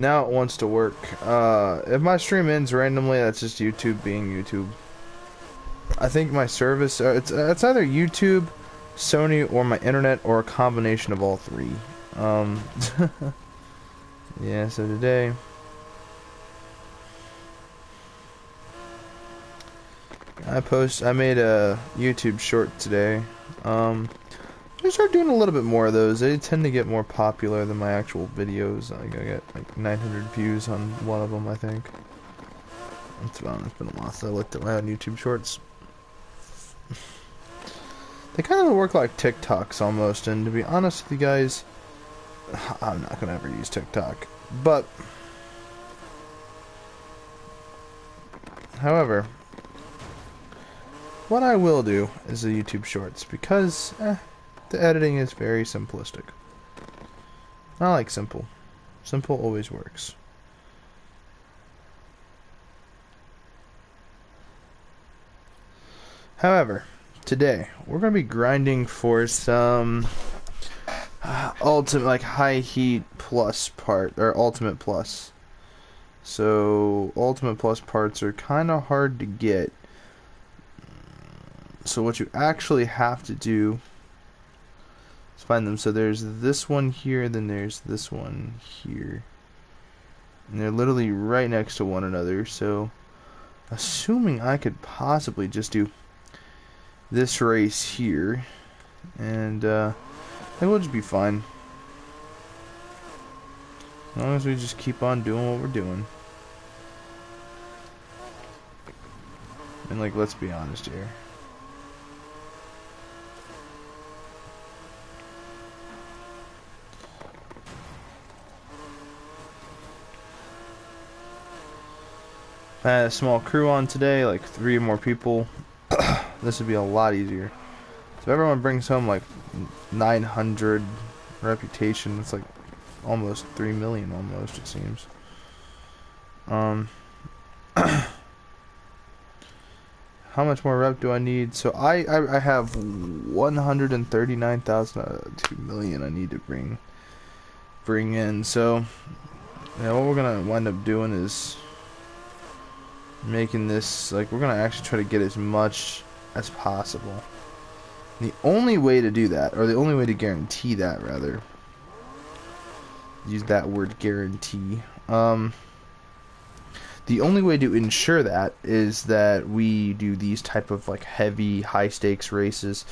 Now it wants to work. If my stream ends randomly, that's just YouTube being YouTube. I think my service, it's either YouTube, Sony, or my internet, or a combination of all three. Um, yeah, so today, I made a YouTube short today. I started doing a little bit more of those. They tend to get more popular than my actual videos. Like, I got like 900 views on one of them, I think. It's been a while since I looked at my own YouTube shorts. They kind of work like TikToks almost, and to be honest with you guys, I'm not gonna ever use TikTok. But, however, what I will do is the YouTube shorts because the editing is very simplistic. I like simple. Simple always works. However, today we're going to be grinding for some ultimate, like high heat plus part, or ultimate plus. So ultimate plus parts are kind of hard to get. So what you actually have to do is find them. So there's this one here, then there's this one here. And they're literally right next to one another. So assuming I could possibly just do this race here, and it will just be fine. As long as we just keep on doing what we're doing. And like, let's be honest here. If I had a small crew on today, like 3 more people, this would be a lot easier. So if everyone brings home like 900 reputation, it's like almost 3 million almost, it seems. How much more rep do I need? So I have 139,000, 2 million I need to bring in. So yeah, what we're gonna wind up doing is making this, like, we're gonna actually try to get as much as possible. The only way to do that, or the only way to guarantee that, rather, use that word guarantee, the only way to ensure that is that we do these type of like heavy high stakes races,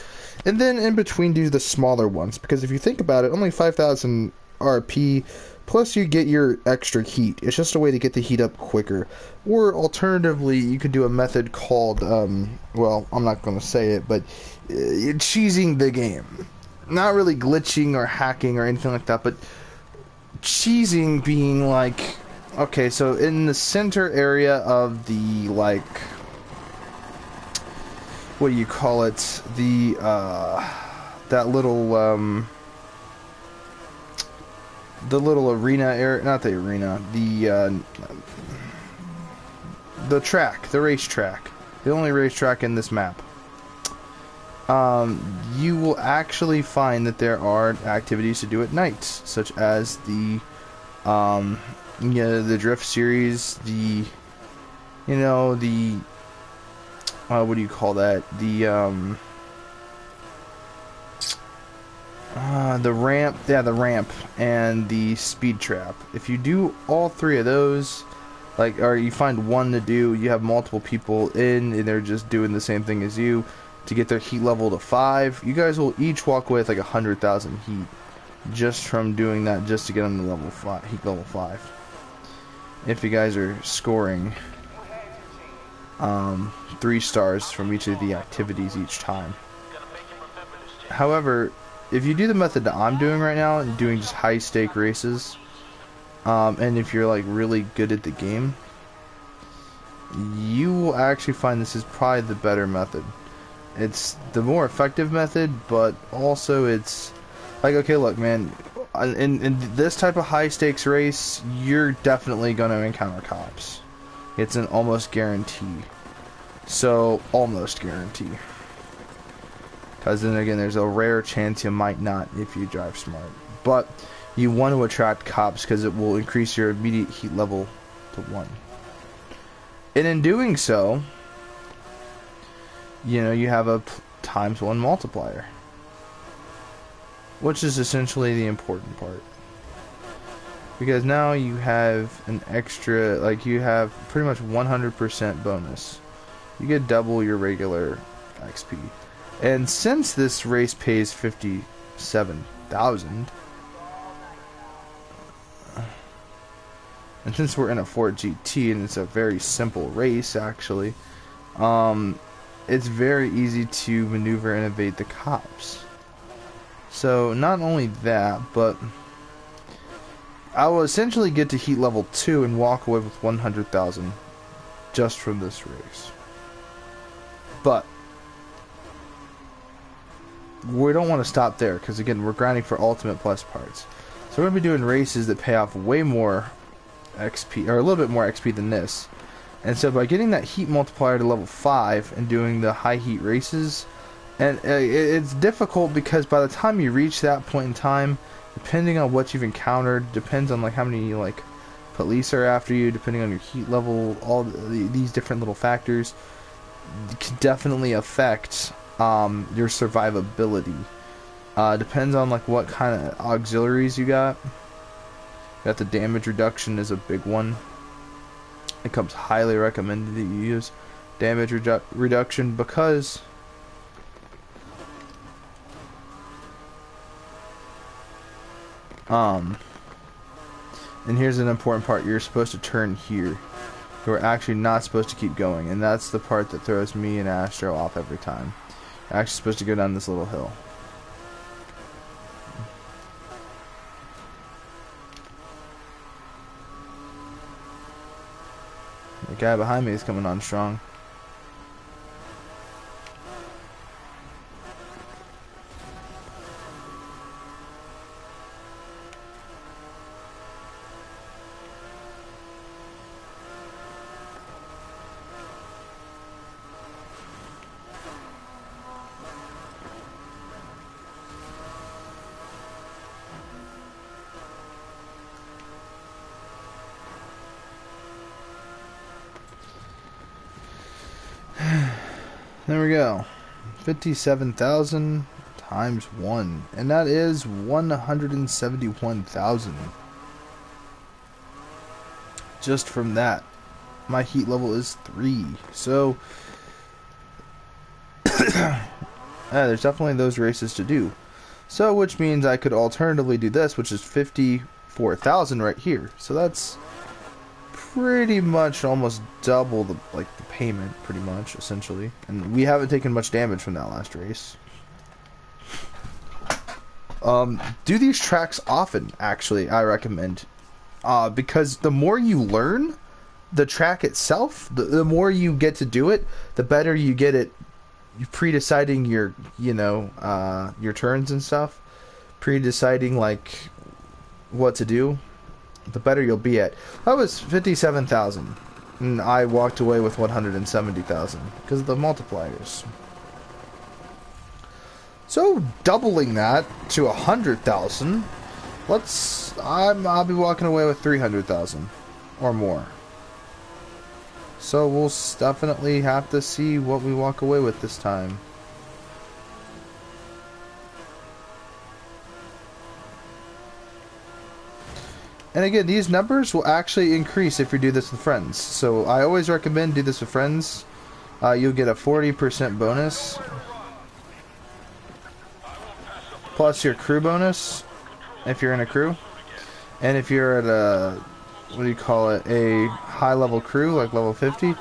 and then in between do the smaller ones, because if you think about it, only 5,000 RP plus you get your extra heat. It's just a way to get the heat up quicker. Or alternatively, you could do a method called well, I'm not going to say it, but cheesing the game. Not really glitching or hacking or anything like that, but cheesing being like, okay, so in the center area of the, like, what do you call it? The, that little, the little arena area, not the arena, the track, the racetrack, the only racetrack in this map. You will actually find that there are activities to do at night, such as the, the drift series, the, the, what do you call that? The ramp, yeah, the ramp, and the speed trap. If you do all 3 of those, like, or you find one to do, you have multiple people in, and they're just doing the same thing as you, to get their heat level to 5, you guys will each walk away with like 100,000 heat, just from doing that, just to get them to level 5, heat level 5. If you guys are scoring 3 stars from each of the activities each time. However, if you do the method that I'm doing right now, and doing just high stake races, and if you're like really good at the game, you will actually find this is probably the better method. It's the more effective method, but also it's like, okay, look, man, in this type of high stakes race, you're definitely going to encounter cops. It's an almost guarantee. So, almost guarantee. Because then again, there's a rare chance you might not if you drive smart. But you want to attract cops because it will increase your immediate heat level to 1. And in doing so, you know, you have a ×1 multiplier, which is essentially the important part. Because now you have an extra, like you have pretty much 100% bonus. You get double your regular XP. And since this race pays 57,000, and since we're in a Ford GT and it's a very simple race actually, it's very easy to maneuver and evade the cops. So not only that, but I will essentially get to heat level 2 and walk away with 100,000 just from this race. But we don't want to stop there, because again, we're grinding for Ultimate Plus parts. So we're going to be doing races that pay off way more XP, or a little bit more XP than this. And so by getting that heat multiplier to level 5 and doing the high heat races, and it's difficult because by the time you reach that point in time, depending on what you've encountered, depends on like how many like police are after you, depending on your heat level, all these different little factors can definitely affect your survivability. Depends on like what kind of auxiliaries you got. Got the damage reduction is a big one. It comes highly recommended that you use damage reduction because and here's an important part, you're supposed to turn here. You're actually not supposed to keep going, and that's the part that throws me and Astro off every time. You're actually supposed to go down this little hill. The guy behind me is coming on strong. There we go. 57,000 times 1. And that is 171,000. Just from that. My heat level is 3. So, there's definitely those races to do. So, which means I could alternatively do this, which is 54,000 right here. So that's pretty much almost double the payment, pretty much, essentially. And we haven't taken much damage from that last race. Do these tracks often, actually, I recommend. Because the more you learn the track itself, the more you get to do it, the better you get at pre-deciding your, your turns and stuff. Pre-deciding, like, what to do. The better you'll be at. That was 57,000. And I walked away with 170,000 because of the multipliers. So doubling that to 100,000, I'll be walking away with 300,000 or more. So we'll definitely have to see what we walk away with this time. And again, these numbers will actually increase if you do this with friends. So I always recommend do this with friends. You'll get a 40% bonus. Plus your crew bonus, if you're in a crew. And if you're at a, a high level crew, like level 50,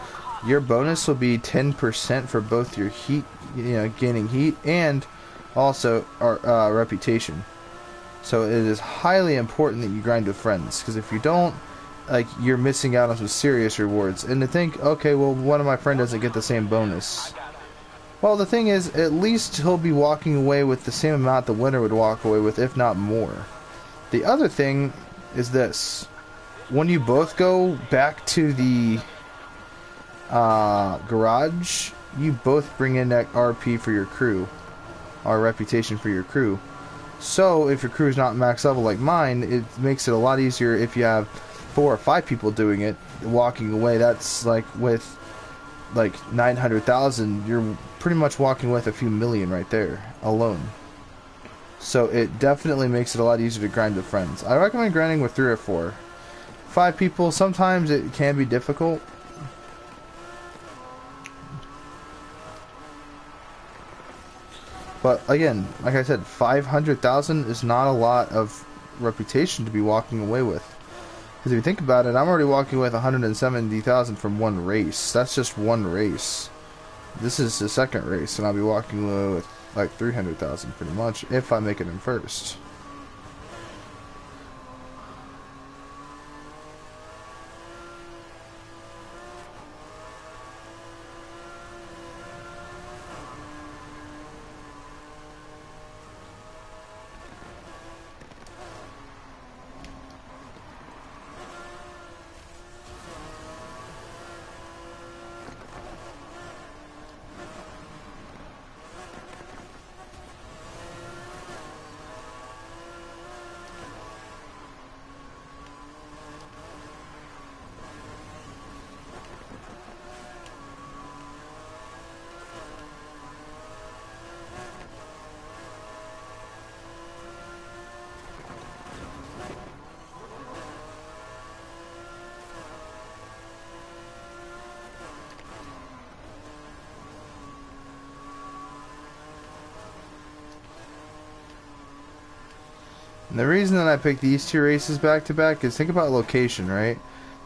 your bonus will be 10% for both your heat, gaining heat, and also our reputation. So it is highly important that you grind with friends, because if you don't, you're missing out on some serious rewards. And to think, okay, well, one of my friends doesn't get the same bonus. Well, the thing is, at least he'll be walking away with the same amount the winner would walk away with, if not more. The other thing is this. When you both go back to the garage, you both bring in that RP for your crew, or reputation for your crew. So if your crew is not max level like mine, it makes it a lot easier if you have 4 or 5 people doing it, walking away. That's like with like 900,000, you're pretty much walking with a few million right there alone. So it definitely makes it a lot easier to grind with friends. I recommend grinding with 3 or 4. 5 people, sometimes it can be difficult. But again, like I said, 500,000 is not a lot of reputation to be walking away with. Because if you think about it, I'm already walking with 170,000 from one race. That's just one race. This is the second race, and I'll be walking away with like 300,000 pretty much if I make it in first. And the reason that I picked these 2 races back to back is think about location, right?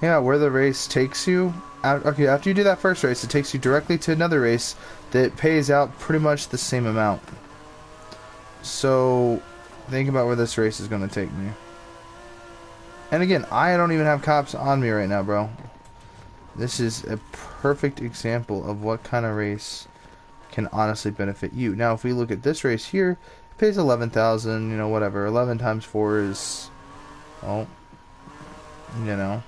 Yeah, where the race takes you. Okay, after you do that first race, it takes you directly to another race that pays out pretty much the same amount. So, think about where this race is going to take me. And again, I don't even have cops on me right now, bro. This is a perfect example of what kind of race can honestly benefit you. Now, if we look at this race here, it pays 11,000, you know, whatever. 11 times 4 is, oh, you know,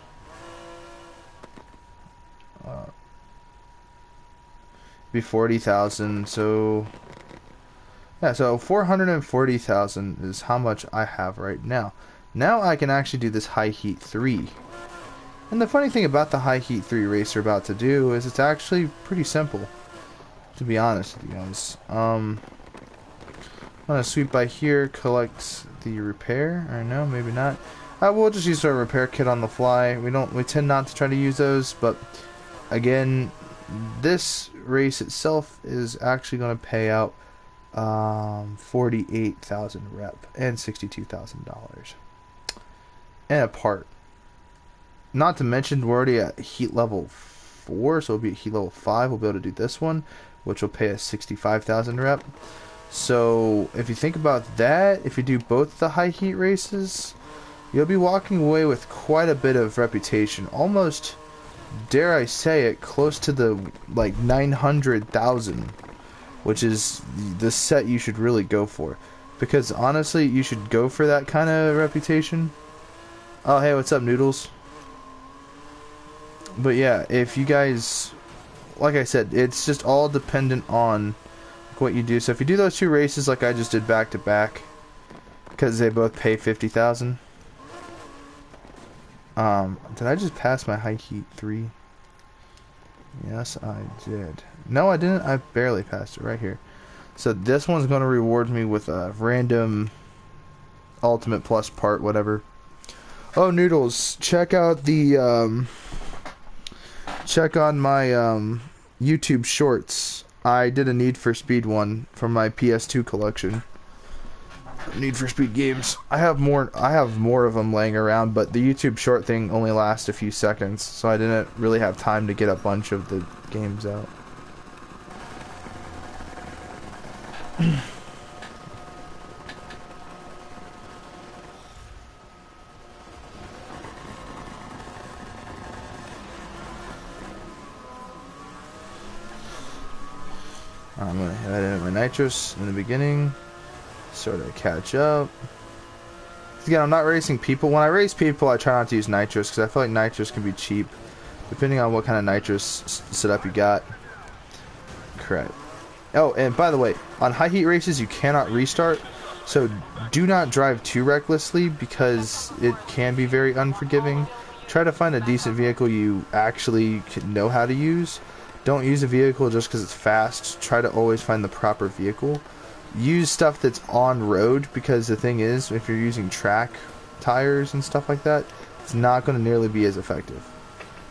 be 40,000. So yeah, so 440,000 is how much I have right now. Now I can actually do this high heat 3. And the funny thing about the high heat 3 race we're about to do is it's actually pretty simple, to be honest with you guys. I'm gonna sweep by here, collect the repair, or no, maybe not. We'll just use our repair kit on the fly. We tend not to try to use those, but again, this race itself is actually going to pay out 48,000 rep and $62,000 and a part. Not to mention we're already at heat level 4, so we'll be at heat level 5. We'll be able to do this one, which will pay us 65,000 rep. So if you think about that, if you do both the high heat races, you'll be walking away with quite a bit of reputation. Almost, dare I say it, close to the like 900,000, which is the set you should really go for. Because honestly, you should go for that kind of reputation. Oh, hey, what's up, Noodles? But yeah, if you guys, like I said, it's just all dependent on what you do. So if you do those 2 races like I just did back to back, because they both pay 50,000. Did I just pass my high heat 3? Yes, I did. No, I didn't. I barely passed it right here. So this one's going to reward me with a random ultimate plus part, whatever. Oh, Noodles, check out the, check on my, YouTube shorts. I did a Need for Speed one from my PS2 collection. Need for Speed games. I have more of them laying around, but the YouTube short thing only lasts a few seconds, so I didn't really have time to get a bunch of the games out. I'm gonna add in my nitrous in the beginning, sort of catch up. Again, I'm not racing people. When I race people, I try not to use nitrous because I feel like nitrous can be cheap, depending on what kind of nitrous setup you got. Correct. Oh, and by the way, on high heat races, you cannot restart. So do not drive too recklessly because it can be very unforgiving. Try to find a decent vehicle you actually know how to use. Don't use a vehicle just because it's fast. Try to always find the proper vehicle. Use stuff that's on road, because the thing is, if you're using track tires and stuff like that, it's not going to nearly be as effective.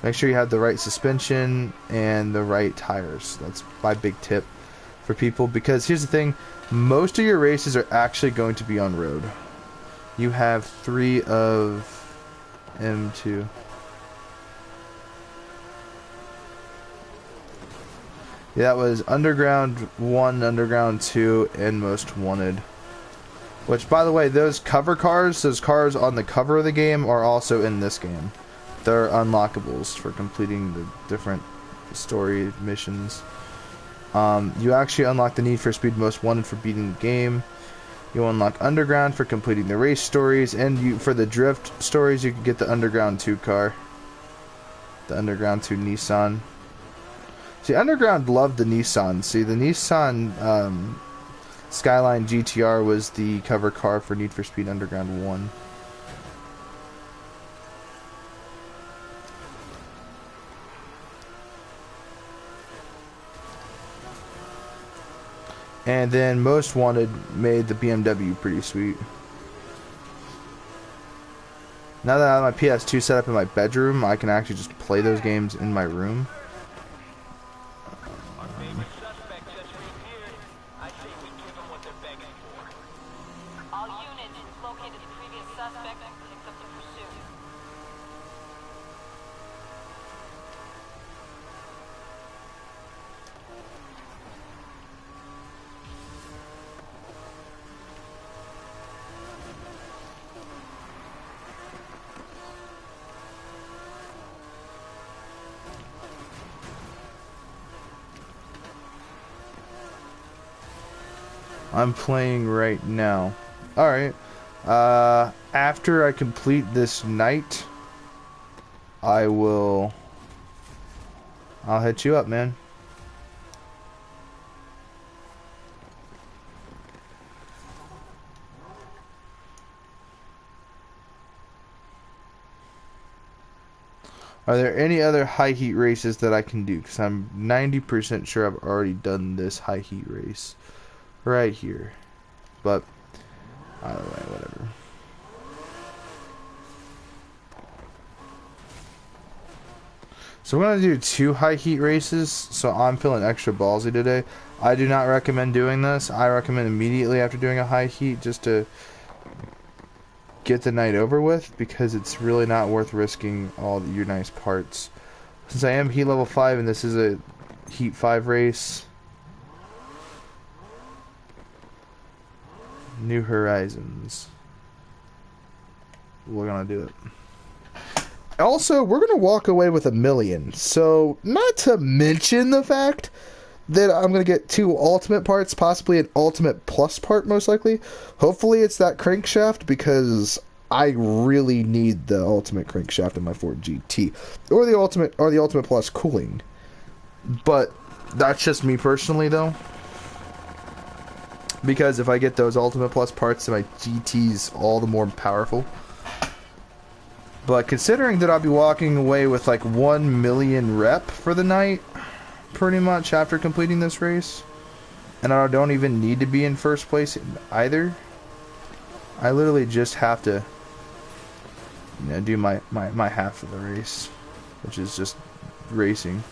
Make sure you have the right suspension and the right tires. That's my big tip for people, because here's the thing, most of your races are actually going to be on road. You have 3 of M2. Yeah, that was Underground 1, Underground 2, and Most Wanted. Which, by the way, those cover cars, those cars on the cover of the game, are also in this game. They're unlockables for completing the different story missions. You actually unlock the Need for Speed Most Wanted for beating the game. You unlock Underground for completing the race stories, and for the drift stories, you can get the Underground 2 car. The Underground 2 Nissan. See, Underground loved the Nissan. See, the Nissan Skyline GTR was the cover car for Need for Speed Underground 1. And then Most Wanted made the BMW pretty sweet. Now that I have my PS2 set up in my bedroom, I can actually just play those games in my room. I'm playing right now. Alright. After I complete this night, I'll hit you up, man. Are there any other high heat races that I can do? Because I'm 90% sure I've already done this high heat race right here. But either way, whatever. So we're going to do 2 high heat races, so I'm feeling extra ballsy today. I do not recommend doing this. I recommend immediately after doing a high heat just to get the night over with, because it's really not worth risking all your nice parts. Since I am heat level 5 and this is a heat 5 race, New Horizons, we're gonna do it. Also, we're gonna walk away with $1 million, so not to mention the fact that I'm gonna get 2 ultimate parts, possibly an ultimate plus part, most likely. Hopefully it's that crankshaft, because I really need the ultimate crankshaft in my Ford GT, or the ultimate plus cooling. But that's just me personally, though, because if I get those ultimate plus parts, then my GT's all the more powerful. But considering that I'll be walking away with like 1 million rep for the night, pretty much, after completing this race, and I don't even need to be in first place either, I literally just have to, you know, do my half of the race, which is just racing.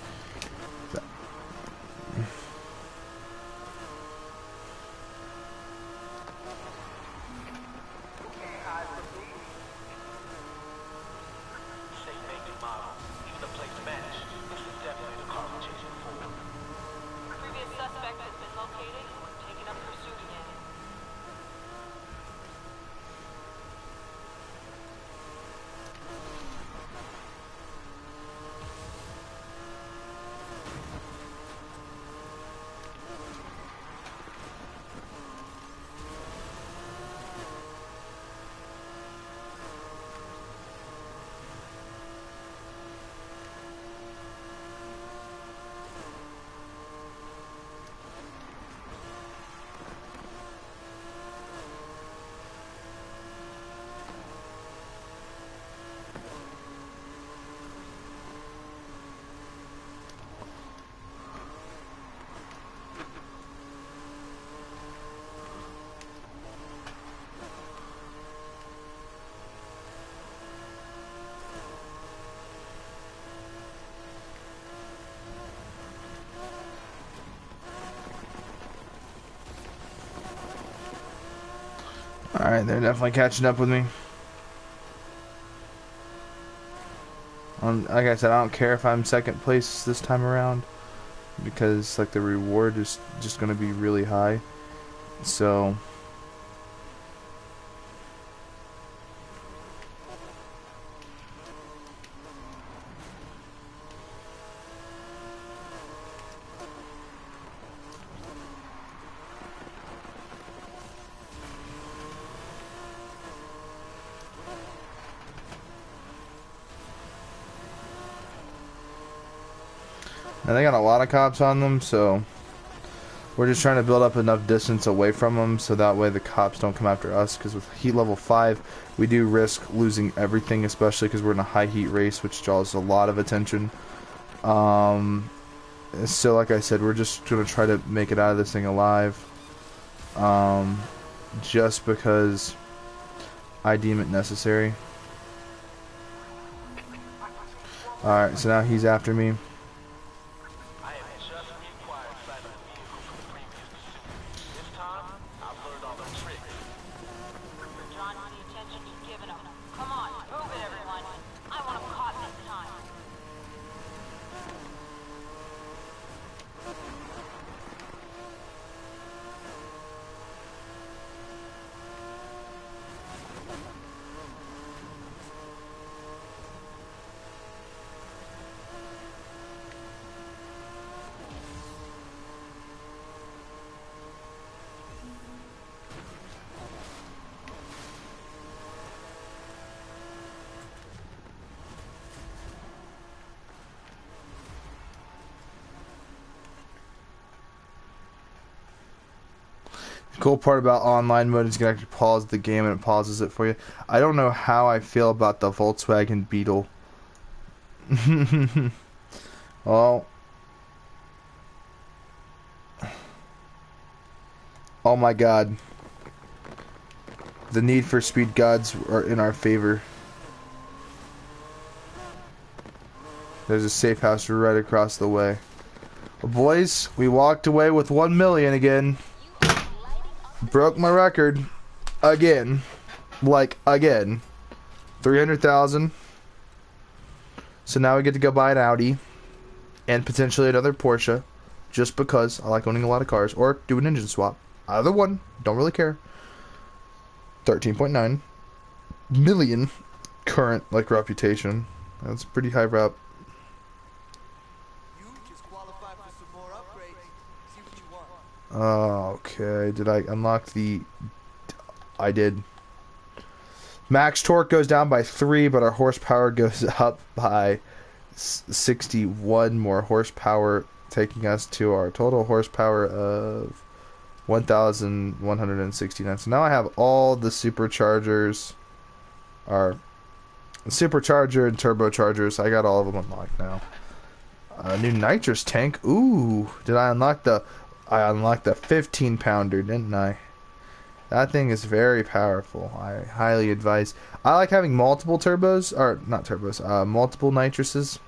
Alright, they're definitely catching up with me. Like I said, I don't care if I'm second place this time around, because like the reward is just gonna be really high. So and they got a lot of cops on them, so we're just trying to build up enough distance away from them so that way the cops don't come after us, because with heat level 5 we do risk losing everything, especially because we're in a high heat race which draws a lot of attention. So like I said, we're just going to try to make it out of this thing alive, just because I deem it necessary. Alright, so now he's after me. Cool part about online mode is you can actually pause the game and it pauses it for you. I don't know how I feel about the Volkswagen Beetle. Well, oh my god. The Need for Speed gods are in our favor. There's a safe house right across the way. Well, boys, we walked away with 1 million again. Broke my record again, like again. 300,000. So now we get to go buy an Audi and potentially another Porsche, just because I like owning a lot of cars, or do an engine swap. Either one, don't really care. 13.9 million current like reputation. That's pretty high rep. Okay, did I unlock the... I did. Max torque goes down by 3, but our horsepower goes up by 61 more horsepower, taking us to our total horsepower of 1,169. So now I have all the superchargers, our supercharger and turbochargers. I got all of them unlocked now. New nitrous tank. Ooh, did I unlock the... I unlocked the 15-pounder, didn't I? That thing is very powerful. I highly advise. I like having multiple turbos, or not turbos, multiple nitruses.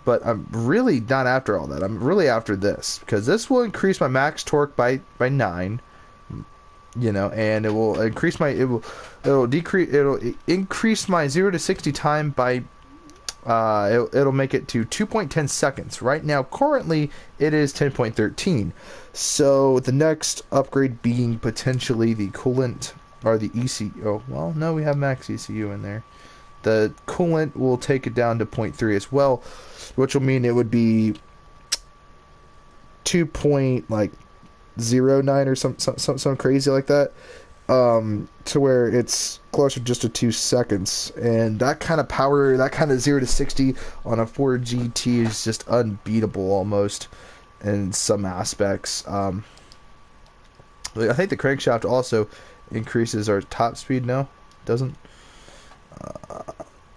But I'm really not after all that. I'm really after this, because this will increase my max torque by 9. You know, and it will increase my it'll increase my 0 to 60 time by it'll make it to 2.10 seconds. Right now, currently, it is 10.13. So the next upgrade being potentially the coolant or the ECU. Oh, well, no, we have max ECU in there. The coolant will take it down to 0.3 as well, which will mean it would be 2.09 or some crazy like that. To where it's closer just to 2 seconds, and that kind of power, that kind of 0 to 60 on a Ford GT is just unbeatable almost in some aspects. I think the crankshaft also increases our top speed. No, it doesn't.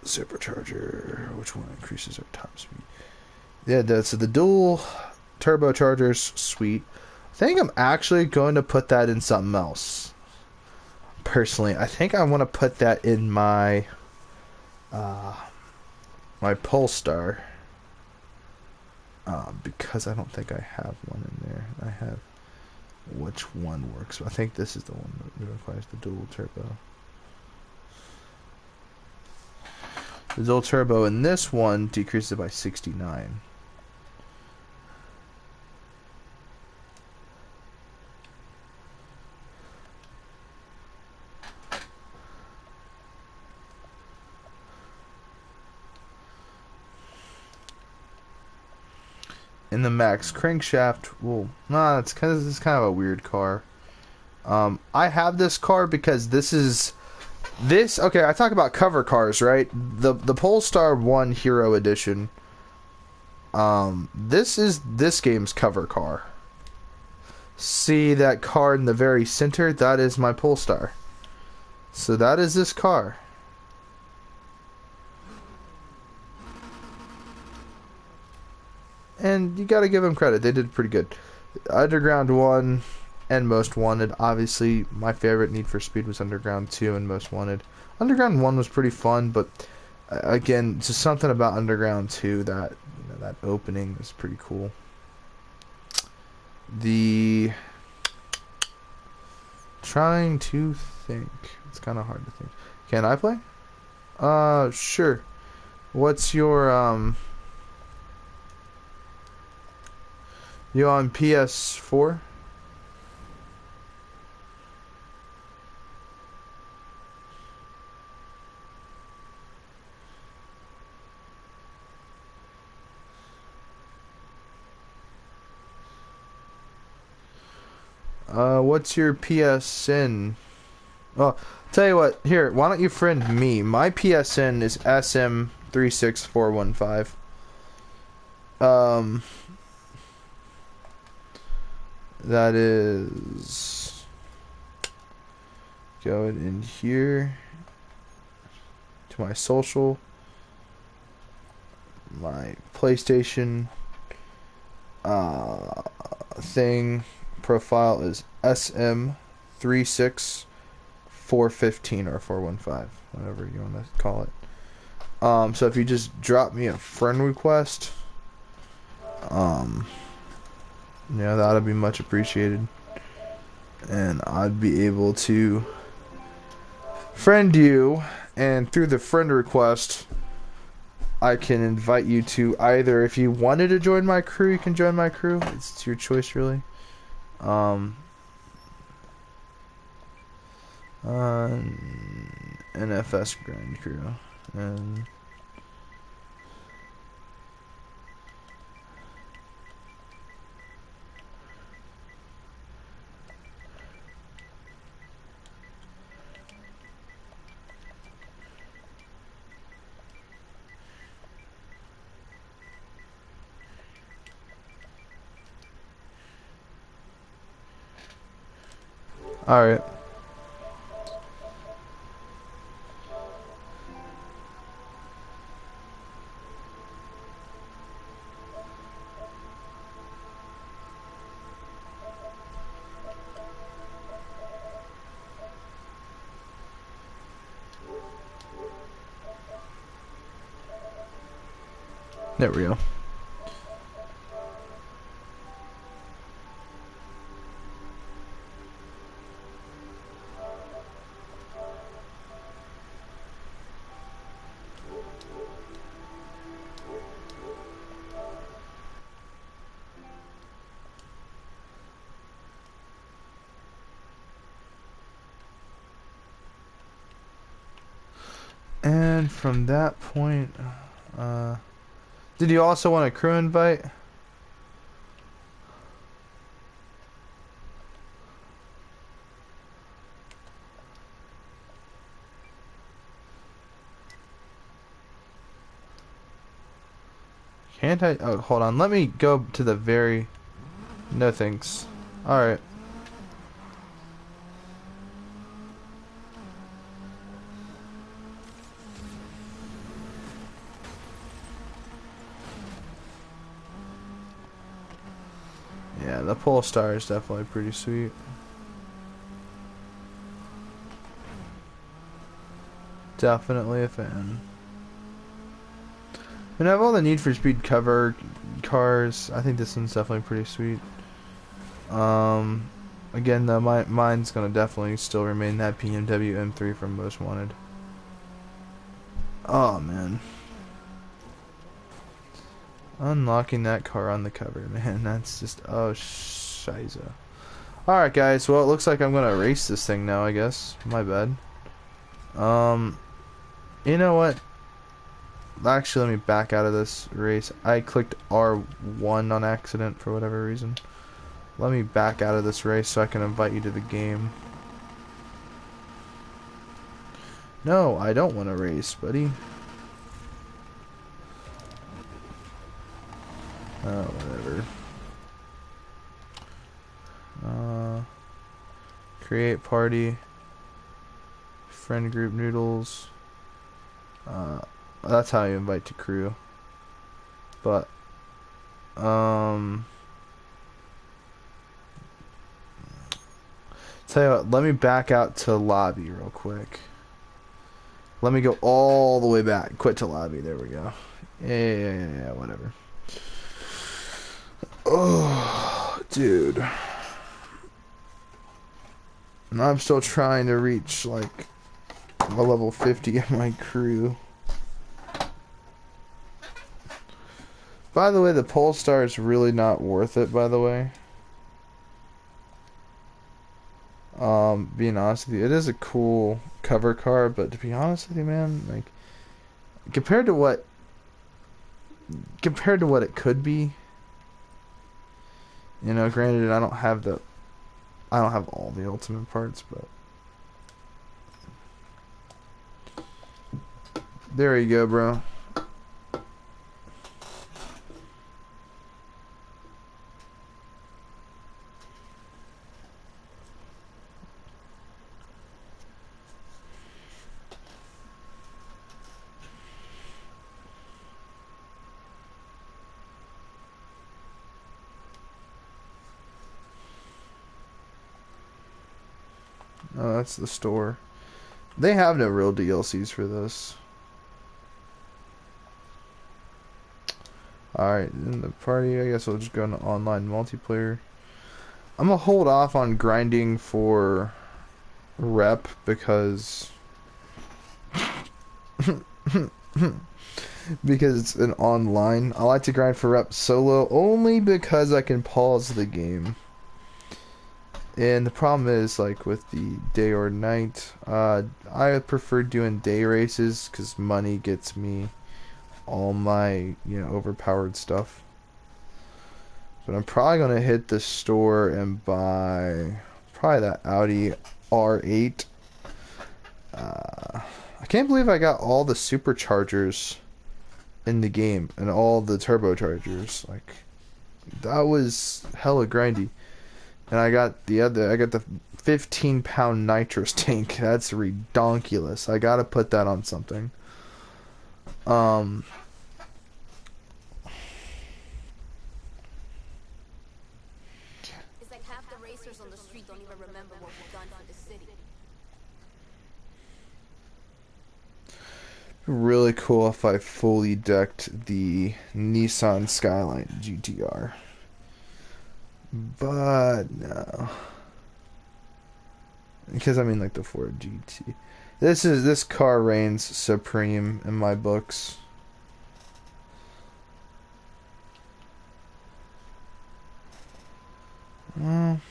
Supercharger, which one increases our top speed? Yeah, so the dual turbochargers, sweet. I think I'm actually going to put that in something else. Personally, I think I want to put that in my my Polestar, because I don't think I have one in there. I have which one works. I think this is the one that requires the dual turbo. The dual turbo in this one decreases it by 69. In the max crankshaft, well, nah, it's kind of a weird car. I have this car because okay, I talk about cover cars, right? The Polestar 1 Hero Edition. This is this game's cover car. See that car in the very center? That is my Polestar. So that is this car. And you gotta give them credit. They did pretty good. Underground 1 and Most Wanted. Obviously, my favorite Need for Speed was Underground 2 and Most Wanted. Underground 1 was pretty fun, but again, just something about Underground 2 that, you know, that opening is pretty cool. Trying to think. It's kind of hard to think. Can I play? Sure. What's your, you on PS4? What's your PSN? Oh, tell you what. Here, why don't you friend me? My PSN is SM36415. That is going in here to my social, my PlayStation thing profile is SM36415 or 415, whatever you want to call it. So if you just drop me a friend request, yeah, that'd be much appreciated, and I'd be able to friend you, and through the friend request I can invite you to either, if you wanted to join my crew, you can join my crew. It's your choice, really. NFS grind crew, and alright. There we go. And from that point, did you also want a crew invite? Can't I? Oh, hold on. Let me go to the very... No thanks. Alright. Yeah, the Polestar is definitely pretty sweet. Definitely a fan. And I have all the Need for Speed cover cars. I think this one's definitely pretty sweet. Again, though, mine's gonna definitely still remain that BMW M3 from Most Wanted. Oh man, unlocking that car on the cover, man. That's just shiza. All right, guys. Well, it looks like I'm gonna erase this thing now. I guess. My bad. Um, you know what? Actually, let me back out of this race. I clicked R1 on accident for whatever reason. Let me back out of this race so I can invite you to the game. No, I don't want to race, buddy. Oh, whatever. Create party. Friend group noodles. That's how you invite to crew. But, tell you what, let me back out to lobby real quick. Let me go all the way back. Quit to lobby. There we go. Yeah, whatever. Oh, dude. And I'm still trying to reach, like, a level 50 in my crew. By the way, the Polestar is really not worth it, by the way. Being honest with you, it is a cool cover car, but to be honest with you, man, like, compared to what it could be, you know, granted, I don't have all the ultimate parts, but there you go, bro. Oh, that's the store. They have no real DLCs for this. Alright, in the party, I guess we'll just go into online multiplayer. I'm gonna hold off on grinding for rep because because it's an online. I like to grind for rep solo only because I can pause the game. And the problem is, like, with the day or night, I prefer doing day races because money gets me all my, you know, overpowered stuff. But I'm probably going to hit the store and buy probably that Audi R8. I can't believe I got all the superchargers in the game and all the turbochargers. Like, that was hella grindy. And I got the 15-pound nitrous tank. That's redonkulous. I gotta put that on something. It's like half the racers on the street don't even remember what we've done for the city. Really cool if I fully decked the Nissan Skyline GTR. But no. Because I mean, like, the Ford GT. This car reigns supreme in my books. Well,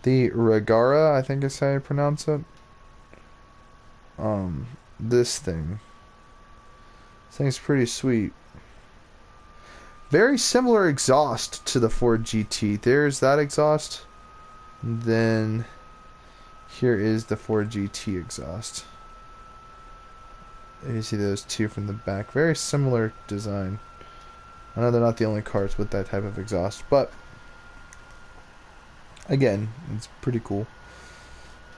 the Regara, I think is how you pronounce it. This thing. This thing's pretty sweet. Very similar exhaust to the Ford GT. There's that exhaust. And then here is the Ford GT exhaust. You see those two from the back. Very similar design. I know they're not the only cars with that type of exhaust, but again, it's pretty cool.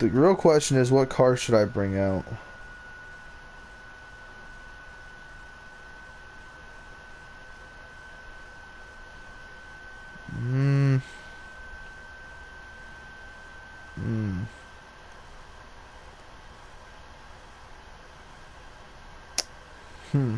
The real question is, what car should I bring out? Hmm. Hmm. Hmm.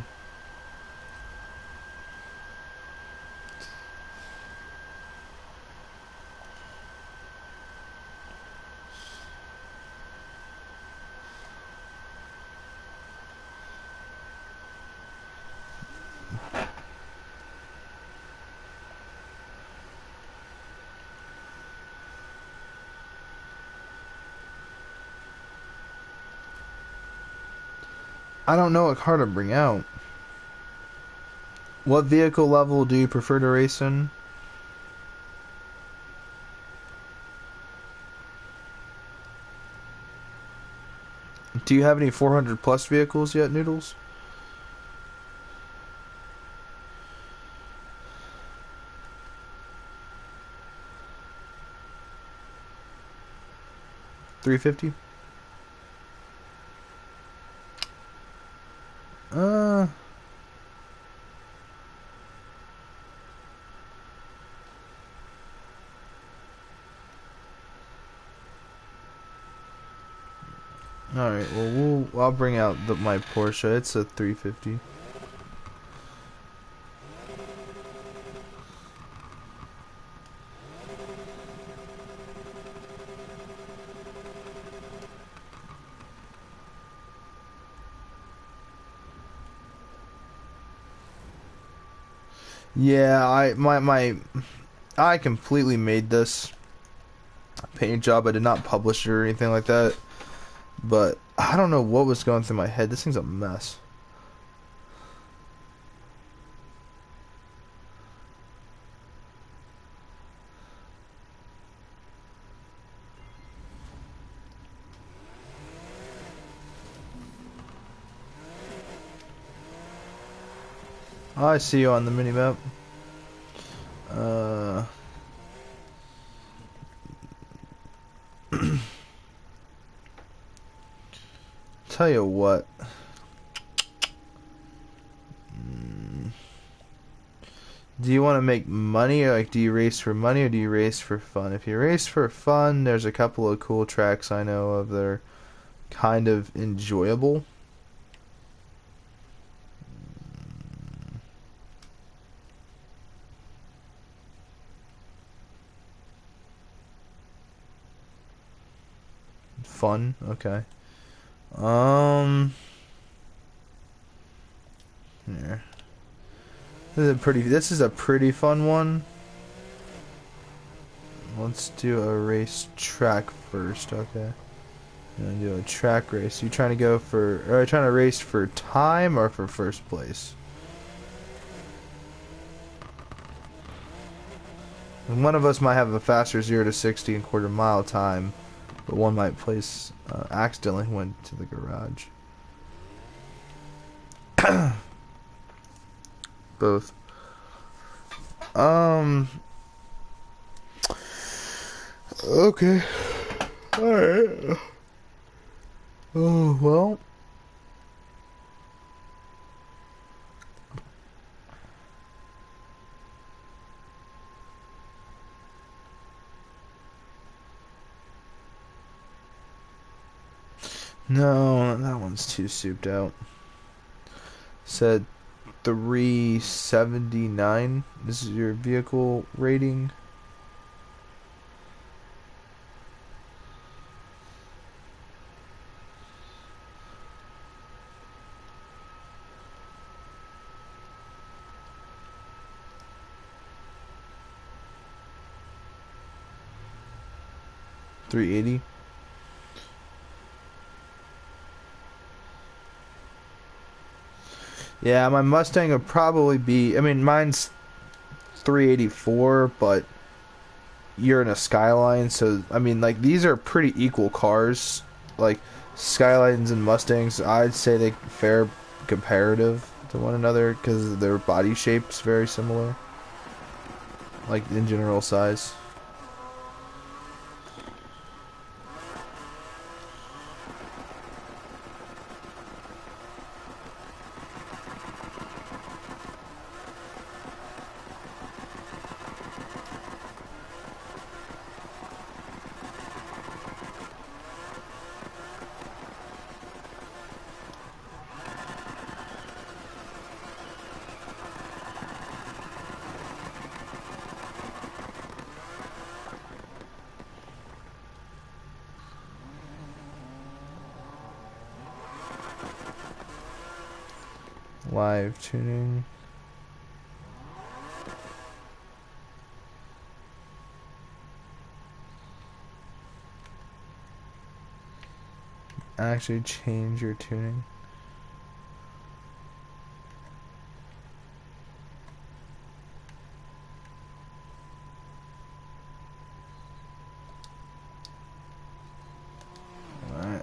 I don't know what car to bring out. What vehicle level do you prefer to race in? Do you have any 400 plus vehicles yet, Noodles? $350? Uh, all right. Well, I'll bring out my Porsche. It's a 350. Yeah, I completely made this paint job. I did not publish it or anything like that. But I don't know what was going through my head. This thing's a mess. I see you on the minimap. Uh, tell you what. Do you want to make money, or like, do you race for money, or do you race for fun? If you race for fun, there's a couple of cool tracks I know of that are kind of enjoyable. Fun, okay. Here. This is a pretty fun one. Let's do a race track first, okay. You're gonna do a track race. You trying to go for, are you trying to race for time or for first place? And one of us might have a faster 0 to 60 and quarter mile time, but one might place accidentally went to the garage. Both. Okay. Alright. Oh, well. No, that one's too souped out. Said 379. This is your vehicle rating. $380. Yeah, my Mustang would probably be. I mean, mine's 384, but you're in a Skyline, so I mean, like these are pretty equal cars. Like Skylines and Mustangs, I'd say they fare comparative to one another because their body shape's very similar. Like in general size. Live tuning. Actually change your tuning.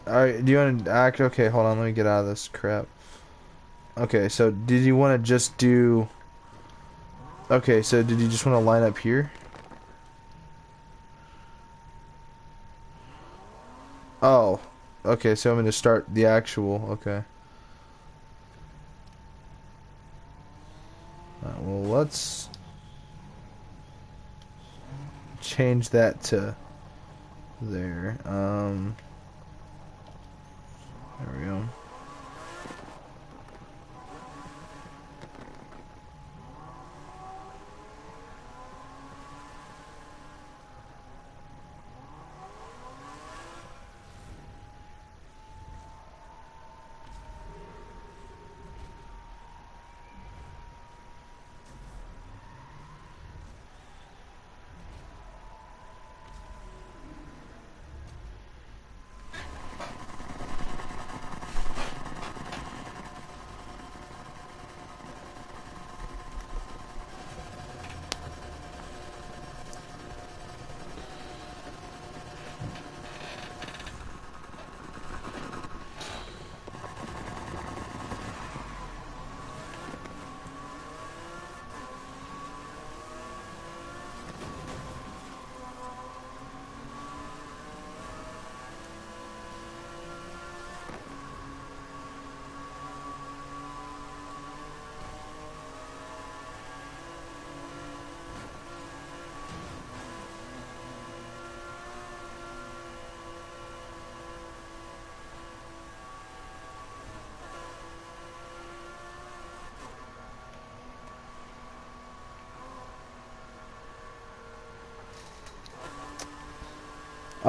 Alright, do you want to act? Okay, hold on, let me get out of this crap. Okay, so did you want to just do... Okay, so did you just want to line up here? Oh, okay, so I'm going to start the actual, okay. Well, let's change that to there. There we go.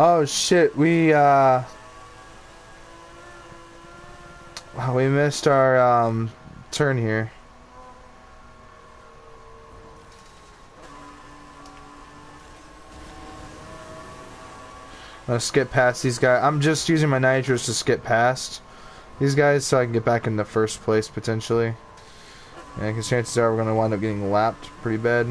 Oh shit, we missed our turn here. I'm gonna skip past these guys. I'm just using my nitros to skip past these guys so I can get back in the first place potentially. And because chances are we're gonna wind up getting lapped pretty bad.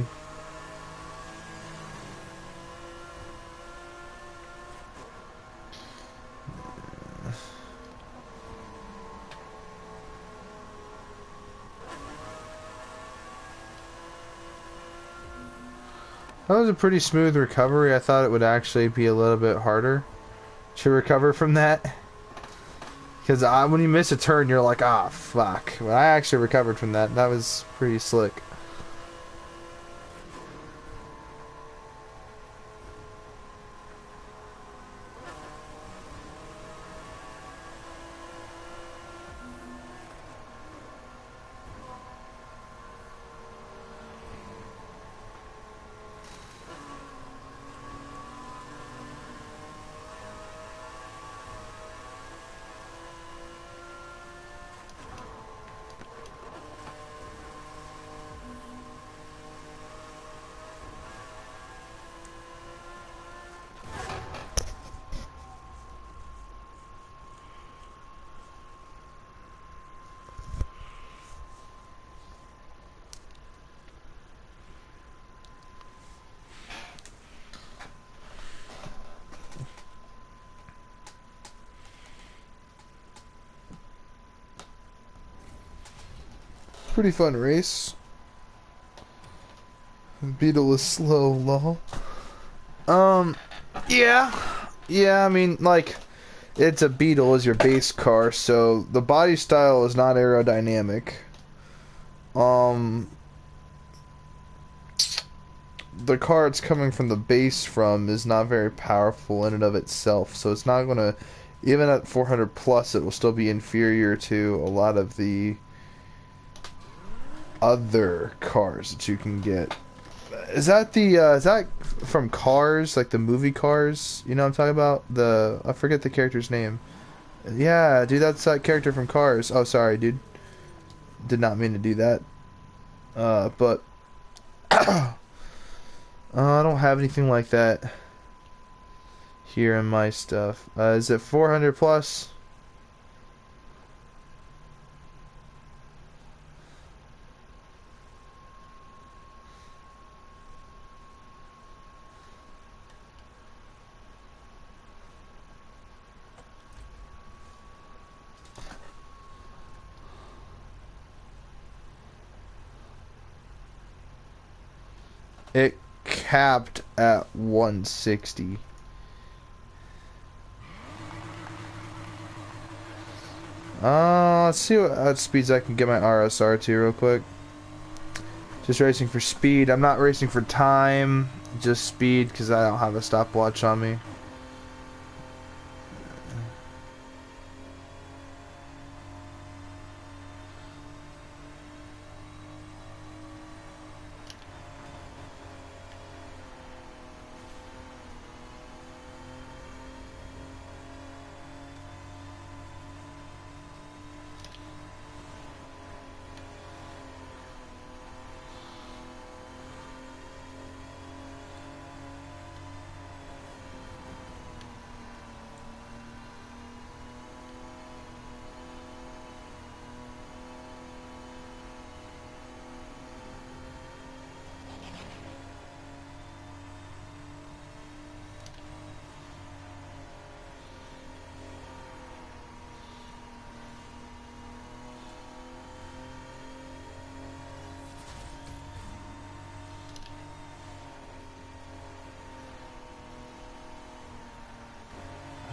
That was a pretty smooth recovery. I thought it would actually be a little bit harder to recover from that. Because when you miss a turn, you're like, ah, fuck. But I actually recovered from that. That was pretty slick. Pretty fun race. Beetle is slow, lol. Yeah. Yeah, I mean, like, it's a Beetle as your base car, so the body style is not aerodynamic. Um, the car it's coming from the base from is not very powerful in and of itself, so it's not gonna, even at 400 plus, it will still be inferior to a lot of the other cars that you can get. Is that from Cars, like the movie Cars? You know what I'm talking about? I forget the character's name. Yeah, dude, that's that character from Cars. Oh, sorry, dude. Did not mean to do that. But I don't have anything like that here in my stuff. Is it 400 plus? It capped at 160. Let's see what speeds I can get my RSR to real quick. Just racing for speed. I'm not racing for time, just speed because I don't have a stopwatch on me.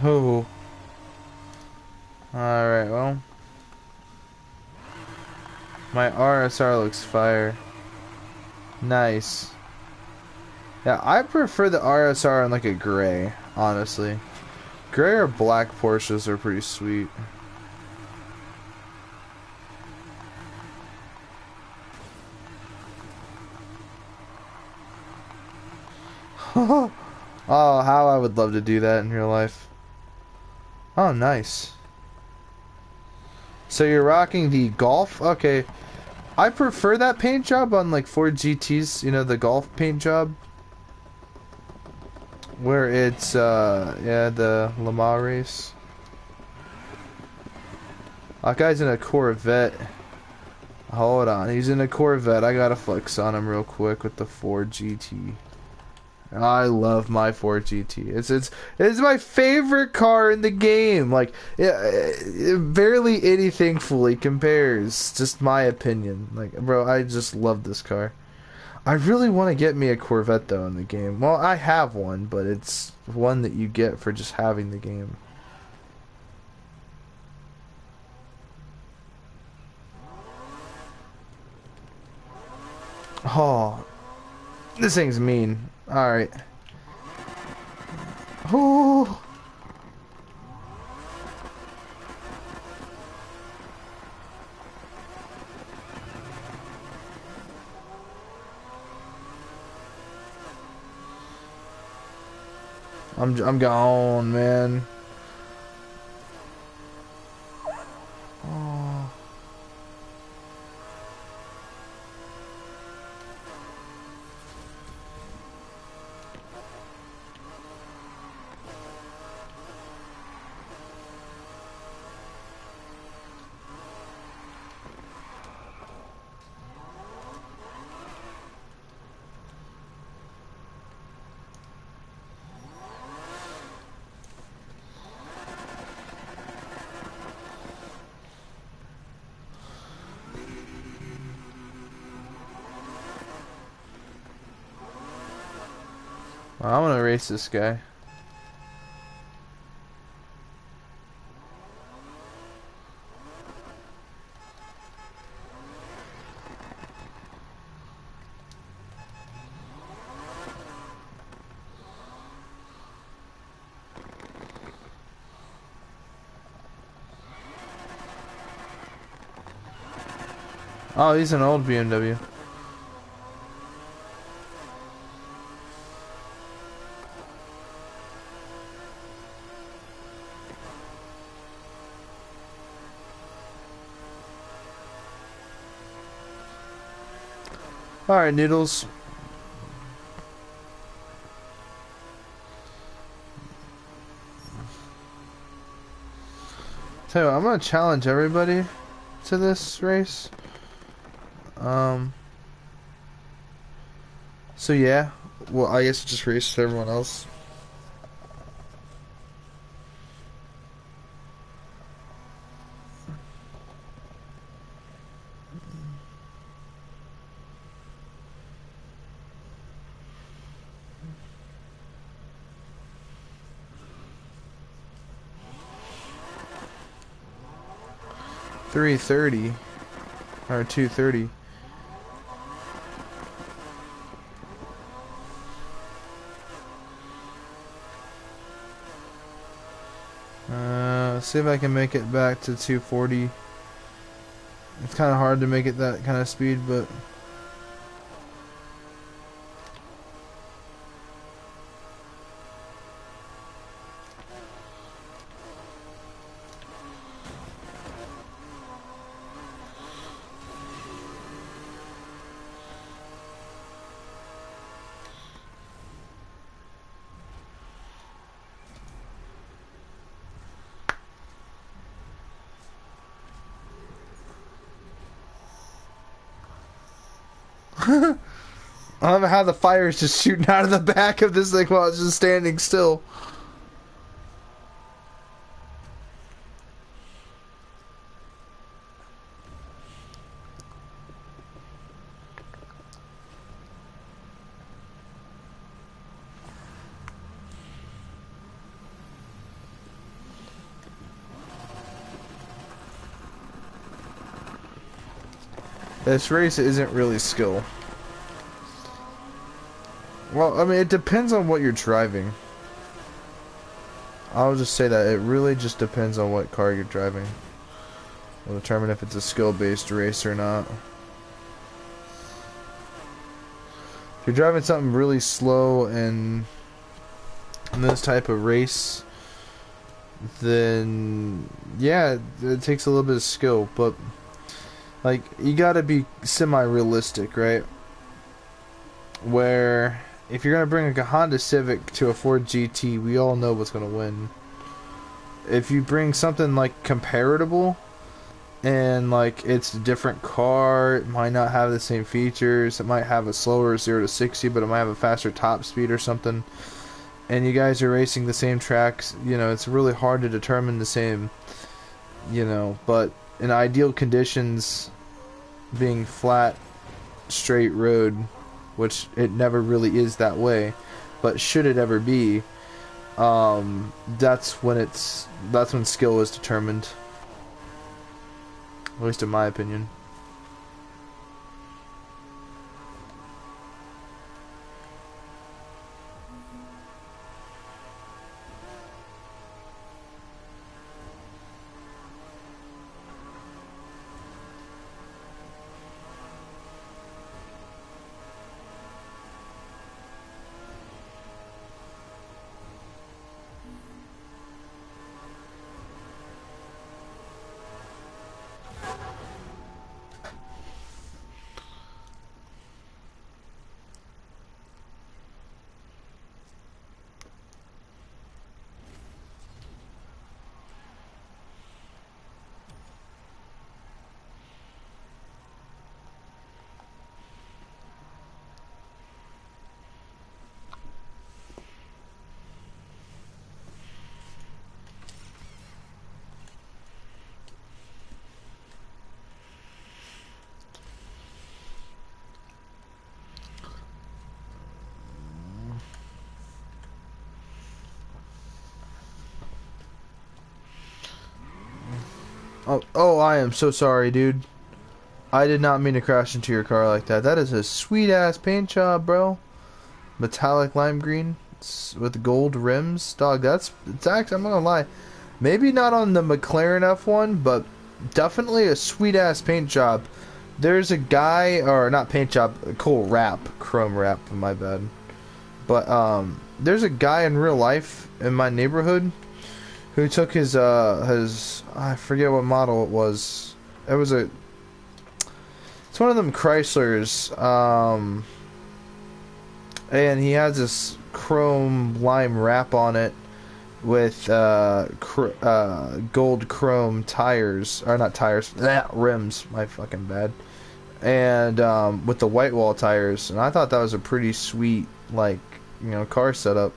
Oh. Alright, well. My RSR looks fire. Nice. Yeah, I prefer the RSR in like a gray, honestly. Gray or black Porsches are pretty sweet. Oh, how I would love to do that in real life. Oh, nice. So you're rocking the Golf? Okay. I prefer that paint job on like Ford GTs, you know, the Golf paint job. Where it's, yeah, the Le Mans race. That guy's in a Corvette. Hold on, he's in a Corvette. I gotta flex on him real quick with the Ford GT. I love my Ford GT. It's my favorite car in the game. Like, barely anything fully compares. Just my opinion. Like, bro, I just love this car. I really want to get me a Corvette though in the game. Well, I have one, but it's one that you get for just having the game. Oh, this thing's mean. All right. Oh. I'm gone, man. Oh. I'm gonna race this guy. Oh, he's an old BMW. Alright, Noodles. Tell you what, I'm gonna challenge everybody to this race. So yeah, well, I guess just race with everyone else. 330 or 230. Let's see if I can make it back to 240. It's kind of hard to make it that kind of speed, but I don't know how the fire is just shooting out of the back of this thing while it's just standing still. This race isn't really skill. Well, I mean, it depends on what you're driving. I'll just say that it really just depends on what car you're driving. Will determine if it's a skill-based race or not. If you're driving something really slow and in this type of race, then yeah, it takes a little bit of skill, but like, you gotta be semi-realistic, right? Where, if you're gonna bring a Honda Civic to a Ford GT, we all know what's gonna win. If you bring something like comparable, and like it's a different car, it might not have the same features, it might have a slower 0 to 60, but it might have a faster top speed or something, and you guys are racing the same tracks, you know, it's really hard to determine the same, you know, but in ideal conditions, being flat, straight road, which it never really is that way, but should it ever be, that's when skill is determined, at least in my opinion. Oh, I am so sorry, dude. I did not mean to crash into your car like that. That is a sweet-ass paint job, bro. Metallic lime green with gold rims. Dog, it's actually, I'm not gonna lie, maybe not on the McLaren F1, but definitely a sweet-ass paint job. There's a guy, or not paint job, cool wrap. Chrome wrap, my bad. But, there's a guy in real life in my neighborhood who took his I forget what model it was. It's one of them Chryslers, and he has this chrome lime wrap on it with gold chrome tires, or not tires, rims, my fucking bad, and with the white wall tires, and I thought that was a pretty sweet, like, you know, car setup.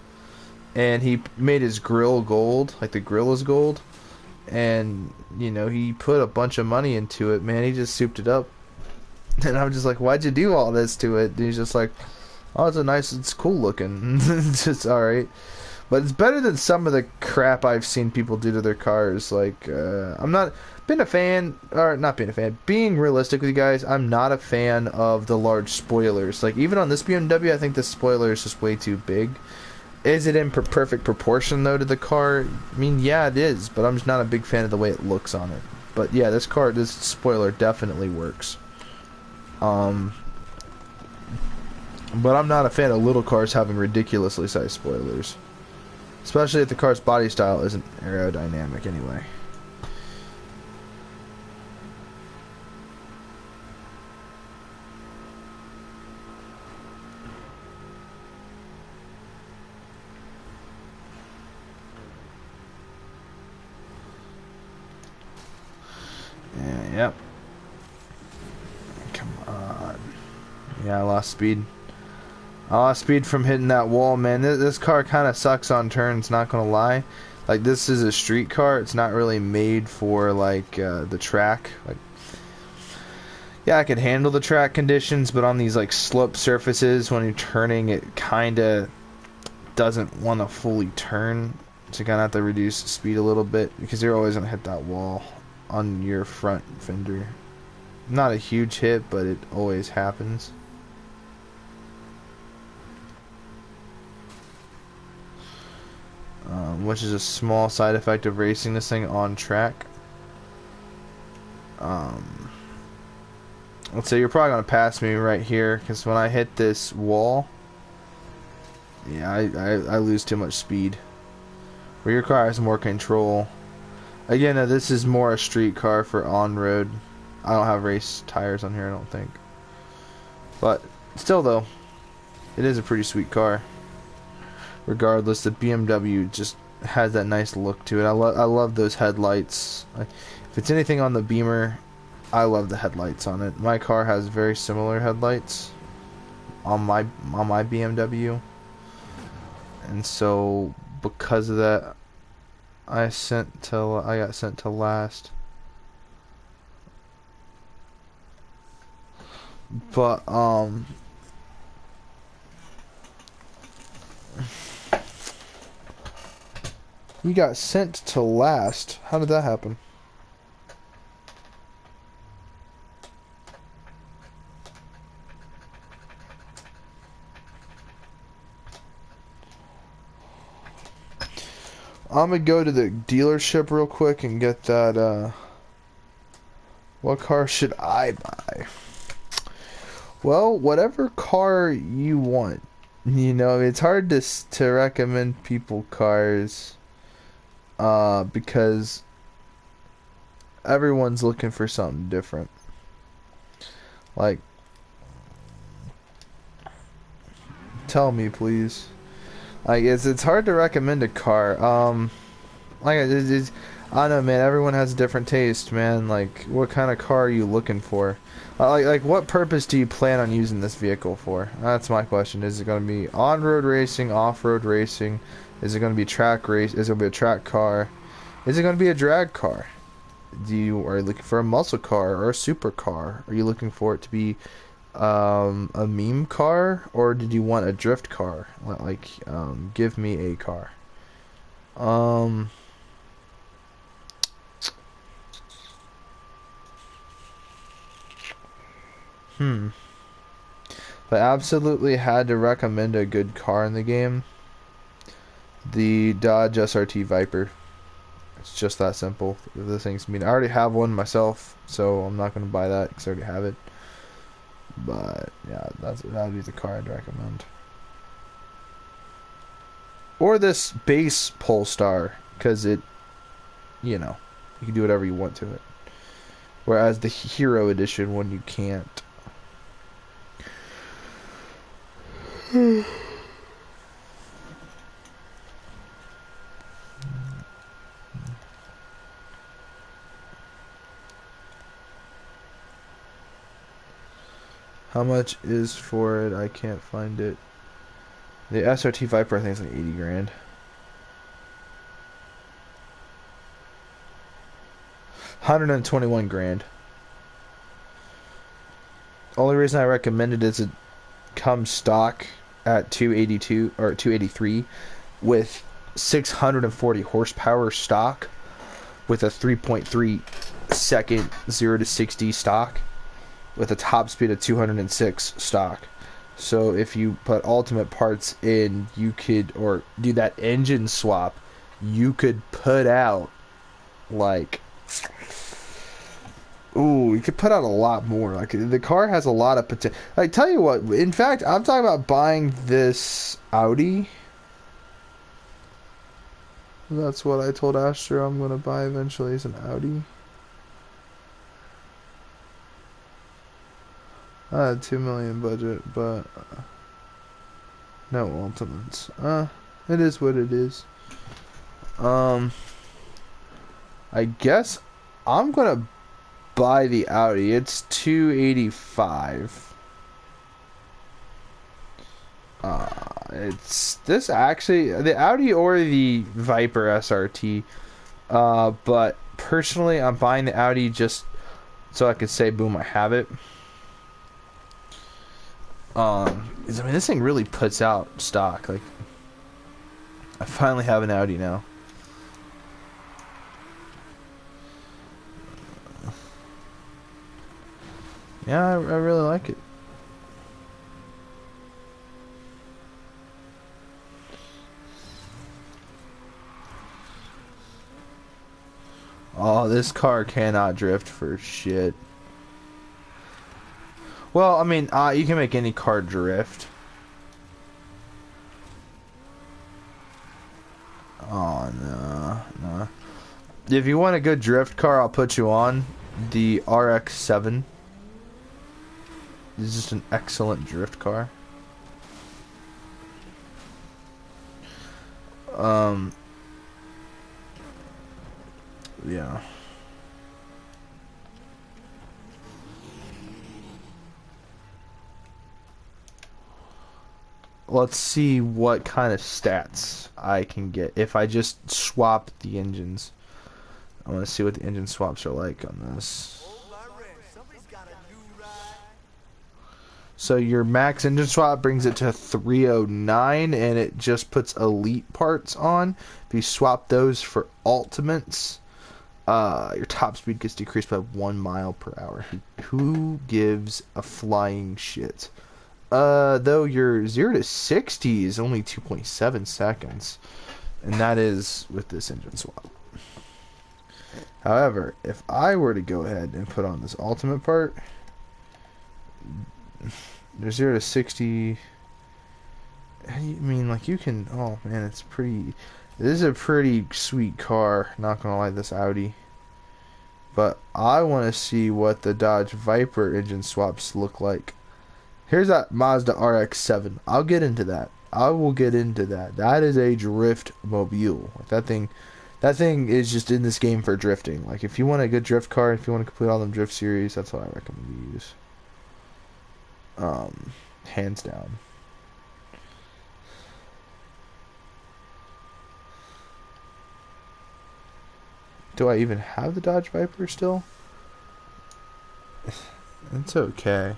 And he made his grill gold, like the grill is gold, and you know, he put a bunch of money into it, man. He just souped it up, and I'm just like, why'd you do all this to it? And he's just like, oh, it's cool looking. It's just alright, but it's better than some of the crap I've seen people do to their cars. Like, I'm not been a fan, or not being a fan, being realistic with you guys, I'm not a fan of the large spoilers. Like, even on this BMW, I think the spoiler is just way too big. Is it in perfect proportion, though, to the car? I mean, yeah, it is, but I'm just not a big fan of the way it looks on it. But yeah, this spoiler definitely works. But I'm not a fan of little cars having ridiculously sized spoilers. Especially if the car's body style isn't aerodynamic anyway. Yeah, yep. Come on. Yeah, I lost speed. I lost speed from hitting that wall, man. This car kind of sucks on turns, not gonna lie. Like, this is a street car. It's not really made for, like, the track. Like, yeah, I could handle the track conditions, but on these, like, slope surfaces, when you're turning, it kind of doesn't want to fully turn. So you kind of have to reduce speed a little bit, because you're always gonna hit that wall on your front fender. Not a huge hit, but it always happens. Which is a small side effect of racing this thing on track. Let's say you're probably going to pass me right here, because when I hit this wall, yeah, I lose too much speed. Where your car has more control. Again, this is more a street car for on-road. I don't have race tires on here, I don't think. But still, though, it is a pretty sweet car. Regardless, the BMW just has that nice look to it. I love those headlights. If it's anything on the Beamer, I love the headlights on it. My car has very similar headlights on my BMW, and so because of that, I got sent to last. But you got sent to last. How did that happen? I'm gonna go to the dealership real quick and get that, what car should I buy? Well, whatever car you want. You know, it's hard to recommend people cars, because everyone's looking for something different. Like, tell me, please. Like, it's hard to recommend a car. Like, I don't know, man. Everyone has a different taste, man. Like, what kind of car are you looking for? Like, what purpose do you plan on using this vehicle for? That's my question. Is it going to be on-road racing, off-road racing? Is it going to be track race? Is it going to be a track car? Is it going to be a drag car? Are you looking for a muscle car or a super car? Are you looking for it to be a meme car, or did you want a drift car? Like, give me a car. If I absolutely had to recommend a good car in the game, the Dodge SRT Viper. It's just that simple. The thing's mean. I already have one myself, so I'm not going to buy that because I already have it. But yeah, that would be the car I'd recommend. Or this base Polestar, because it, you know, you can do whatever you want to it. Whereas the Hero Edition one, you can't. How much is for it? I can't find it. The SRT Viper, I think, is like 80 grand. $121 grand. Only reason I recommend it is it comes stock at 282 or 283 with 640 horsepower stock with a 3.3 second 0 to 60 stock with a top speed of 206 stock. So if you put ultimate parts in, you could, or do that engine swap, you could put out like, ooh, you could put out a lot more. Like, the car has a lot of potential. Like, tell you what, in fact, I'm talking about buying this Audi. That's what I told Astro I'm going to buy eventually, is an Audi. I had 2 million budget, but no ultimates. It is what it is. I guess I'm gonna buy the Audi. It's 285. It's this actually the Audi or the Viper SRT. But personally, I'm buying the Audi just so I could say, boom, I have it. 'Cause, I mean, this thing really puts out stock. Like, I finally have an Audi now. Yeah, I really like it. Oh, this car cannot drift for shit. Well, I mean, you can make any car drift. Oh, no. If you want a good drift car, I'll put you on the RX-7. It's just an excellent drift car. Yeah. Let's see what kind of stats I can get if I just swap the engines. I want to see what the engine swaps are like on this. So your max engine swap brings it to 309, and it just puts elite parts on. If you swap those for ultimates, your top speed gets decreased by 1 mile per hour. Who gives a flying shit? Though your 0 to 60 is only 2.7 seconds, and that is with this engine swap. However, if I were to go ahead and put on this ultimate part, there's 0 to 60. I mean, like, you can, oh man, it's pretty, this is a pretty sweet car, not gonna lie, this Audi. But I want to see what the Dodge Viper engine swaps look like. Here's that Mazda RX-7. I'll get into that. I will get into that. That is a drift mobile. Like, that thing is just in this game for drifting. Like, if you want a good drift car, if you want to complete all them drift series, that's what I recommend you use. Hands down. Do I even have the Dodge Viper still? It's okay.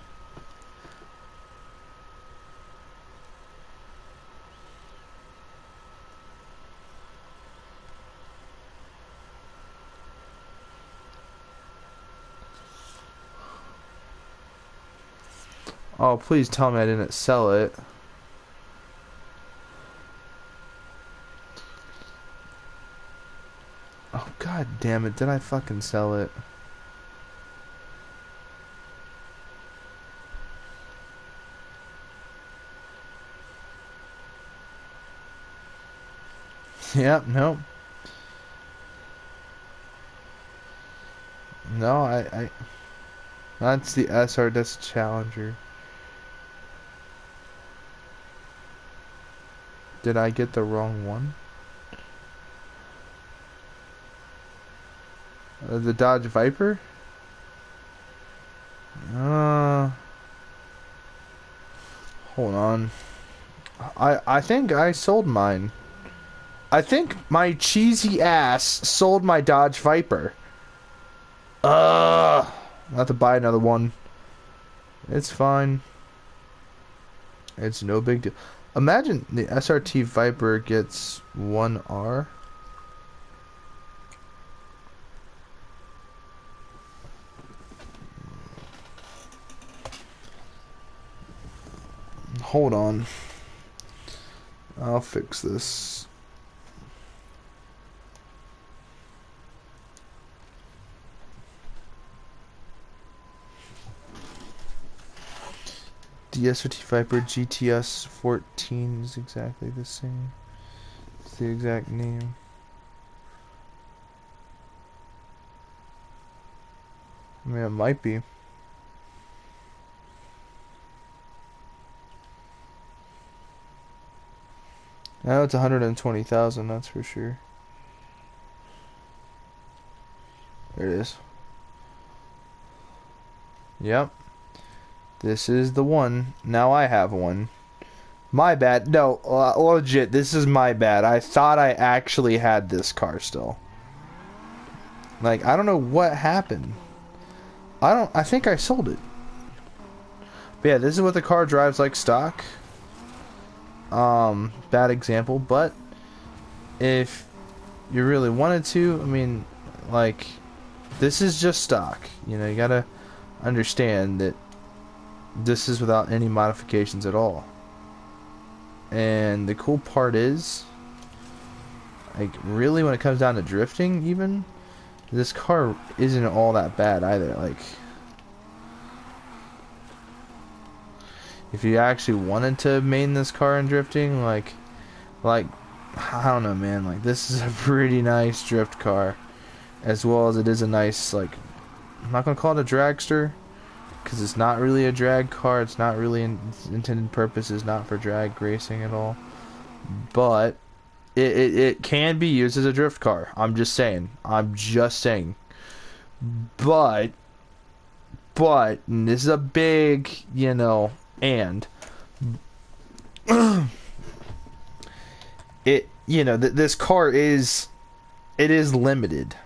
Oh, please tell me I didn't sell it. Oh, god damn it. Did I fucking sell it? Yep, nope. No, I that's the SR, that's Challenger. Did I get the wrong one? The Dodge Viper? Hold on. I think I sold mine. I think my cheesy ass sold my Dodge Viper. I'll have to buy another one. It's fine. It's no big deal. Imagine the SRT Viper gets 1R. hold on. I'll fix this. DSRT Viper GTS 14 is exactly the same. It's the exact name. I mean, it might be. Now it's 120,000, that's for sure. There it is. Yep. This is the one. Now I have one. My bad. No, legit, this is my bad. I thought I actually had this car still. Like, I don't know what happened. I think I sold it. But yeah, this is what the car drives like stock. Bad example, but if you really wanted to, I mean, like, this is just stock. You know, you gotta understand that this is without any modifications at all. And the cool part is, like, really when it comes down to drifting even, this car isn't all that bad either. Like, if you actually wanted to main this car in drifting, like, I don't know, man, like, this is a pretty nice drift car, as well as it is a nice, like, I'm not gonna call it a dragster, because it's not really a drag car. It's not really its intended purpose is not for drag racing at all, but it can be used as a drift car. I'm just saying, but and this is a big, you know, and it, you know, this car is, it is limited,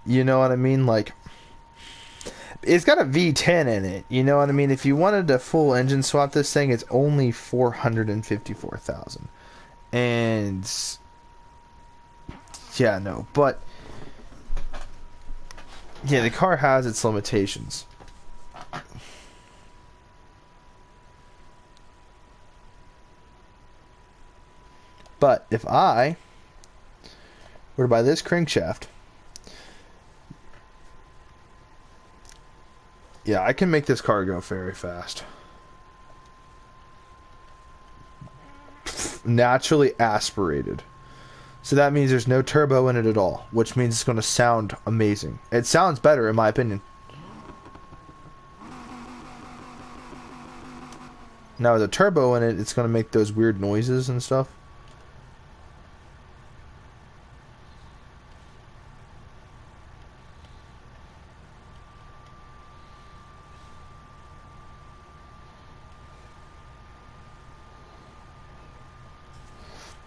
you know what I mean? Like, it's got a V10 in it, you know what I mean? If you wanted to full engine swap this thing, it's only 454,000. And yeah, no, but yeah, the car has its limitations. But if I were to buy this crankshaft, yeah, I can make this car go very fast. Naturally aspirated. So that means there's no turbo in it at all, which means it's going to sound amazing. It sounds better, in my opinion. Now, with a turbo in it, it's going to make those weird noises and stuff.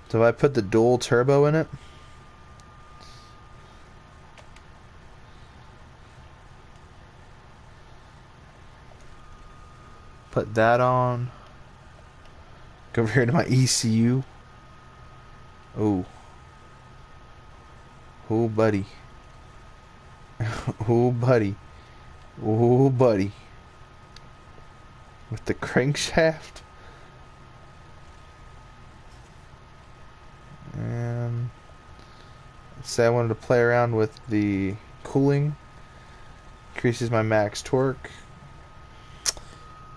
So if I put the dual turbo in it, put that on, go over here to my ECU. Oh, buddy. Oh, buddy. Oh, buddy. With the crankshaft. And let's say I wanted to play around with the cooling. Increases my max torque.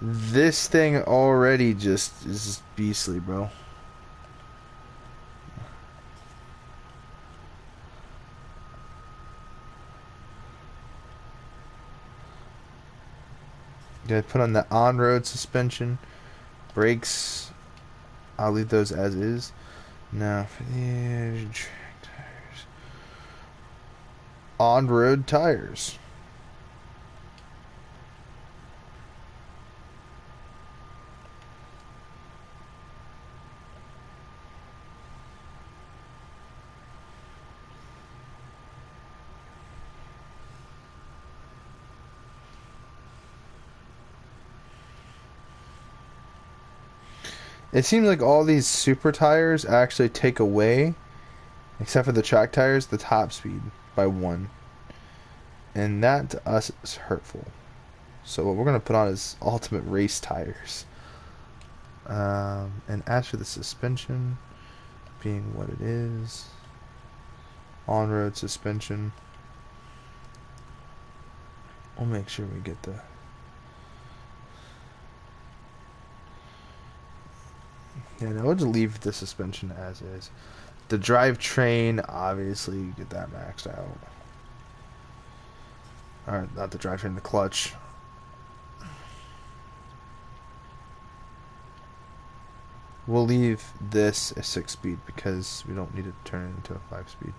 This thing already just is beastly, bro. Gonna put on the on-road suspension. Brakes, I'll leave those as is. Now for the track tires. On-road tires. It seems like all these super tires actually take away, except for the track tires, the top speed by 1. And that to us is hurtful. So what we're going to put on is ultimate race tires. And as for the suspension being what it is, on-road suspension, we'll make sure we get the no, we'll just leave the suspension as is. The drivetrain, obviously, get that maxed out. Alright, not the drivetrain, the clutch. We'll leave this a 6-speed because we don't need to turn it into a 5-speed.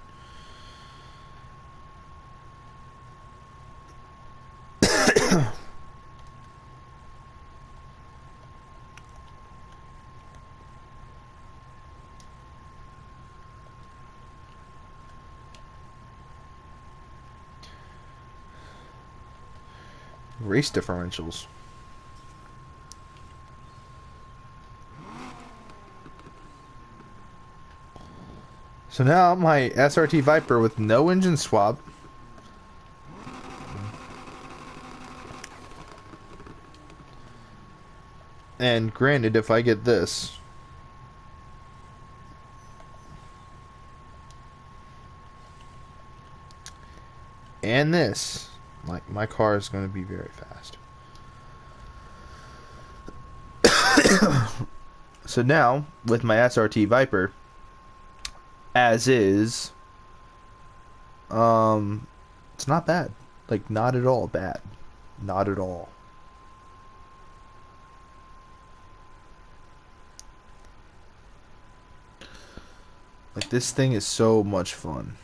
Race differentials. So now my SRT Viper with no engine swap. And granted, if I get this, and this, like, my car is going to be very fast. So now, with my SRT Viper, as is, it's not bad. Like, not at all bad. Not at all. Like, this thing is so much fun.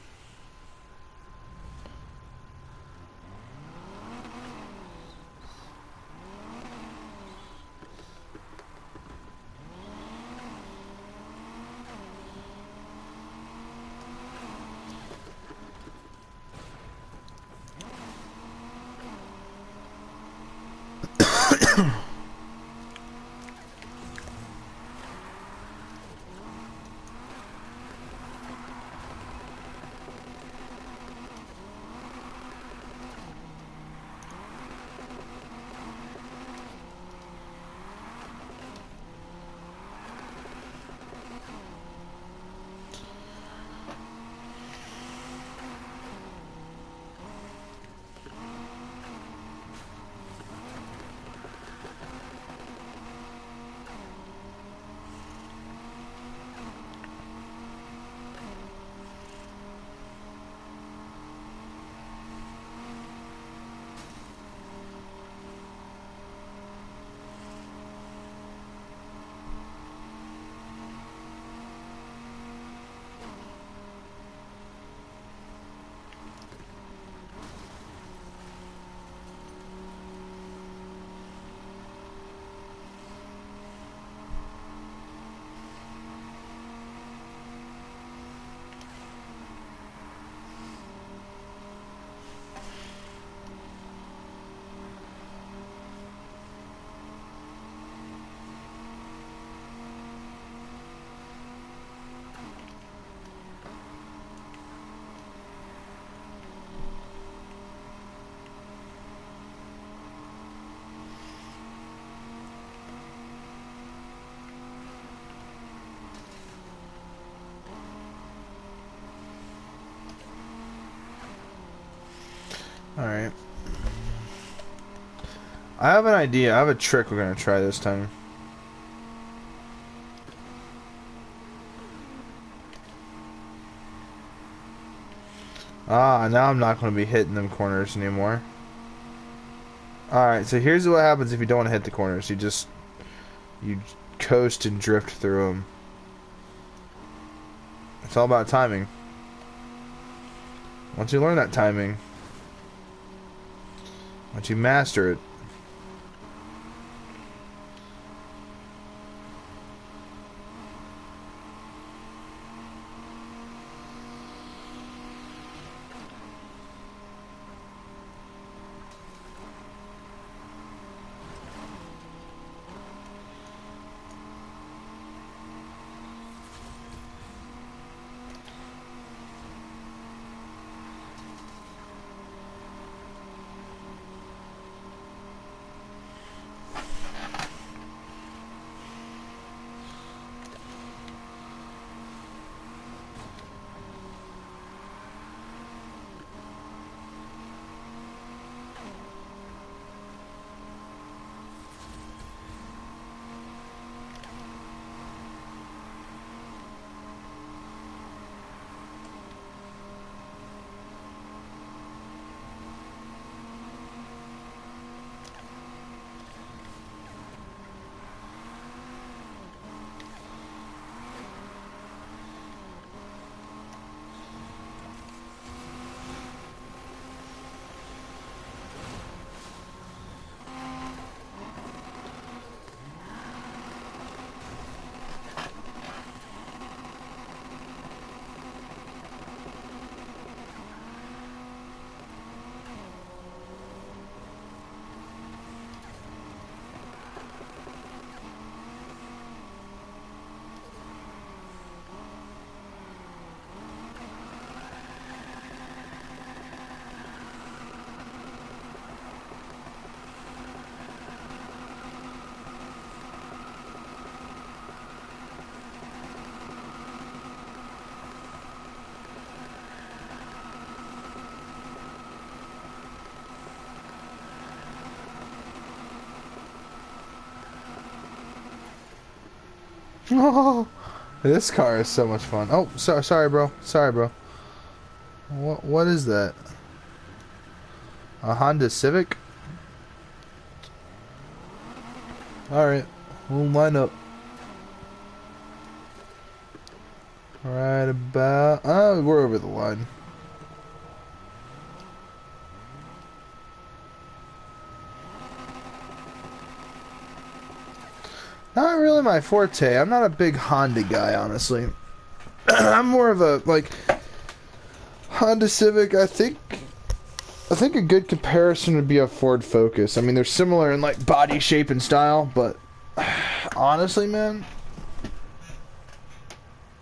Alright. I have an idea. I have a trick we're going to try this time. Ah, now I'm not going to be hitting them corners anymore. Alright, so here's what happens if you don't want to hit the corners. You coast and drift through them. It's all about timing. Once you learn that timing, once you master it, Oh, this car is so much fun. Oh, sorry, bro. Sorry, bro. What is that? A Honda Civic? Alright, we'll line up. Right about... Oh, we're over the line. Not really my forte. I'm not a big Honda guy, honestly. I'm more of a, like... Honda Civic, I think a good comparison would be a Ford Focus. I mean, they're similar in, like, body shape and style, but... Honestly, man...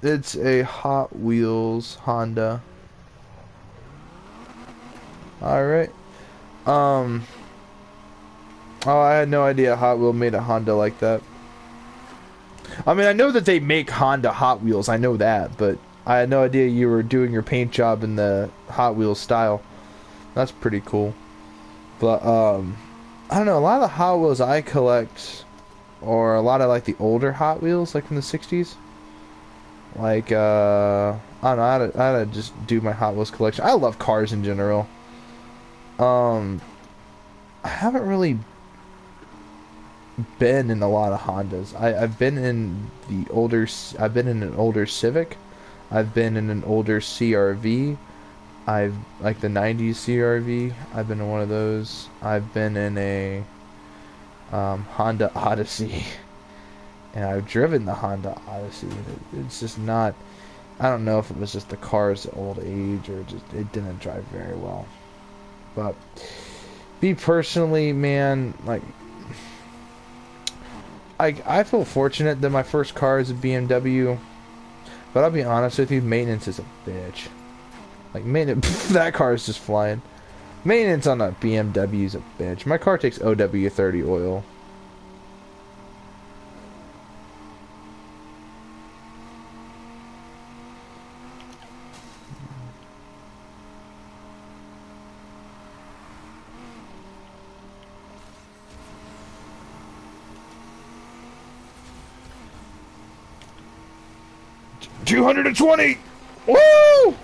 It's a Hot Wheels Honda. Alright. Oh, I had no idea Hot Wheels made a Honda like that. I mean, I know that they make Honda Hot Wheels. I know that, but I had no idea you were doing your paint job in the Hot Wheels style. That's pretty cool. But, I don't know. A lot of the Hot Wheels I collect, or a lot of, like, the older Hot Wheels, like from the 60s. Like, I don't know, I had to just do my Hot Wheels collection. I love cars in general. I haven't really been in a lot of Hondas. I've been in the older, I've been in an older Civic. I've been in an older CRV. Like the 90s CRV. I've been in one of those. I've been in a, Honda Odyssey. And I've driven the Honda Odyssey. It's just not... I don't know if it was just the car's old age or just it didn't drive very well. But me personally, man, like... I feel fortunate that my first car is a BMW. But I'll be honest with you, maintenance is a bitch. Like, maintenance... that car is just flying. Maintenance on a BMW is a bitch. My car takes OW30 oil. $220! Woo!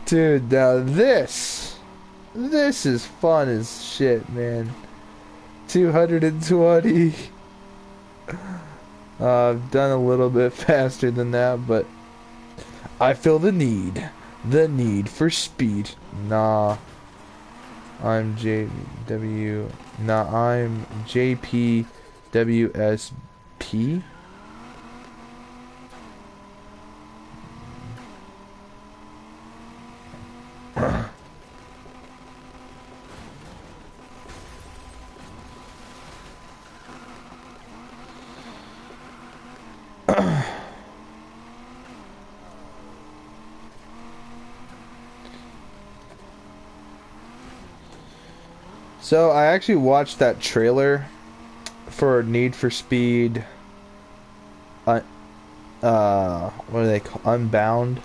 Dude, now this is fun as shit, man. 220. I've done a little bit faster than that, but I feel the need for speed. Nah, I'm JW. Nah, I'm JPWSP. So I actually watched that trailer for Need for Speed. What do they call Unbound?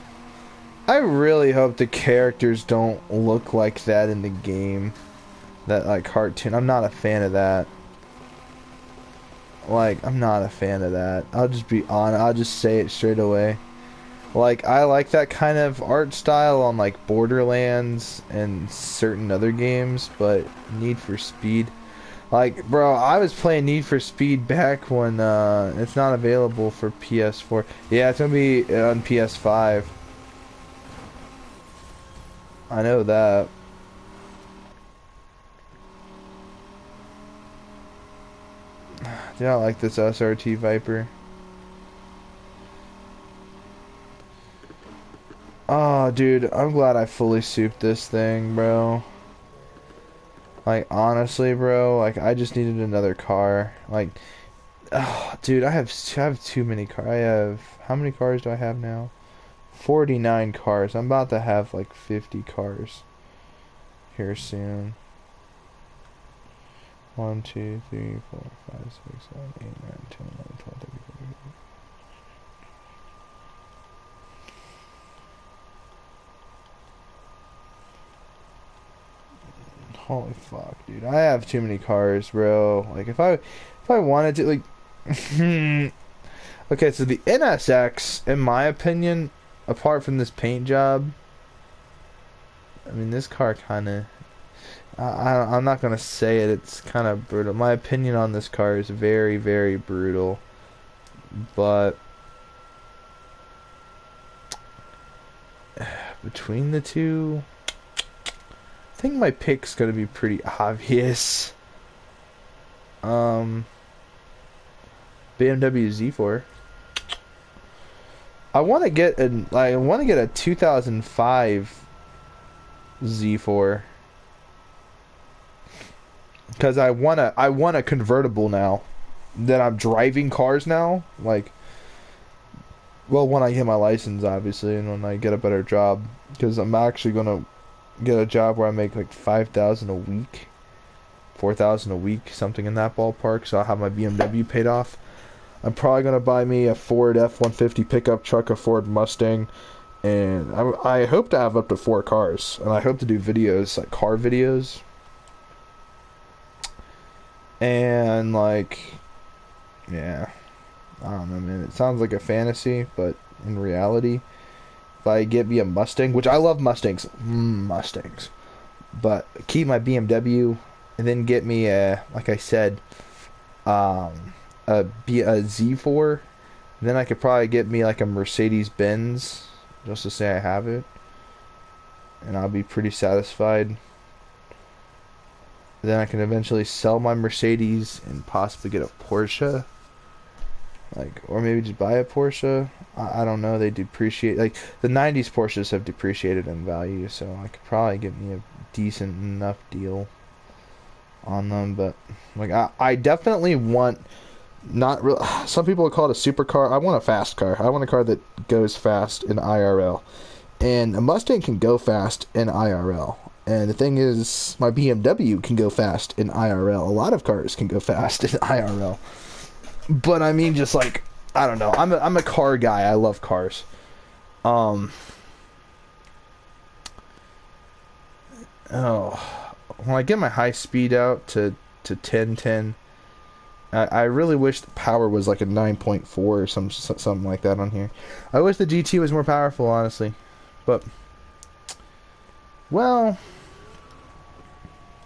I really hope the characters don't look like that in the game. That, like, cartoon. I'm not a fan of that. Like, I'm not a fan of that. I'll just be honest. I'll just say it straight away. Like, I like that kind of art style on, like, Borderlands and certain other games, but Need for Speed... Like, bro, I was playing Need for Speed back when, it's not available for PS4. Yeah, it's gonna be on PS5. I know that. Do not like this SRT Viper. Oh, dude, I'm glad I fully souped this thing, bro. Like, honestly, bro, like, I just needed another car. Like, oh, dude, I have too many cars. I have, how many cars do I have now? 49 cars. I'm about to have, like, 50 cars here soon. 1, 2, 3, 4, 5, 6, 7, 8, 9, 10, 11, 12, 13, 14, 15. Holy fuck, dude. I have too many cars, bro. Like, if I wanted to, like... Okay, so the NSX, in my opinion, apart from this paint job, I mean, this car kind of... I'm not going to say it. It's kind of brutal. My opinion on this car is very, very brutal. But... between the two... I think my pick's going to be pretty obvious. BMW Z4. I want to get a 2005 Z4 because I want a convertible now that I'm driving cars now. Like, well, when I get my license, obviously, and when I get a better job, because I'm actually gonna get a job where I make like 5,000 a week, 4,000 a week, something in that ballpark. So I'll have my BMW paid off. I'm probably going to buy me a Ford F-150 pickup truck, a Ford Mustang, and I hope to have up to 4 cars. And I hope to do videos, like car videos. And, like, yeah, I don't know, man. It sounds like a fantasy, but in reality, if I get me a Mustang, which I love Mustangs, but keep my BMW, and then get me a, like I said, a Z4, then I could probably get me like a Mercedes-Benz just to say I have it, and I'll be pretty satisfied. Then I can eventually sell my Mercedes and possibly get a Porsche, like, or maybe just buy a Porsche. I don't know, they depreciate, like the 90s Porsches have depreciated in value, so I could probably get me a decent enough deal on them. But like I definitely want, not real. Some people would call it a supercar. I want a fast car. I want a car that goes fast in IRL, and a Mustang can go fast in IRL. And the thing is, my BMW can go fast in IRL. A lot of cars can go fast in IRL. But I mean, just like, I don't know. I'm a car guy. I love cars. Oh, when I get my high speed out to 1010. I really wish the power was like a 9.4 or something like that on here. I wish the GT was more powerful, honestly. But, well,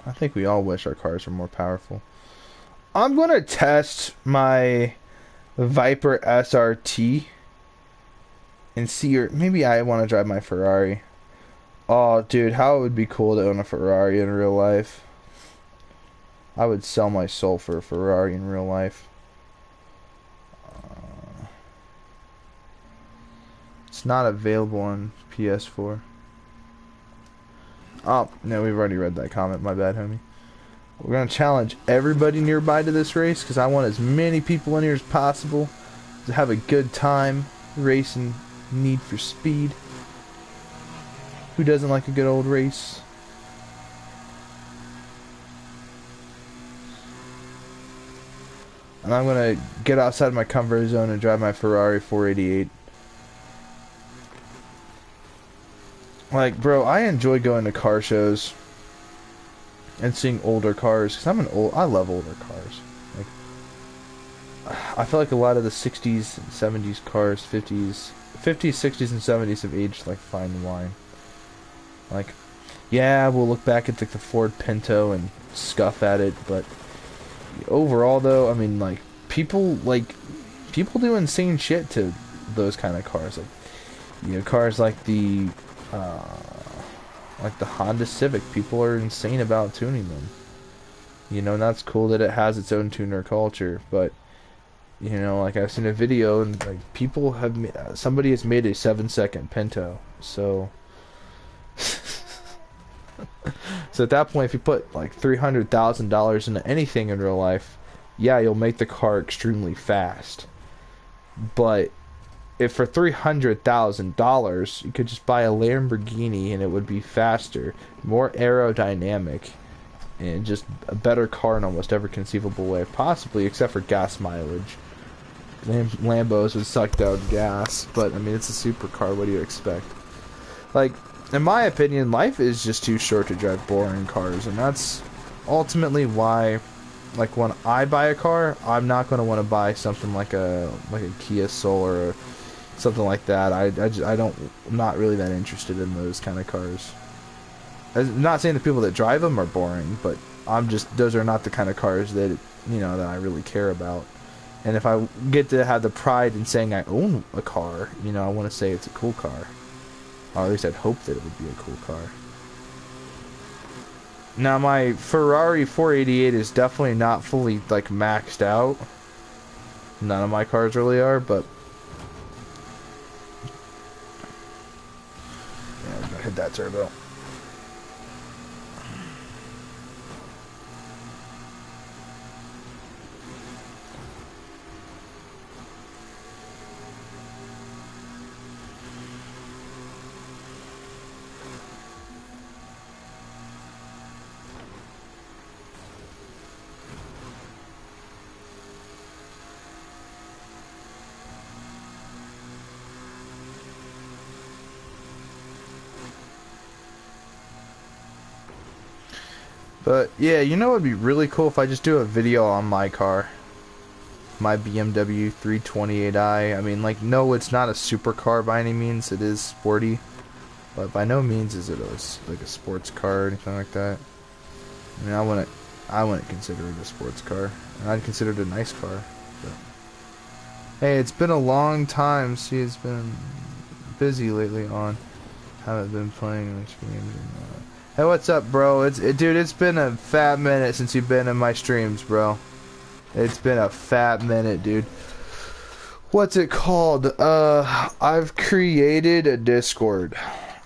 I think we all wish our cars were more powerful. I'm going to test my Viper SRT and see, or maybe I want to drive my Ferrari. Oh, dude, how it would be cool to own a Ferrari in real life. I would sell my soul for a Ferrari in real life. It's not available on PS4. Oh, no, we've already read that comment. My bad, homie. We're going to challenge everybody nearby to this race because I want as many people in here as possible to have a good time racing Need for Speed. Who doesn't like a good old race? And I'm going to get outside my comfort zone and drive my Ferrari 488. Like, bro, I enjoy going to car shows and seeing older cars because I love older cars. Like, I feel like a lot of the 60s and 70s cars, 50s, 60s, and 70s have aged like fine wine. Like, yeah, we'll look back at the Ford Pinto and scuff at it, but overall, though, I mean, like, people do insane shit to those kind of cars. Like, you know, cars like the Honda Civic, people are insane about tuning them. You know, and that's cool that it has its own tuner culture, but, you know, like, I've seen a video, and, like, somebody has made a 7-second Pinto, so... So at that point, if you put like $300,000 into anything in real life, yeah, you'll make the car extremely fast. But if for $300,000 you could just buy a Lamborghini and it would be faster, more aerodynamic, and just a better car in almost every conceivable way, possibly except for gas mileage. Lambos would suck down gas, but I mean, it's a supercar. What do you expect? Like, in my opinion, life is just too short to drive boring cars, and that's ultimately why, like, when I buy a car, I'm not going to want to buy something like a Kia Soul or something like that. I don't, I'm not really that interested in those kind of cars. I'm not saying the people that drive them are boring, but I'm just, those are not the kind of cars that, you know, that I really care about. And if I get to have the pride in saying I own a car, you know, I want to say it's a cool car. Or at least I'd hope that it would be a cool car. Now my Ferrari 488 is definitely not fully, like, maxed out. None of my cars really are, but... yeah, I'm gonna hit that turbo. But yeah, you know what would be really cool if I just do a video on my car. My BMW 328i. I mean, like, no, it's not a supercar by any means. It is sporty. But by no means is it like a sports car or anything like that. I mean, I wouldn't consider it a sports car. And I'd consider it a nice car. But hey, it's been a long time. See, it's been busy lately on. Haven't been playing much games. Hey, what's up, bro? Dude, it's been a fat minute since you've been in my streams, bro. It's been a fat minute, dude. What's it called? I've created a Discord.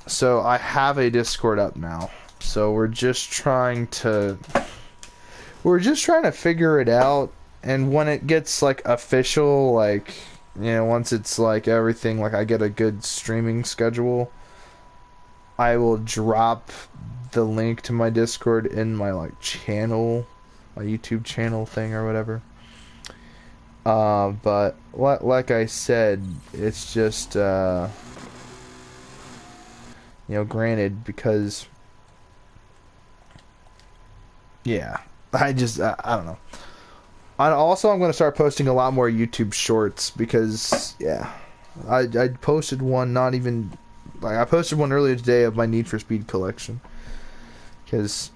So I have a Discord up now. So we're just trying to figure it out, and when it gets like official, like, you know, once it's like everything, like I get a good streaming schedule, I will drop the link to my Discord in my like channel, my YouTube channel thing or whatever. But like I said, it's just you know, granted, because yeah, I don't know. I'm going to start posting a lot more YouTube shorts because yeah, I posted one, not even like, I posted one earlier today of my Need for Speed collection. Because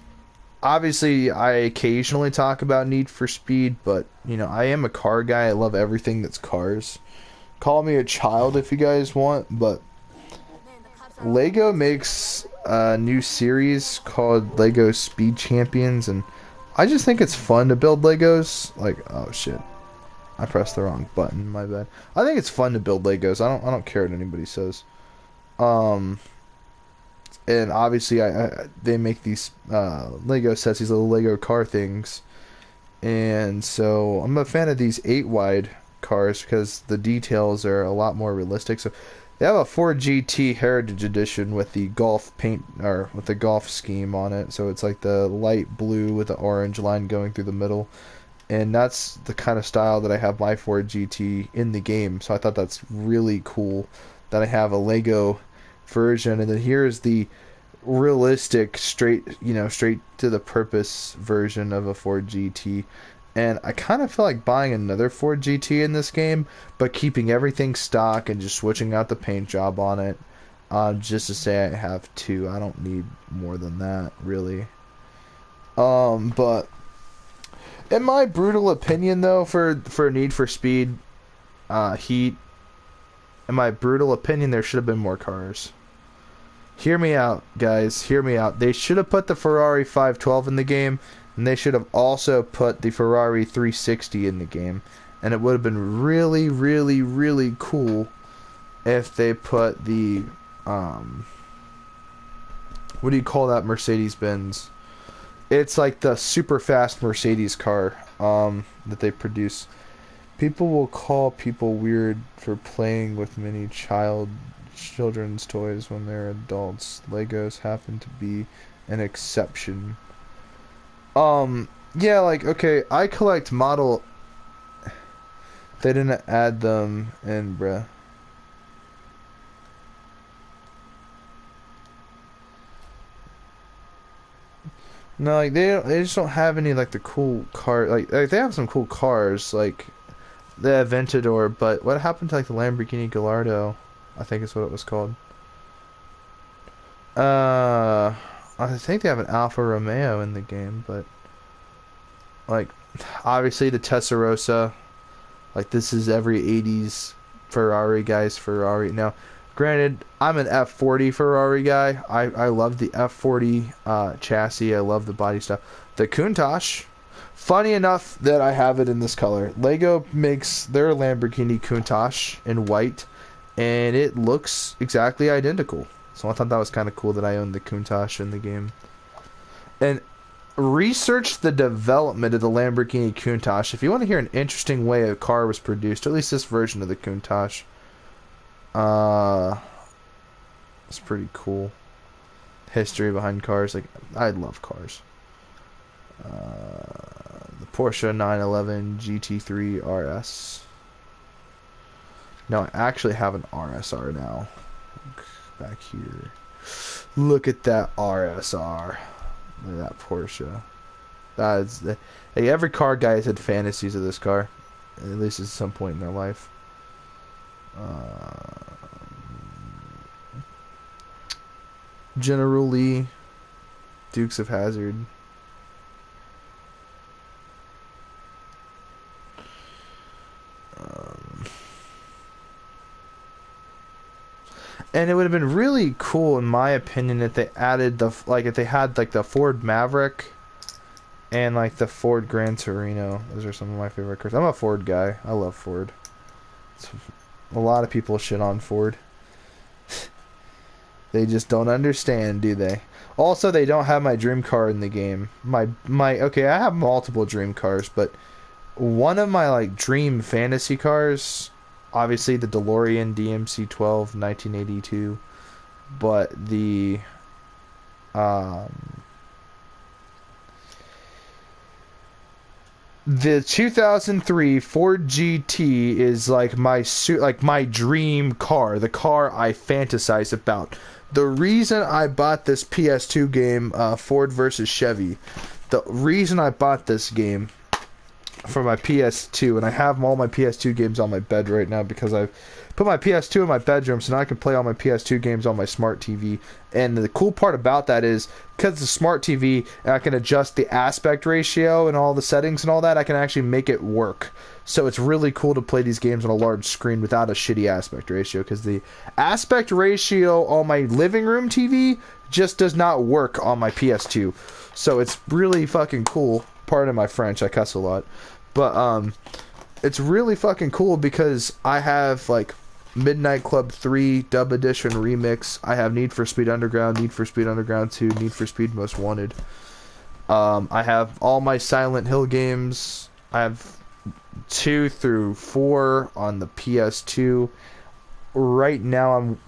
obviously I occasionally talk about Need for Speed, but, you know, I am a car guy. I love everything that's cars. Call me a child if you guys want, but Lego makes a new series called Lego Speed Champions, and I just think it's fun to build Legos. Like, oh shit, I pressed the wrong button, my bad. I think it's fun to build Legos. I don't care what anybody says. And obviously, they make these Lego sets, these little Lego car things, and so I'm a fan of these 8-wide cars because the details are a lot more realistic. So they have a Ford GT Heritage Edition with the Golf paint, or with the Golf scheme on it. So it's like the light blue with the orange line going through the middle, and that's the kind of style that I have my Ford GT in the game. So I thought that's really cool that I have a Lego version, and then here's the realistic, straight to the purpose version of a Ford GT. And I kind of feel like buying another Ford GT in this game, but keeping everything stock and just switching out the paint job on it, just to say I have two. I don't need more than that, really. But in my brutal opinion, though, for Need for Speed Heat, in my brutal opinion, there should have been more cars. Hear me out, guys. Hear me out. They should have put the Ferrari 512 in the game, and they should have also put the Ferrari 360 in the game. And it would have been really, really, really cool if they put the, what do you call that Mercedes-Benz? It's like the super fast Mercedes car, that they produce. People will call people weird for playing with many children's toys when they're adults. Legos happen to be an exception. Yeah, like, okay, I collect model... They didn't add them in, bruh. No, like they just don't have any like the cool car. Like they have some cool cars, like the Aventador. But what happened to like the Lamborghini Gallardo? I think is what it was called. Uh, I think they have an Alfa Romeo in the game, but like obviously the Testarossa. Like this is every '80s Ferrari guy's Ferrari. Now, granted, I'm an F40 Ferrari guy. I love the F40 chassis. I love the body stuff. The Countach. Funny enough that I have it in this color. Lego makes their Lamborghini Countach in white, and it looks exactly identical. So I thought that was kind of cool that I owned the Countach in the game. And research the development of the Lamborghini Countach. If you want to hear an interesting way a car was produced, or at least this version of the Countach, it's pretty cool. History behind cars. Like, I love cars. The Porsche 911 GT3 RS. No, I actually have an RSR now. Back here. Look at that RSR. Look at that Porsche. That is the, like, every car guy has had fantasies of this car, at least at some point in their life. General Lee, Dukes of Hazzard. And it would have been really cool, in my opinion, if they added the if they had like the Ford Maverick and like the Ford Gran Torino. Those are some of my favorite cars. I'm a Ford guy. I love Ford. A lot of people shit on Ford. They just don't understand, do they? Also, they don't have my dream car in the game. Okay, I have multiple dream cars, but one of my like dream fantasy cars, obviously the DeLorean DMC-12 1982, but the the 2003 Ford GT is like my dream car, the car I fantasize about. The reason I bought this PS2 game, Ford versus Chevy, the reason I bought this game for my PS2, and I have all my PS2 games on my bed right now because I've put my PS2 in my bedroom so now I can play all my PS2 games on my smart TV. And the cool part about that is, because it's a smart TV and I can adjust the aspect ratio and all the settings and all that, I can actually make it work. So it's really cool to play these games on a large screen without a shitty aspect ratio, because the aspect ratio on my living room TV just does not work on my PS2. So it's really fucking cool. Pardon my French, I cuss a lot. But it's really fucking cool because I have like Midnight Club 3 Dub Edition Remix. I have Need for Speed Underground, Need for Speed Underground 2, Need for Speed Most Wanted. I have all my Silent Hill games. I have 2 through 4 on the PS2. Right now I'm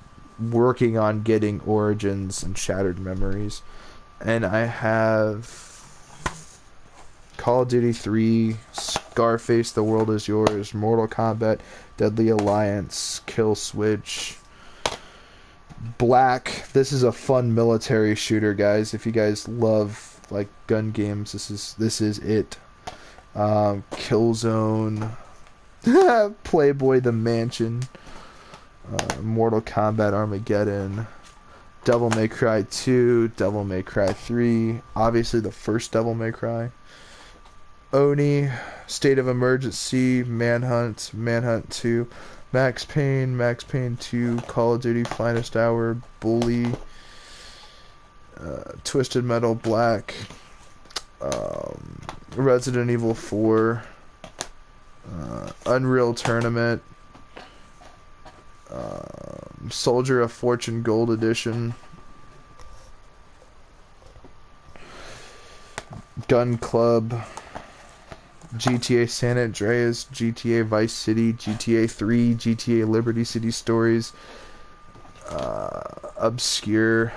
working on getting Origins and Shattered Memories. And I have Call of Duty 3, Scarface, The World Is Yours, Mortal Kombat, Deadly Alliance, Kill Switch, Black. This is a fun military shooter, guys. If you guys love like gun games, this is it. Killzone, Playboy the Mansion, Mortal Kombat Armageddon, Devil May Cry 2, Devil May Cry 3, obviously the first Devil May Cry, Oni, State of Emergency, Manhunt, Manhunt 2, Max Payne, Max Payne 2, Call of Duty Finest Hour, Bully, Twisted Metal Black, Resident Evil 4, Unreal Tournament, Soldier of Fortune Gold Edition, Gun Club, GTA San Andreas, GTA Vice City, GTA 3, GTA Liberty City Stories, Obscure.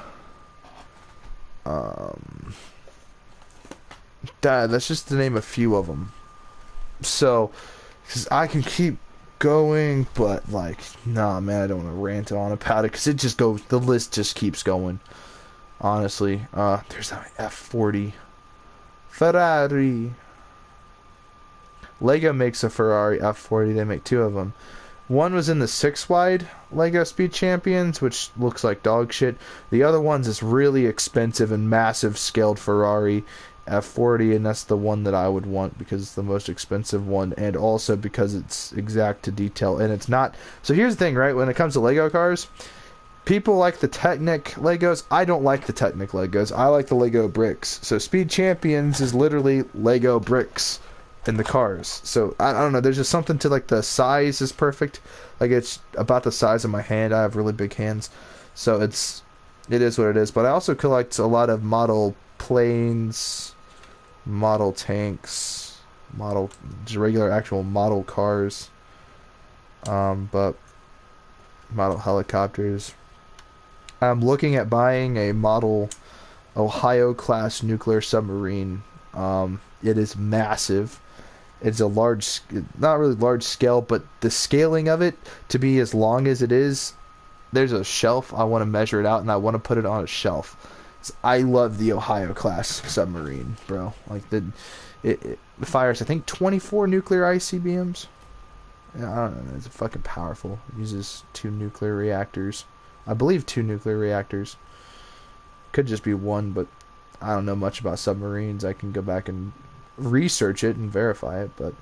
That's just to name a few of them. So, because I can keep going, but like, nah, man, I don't want to rant on about it because it just goes. The list just keeps going. Honestly, there's that F40. Ferrari. Lego makes a Ferrari F40. They make two of them. One was in the 6-wide Lego Speed Champions, which looks like dog shit. The other one's this really expensive and massive scaled Ferrari F40, and that's the one that I would want because it's the most expensive one, and also because it's exact to detail, and it's not... So here's the thing, right? When it comes to Lego cars, people like the Technic Legos. I don't like the Technic Legos. I like the Lego bricks. So Speed Champions is literally Lego bricks in the cars. So I don't know, there's just something to, like, the size is perfect. Like, it's about the size of my hand. I have really big hands, so it is what it is. But I also collect a lot of model planes, model tanks, just regular actual model cars, but model helicopters. I'm looking at buying a model Ohio class nuclear submarine. It is massive. It's a large, not really large scale, but the scaling of it to be as long as it is, there's a shelf. I want to measure it out, and I want to put it on a shelf. I love the Ohio class submarine, bro. Like, it fires, I think, 24 nuclear ICBMs. Yeah, I don't know. It's fucking powerful. It uses 2 nuclear reactors. I believe 2 nuclear reactors. Could just be 1, but I don't know much about submarines. I can go back and research it and verify it, but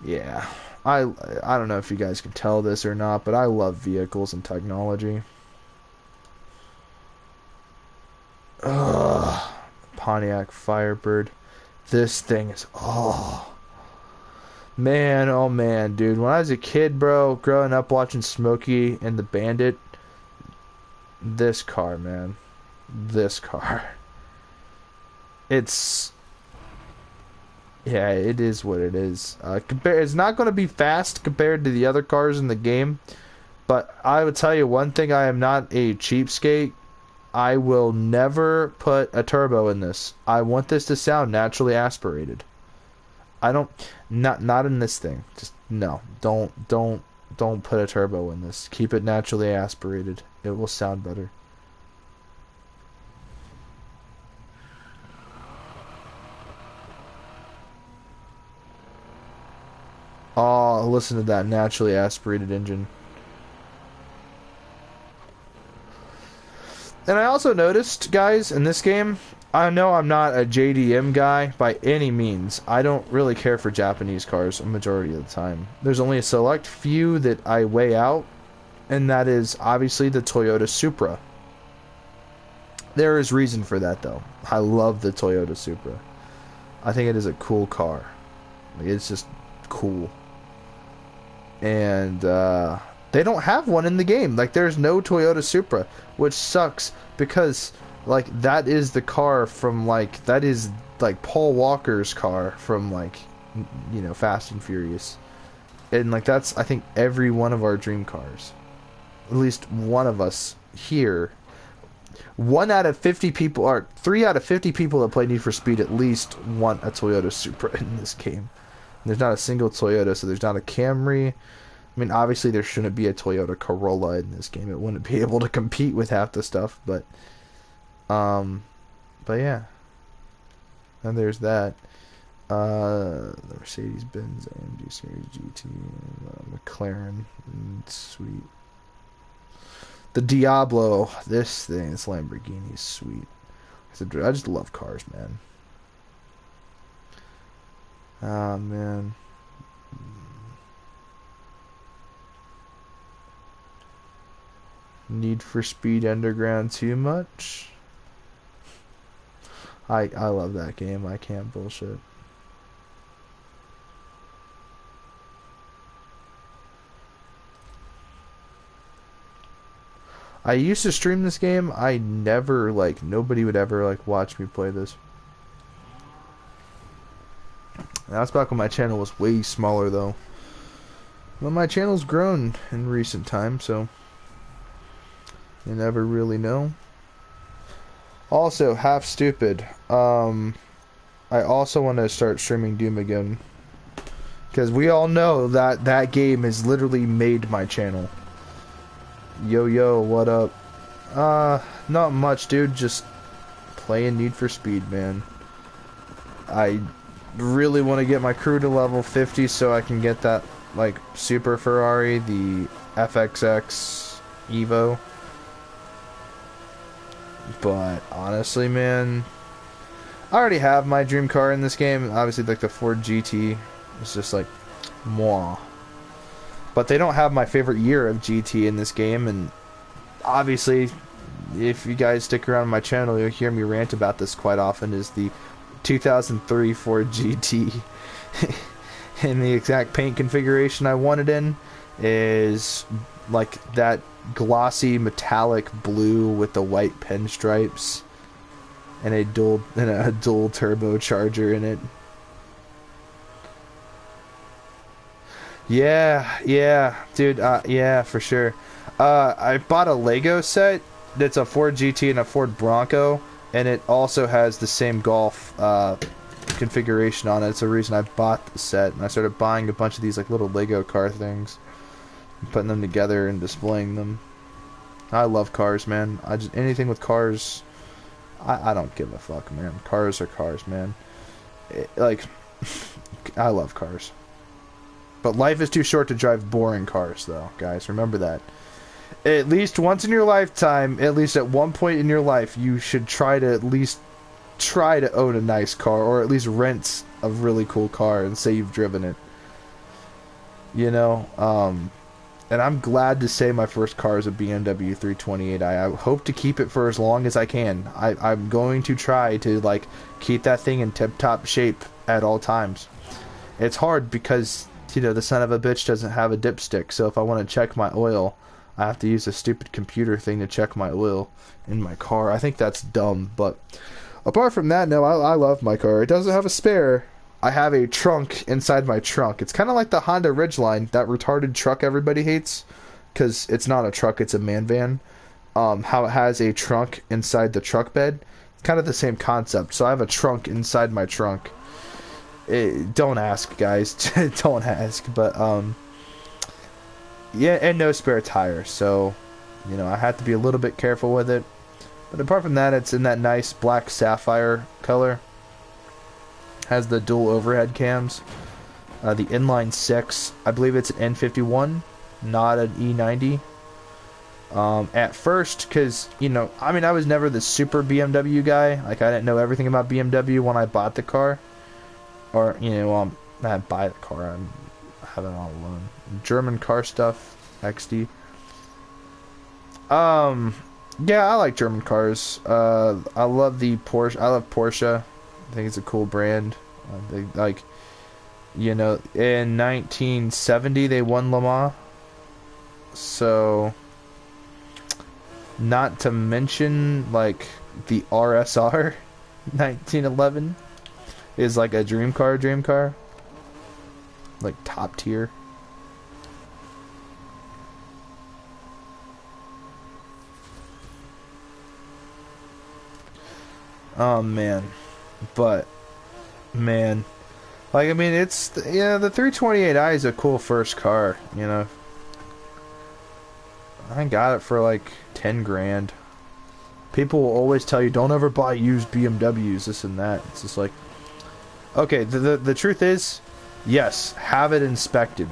yeah, I don't know if you guys can tell this or not, but I love vehicles and technology. Ugh, Pontiac Firebird. This thing is, oh man, dude. When I was a kid, bro, growing up watching Smokey and the Bandit, this car, man, this car. It's, yeah, it is what it is. It's not going to be fast compared to the other cars in the game, but I would tell you one thing: I am not a cheapskate. I will never put a turbo in this. I want this to sound naturally aspirated. I don't, not in this thing. Just no, don't put a turbo in this. Keep it naturally aspirated. It will sound better. Oh, listen to that naturally aspirated engine. And I also noticed, guys, in this game, I know I'm not a JDM guy by any means. I don't really care for Japanese cars a majority of the time. There's only a select few that I weigh out, and that is obviously the Toyota Supra. There is reason for that, though. I love the Toyota Supra. I think it is a cool car. Like, it's just cool. And they don't have one in the game. Like, there's no Toyota Supra, which sucks because, like, that is the car from, like, that is like Paul Walker's car from, like, you know, Fast and Furious. And, like, that's, I think, every one of our dream cars. At least one of us here. 1 out of 50 people, or 3 out of 50 people that play Need for Speed at least want a Toyota Supra in this game. There's not a single Toyota, so there's not a Camry. I mean, obviously there shouldn't be a Toyota Corolla in this game. It wouldn't be able to compete with half the stuff, but yeah. And there's that. The Mercedes-Benz AMG Series GT, McLaren, sweet. The Diablo, this Lamborghini is sweet. I just love cars, man. Oh, man. Need for Speed Underground too much? I love that game. I can't bullshit. I used to stream this game. I never, like, nobody would ever, like, watch me play this. That's back when my channel was way smaller, though. Well, my channel's grown in recent times, so you never really know. Also, half stupid. I also want to start streaming Doom again, because we all know that that game has literally made my channel. Yo, what up? Not much, dude. Just playing Need for Speed, man. I really want to get my crew to level 50 so I can get that, like, Super Ferrari, the FXX Evo. But honestly, man, I already have my dream car in this game. Obviously, like the Ford GT. It's just like, moi. But they don't have my favorite year of GT in this game, and obviously, if you guys stick around my channel, you'll hear me rant about this quite often, is the 2003 Ford GT. And the exact paint configuration I want it in is like that glossy metallic blue with the white pinstripes and a dual turbocharger in it. Yeah, dude, yeah, for sure. I bought a Lego set that's a Ford GT and a Ford Bronco, and it also has the same Golf configuration on it. It's the reason I bought the set, and I started buying a bunch of these like little Lego car things, and putting them together and displaying them. I love cars, man. Anything with cars, I don't give a fuck, man. Cars are cars, man. I love cars. But life is too short to drive boring cars, though, guys. Remember that. At least once in your lifetime, at least at one point in your life, you should try to at least try to own a nice car, or at least rent a really cool car and say you've driven it. You know, and I'm glad to say my first car is a BMW 328i. I hope to keep it for as long as I can. I'm going to try to, like, keep that thing in tip-top shape at all times. It's hard because, you know, the son of a bitch doesn't have a dipstick, so if I want to check my oil, I have to use a stupid computer thing to check my oil in my car. I think that's dumb, but apart from that, no, I love my car. It doesn't have a spare. I have a trunk inside my trunk. It's kind of like the Honda Ridgeline, that retarded truck everybody hates, because it's not a truck, it's a man van. How it has a trunk inside the truck bed. It's kind of the same concept. So I have a trunk inside my trunk. Don't ask, guys. Don't ask. But, yeah, and no spare tire. So, you know, I have to be a little bit careful with it. But apart from that, it's in that nice black sapphire color. Has the dual overhead cams. The inline 6, I believe it's an N51, not an E90. At first, because, you know, I mean, I was never the super BMW guy. Like, I didn't know everything about BMW when I bought the car. Or, you know, I didn't buy the car, I have it all alone. German car stuff, XD. Yeah, I like German cars. I love the Porsche. I love Porsche. I think it's a cool brand. They, like, you know, in 1970 they won Le Mans. So, not to mention, like, the RSR 1911 is like a dream car. Like, top tier. Oh, man. But, man, like, I mean, it's, yeah, the 328i is a cool first car, you know. I got it for like 10 grand. People will always tell you, don't ever buy used BMWs, this and that. It's just like, okay, the truth is, yes, have it inspected.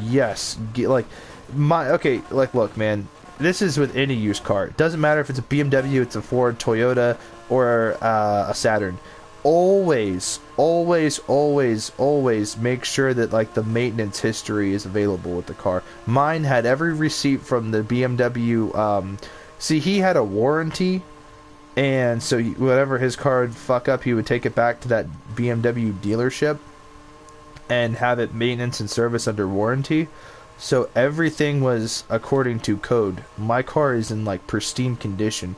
Yes, okay, like, look, man, this is with any used car. It doesn't matter if it's a BMW, it's a Ford, Toyota, or a Saturn. Always make sure that, like, the maintenance history is available with the car. Mine had every receipt from the BMW. See, he had a warranty, and so whatever his car would fuck up, he would take it back to that BMW dealership and have it maintenance and service under warranty. So everything was according to code. My car is in, like, pristine condition.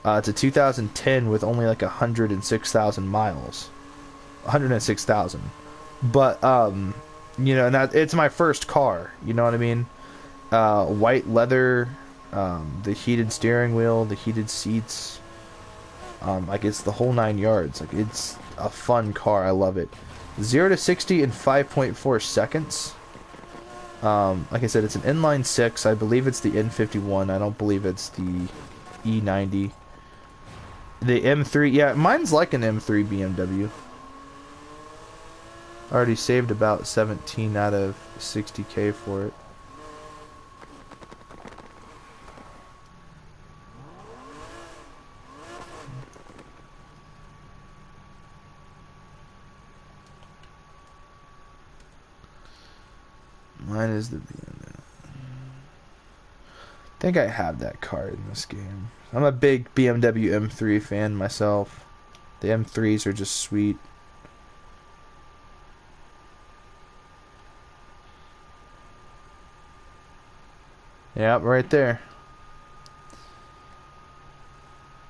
It's a 2010 with only like 106,000 miles. 106,000. But, you know, and it's my first car. You know what I mean? White leather, the heated steering wheel, the heated seats. Like, it's the whole 9 yards. Like, it's a fun car. I love it. 0 to 60 in 5.4 seconds. Like I said, it's an inline 6. I believe it's the N51. I don't believe it's the E90. The M3, yeah, mine's like an M3 BMW. Already saved about 17 out of 60K for it. Mine is the BMW. I think I have that car in this game. I'm a big BMW M3 fan myself. The M3s are just sweet. Yep, right there.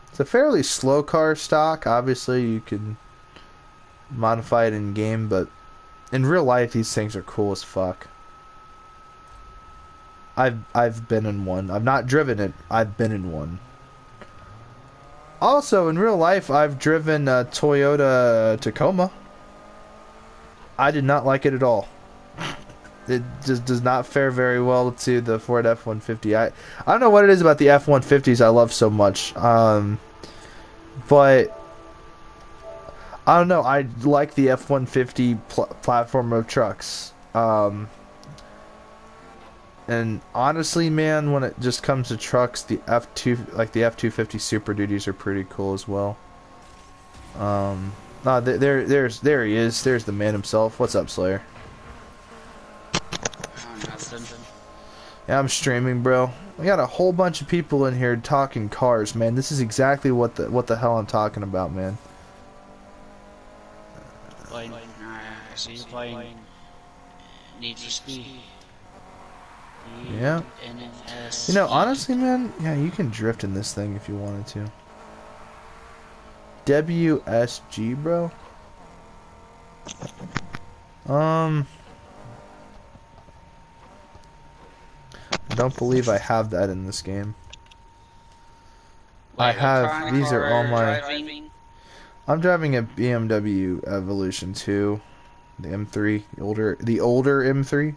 It's a fairly slow car stock. Obviously, you can modify it in game, but in real life, these things are cool as fuck. I've been in one. I've not driven it. I've been in one. Also, in real life, I've driven a Toyota Tacoma. I did not like it at all. It just does not fare very well to the Ford F-150. I don't know what it is about the F-150s I love so much. But I don't know. I like the F-150 platform of trucks. And honestly, man, when it just comes to trucks, the F-250 Super Duties are pretty cool as well. There he is. There's the man himself. What's up, Slayer? Yeah, I'm streaming, bro. We got a whole bunch of people in here talking cars, man. This is exactly what the hell I'm talking about, man. Playing, I see you playing Need for Speed. Yeah. You know, honestly, man, yeah, you can drift in this thing if you wanted to. WSG, bro. I don't believe I have that in this game. Wait, I have, these are all my... driving? I'm driving a BMW Evolution 2, the M3, the older M3.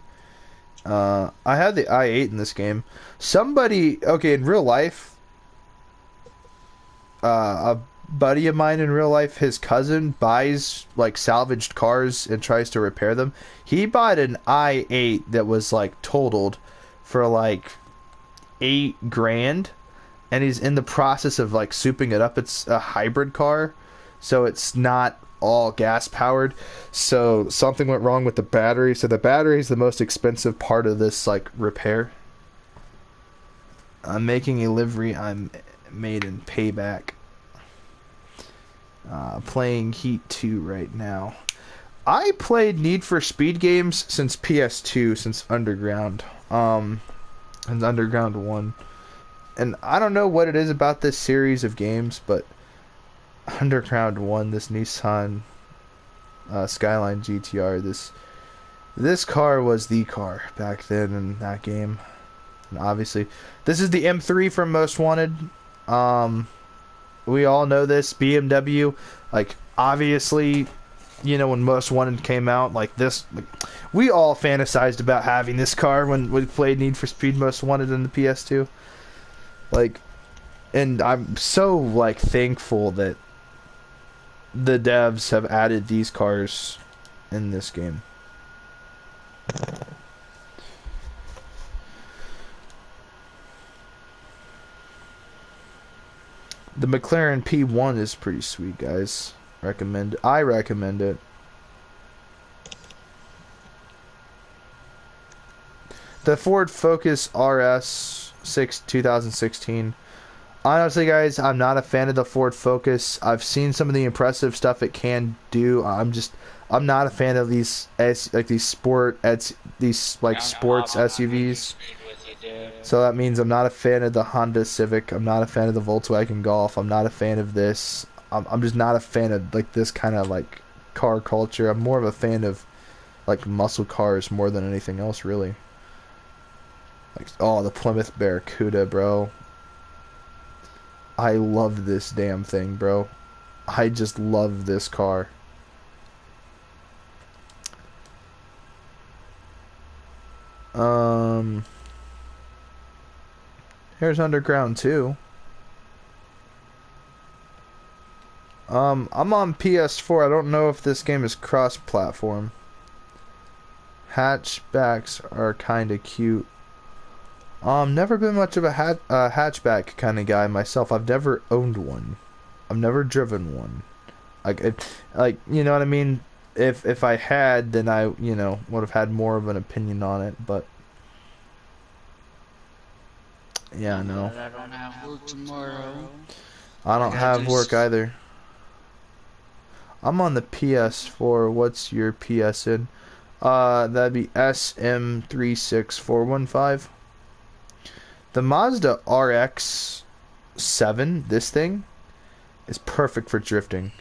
I had the i8 in this game. Somebody, okay, in real life, a buddy of mine in real life, his cousin buys like salvaged cars and tries to repair them. He bought an i8 that was like totaled for like $8,000, and he's in the process of like souping it up. It's a hybrid car, so it's not all gas powered. So something went wrong with the battery. So the battery is the most expensive part of this like repair. I'm making a livery. I'm made in Payback. Playing Heat 2 right now. I played Need for Speed games since PS2, since Underground. And Underground 1. And I don't know what it is about this series of games, but Underground 1, this Nissan Skyline GTR, this car was the car back then in that game. And obviously, this is the M3 from Most Wanted. We all know this. BMW, like, obviously, you know, when Most Wanted came out, like this, like, we all fantasized about having this car when we played Need for Speed Most Wanted in the PS2. Like, and I'm so, like, thankful that the devs have added these cars in this game. The McLaren P1 is pretty sweet, guys. I recommend it. The Ford Focus RS 2016. Honestly, guys, I'm not a fan of the Ford Focus. I've seen some of the impressive stuff it can do. I'm not a fan of these sports SUVs. So that means I'm not a fan of the Honda Civic. I'm not a fan of the Volkswagen Golf. I'm not a fan of this. I'm just not a fan of like this kind of like car culture. I'm more of a fan of like muscle cars more than anything else, really. Like, oh, the Plymouth Barracuda, bro. I love this damn thing, bro. I just love this car. Here's Underground 2. I'm on PS4. I don't know if this game is cross-platform. Hatchbacks are kind of cute. Never been much of a hatchback kind of guy myself. I've never owned one. I've never driven one. Like you know what I mean? If I had, then I would have had more of an opinion on it. But yeah, no. I don't have work tomorrow. I don't have work either. I'm on the PS4. What's your PSN? That'd be SM36415. The Mazda RX-7, this thing, is perfect for drifting.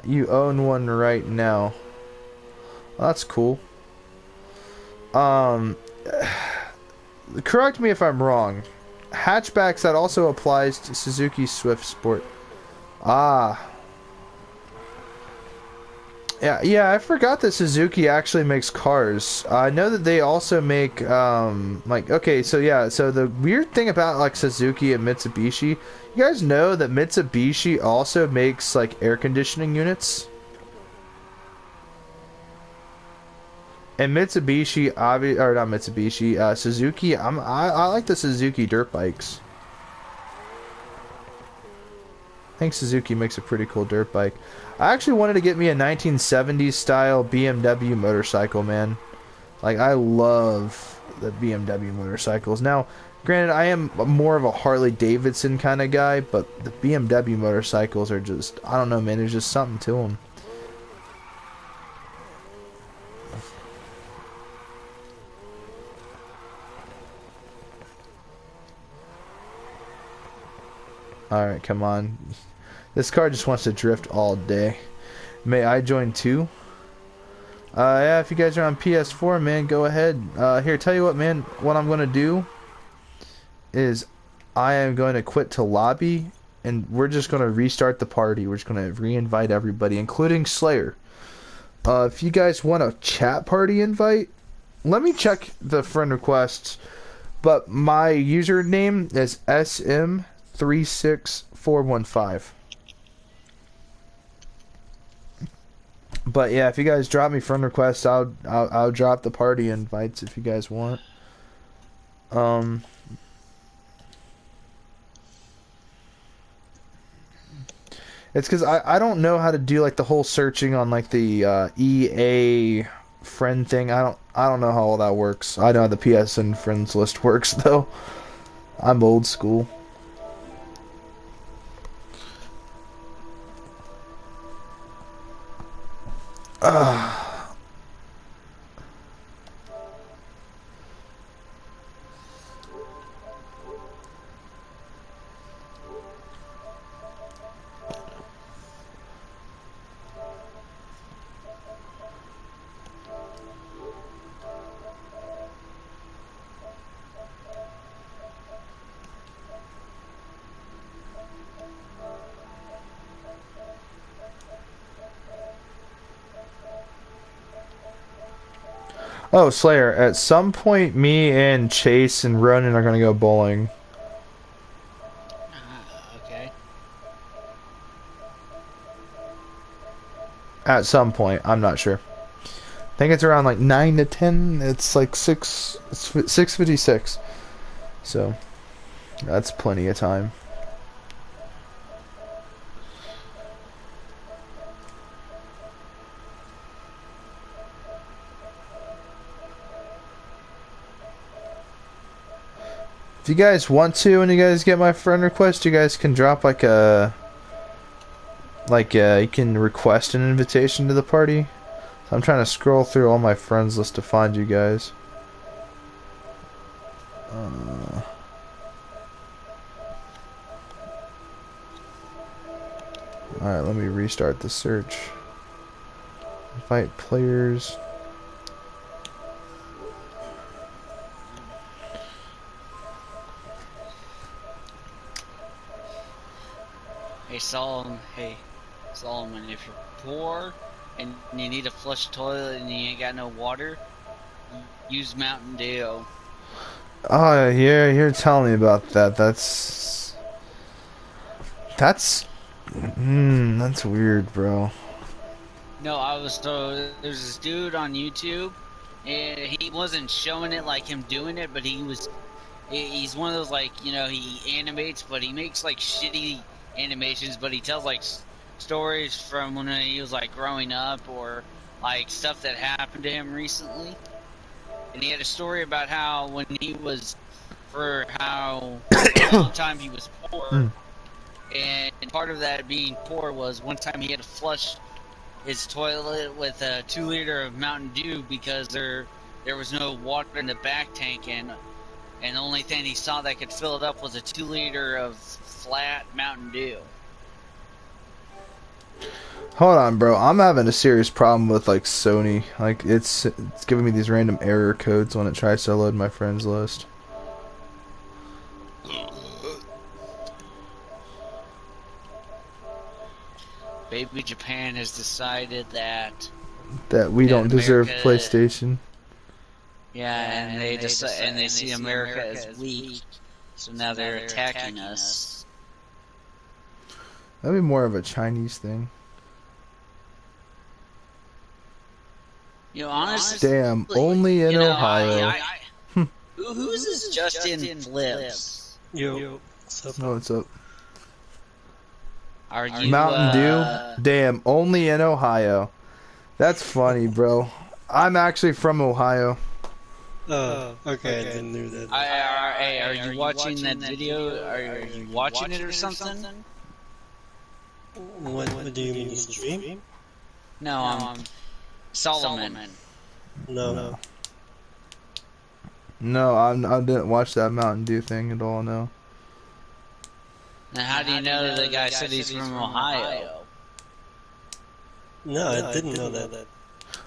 You own one right now. That's cool. Correct me if I'm wrong. Hatchbacks, that also applies to Suzuki Swift Sport. Ah. Yeah, I forgot that Suzuki actually makes cars. I know that they also make, okay, so yeah, so the weird thing about, like, Suzuki and Mitsubishi, you guys know that Mitsubishi also makes, like, air conditioning units? And Mitsubishi, or not Mitsubishi, Suzuki, I like the Suzuki dirt bikes. I think Suzuki makes a pretty cool dirt bike. I actually wanted to get me a 1970s style BMW motorcycle, man. Like, I love the BMW motorcycles. Now, granted, I am more of a Harley Davidson kind of guy, but the BMW motorcycles are just, I don't know, man, there's just something to them. Alright, come on. This car just wants to drift all day. May I join too? Yeah, if you guys are on PS4, man, go ahead. Here, tell you what, man. What I'm going to do is I am going to quit to lobby, and we're just going to restart the party. We're just going to re-invite everybody, including Slayer. If you guys want a chat party invite, let me check the friend requests. But my username is SM36415. But yeah, if you guys drop me friend requests, I'll drop the party invites if you guys want. It's because I don't know how to do like the whole searching on like the EA friend thing. I don't know how all that works. I know how the PSN friends list works though. I'm old school. Oh, Slayer, at some point me and Chase and Ronan are gonna go bowling. Okay. At some point, I'm not sure. I think it's around like 9 to 10. It's like 6:56. So, that's plenty of time. If you guys want to, and you guys get my friend request, you guys can drop like you can request an invitation to the party. So I'm trying to scroll through all my friends list to find you guys. Alright, let me restart the search. Invite players. Hey Solomon, if you're poor and you need a flush toilet and you ain't got no water, use Mountain Dew. Oh yeah, you're telling me about that. That's That's weird, bro. No, I was so there's this dude on YouTube, and he wasn't showing it like him doing it, but he's one of those like he animates, but he makes like shitty animations, but he tells like stories from when he was like growing up or like stuff that happened to him recently. And he had a story about how when he was for how for a long time he was poor, and part of that being poor was one time he had to flush his toilet with a 2 liter of Mountain Dew because there was no water in the back tank, and the only thing he saw that could fill it up was a 2 liter of flat Mountain Dew. Hold on, bro. I'm having a serious problem with like Sony. Like it's giving me these random error codes when it tries to load my friends list. Baby Japan has decided that We don't deserve America, PlayStation. yeah, and they decide, and they see America as weak, so now they're attacking us. That'd be more of a Chinese thing. Honestly, Damn, only in Ohio. Who's this Justin Flips? Yo. Oh, what's up? Are you Mountain Dew? Damn, only in Ohio. That's funny, bro. I'm actually from Ohio. Oh, okay, I didn't know that. Are you watching that video? Are you watching it or something? What do you mean, stream? No, Solomon. No. No, I didn't watch that Mountain Dew thing at all, no. Now, how do you know the guy said he's from Ohio? No, I didn't know that.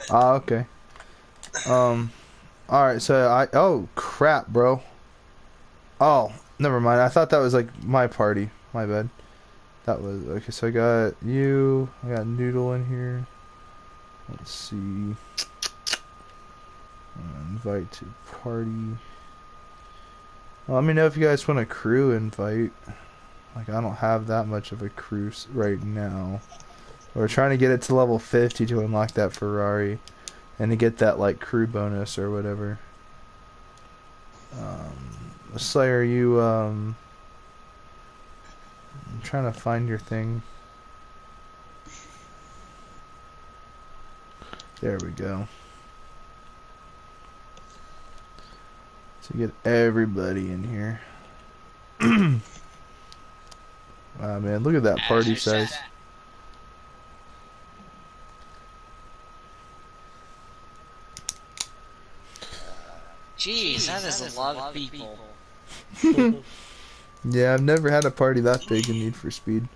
Ah, okay. Alright, so oh, crap, bro. Oh, never mind. I thought that was like my party. My bad. That was, okay, so I got you. I got Noodle in here. Let's see. Invite to party. Well, let me know if you guys want a crew invite. Like, I don't have that much of a crew right now. We're trying to get it to level 50 to unlock that Ferrari. And to get that, like, crew bonus or whatever. Slayer, you, I'm trying to find your thing. There we go. To get everybody in here. Wow, man, look at that party size. Jeez, that is a lot of people. Yeah, I've never had a party that big in Need for Speed.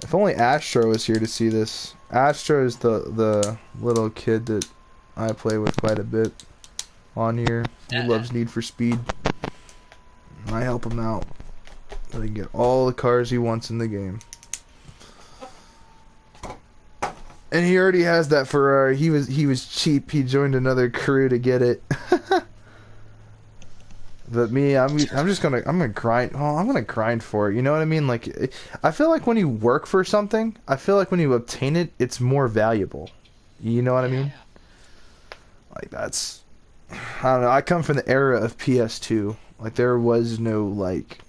If only Astro was here to see this. Astro is the little kid that I play with quite a bit on here. He loves Need for Speed. And I help him out so he can get all the cars he wants in the game. And he already has that Ferrari. He was cheap. He joined another crew to get it. But me, I'm gonna grind. Oh, I'm gonna grind for it. You know what I mean? Like, I feel like when you work for something, I feel like when you obtain it, it's more valuable. You know what I mean? Like, that's, I don't know. I come from the era of PS2. Like, there was no like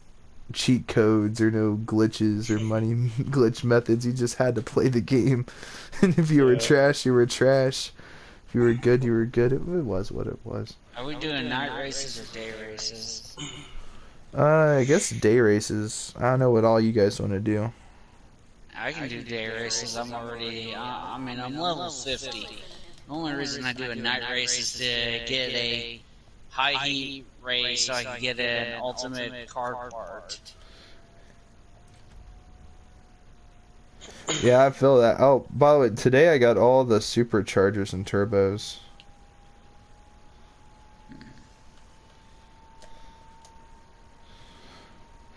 cheat codes or no glitches or money glitch methods. You just had to play the game. And if you were trash, you were trash. If you were good, you were good. It was what it was. Are we doing night races or day races? I guess day races. I don't know what all you guys want to do. I can do day races. I'm already, I'm level 50. The only reason I do a night race is to get a high heat race so I can get an ultimate car part. Yeah, I feel that. Oh, by the way, today I got all the superchargers and turbos.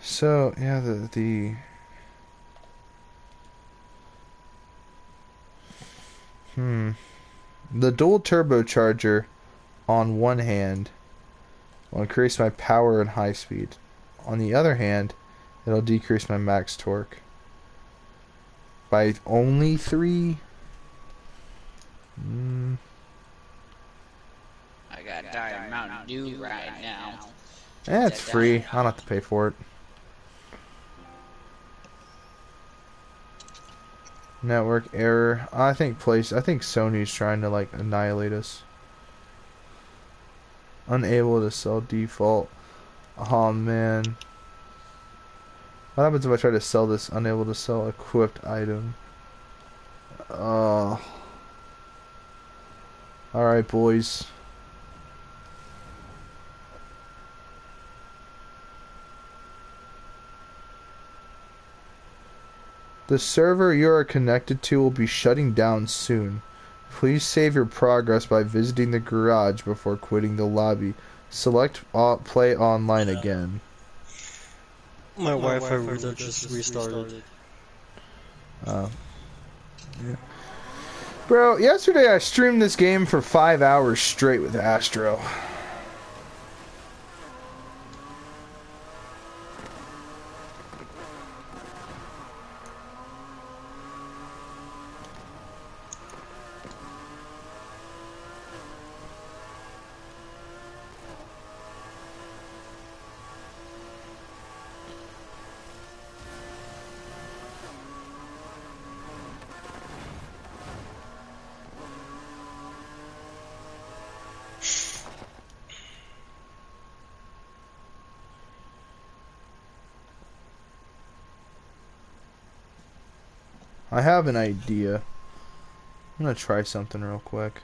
So, yeah, the dual turbocharger on one hand will increase my power and high speed. On the other hand, it'll decrease my max torque. By only 3? Mm. I got Diet Mountain Dew right now. It's free. I don't have to pay for it. Network error. I think Sony's trying to like annihilate us. Unable to sell default. Oh man. What happens if I try to sell this unable to sell equipped item? Alright, boys. The server you are connected to will be shutting down soon. Please save your progress by visiting the garage before quitting the lobby. Select play online again. My Wi-Fi router just restarted. Yeah. Bro, yesterday I streamed this game for 5 hours straight with Astro. I have an idea. I'm gonna try something real quick.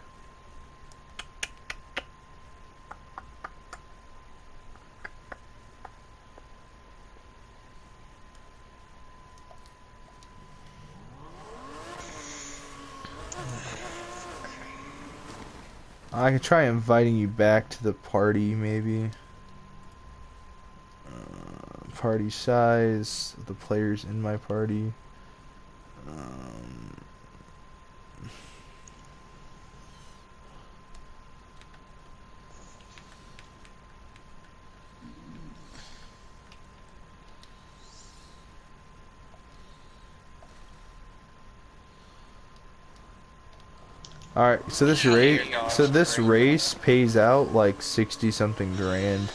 I could try inviting you back to the party, maybe. Party size, the players in my party. Alright, so this race pays out like 60 something grand.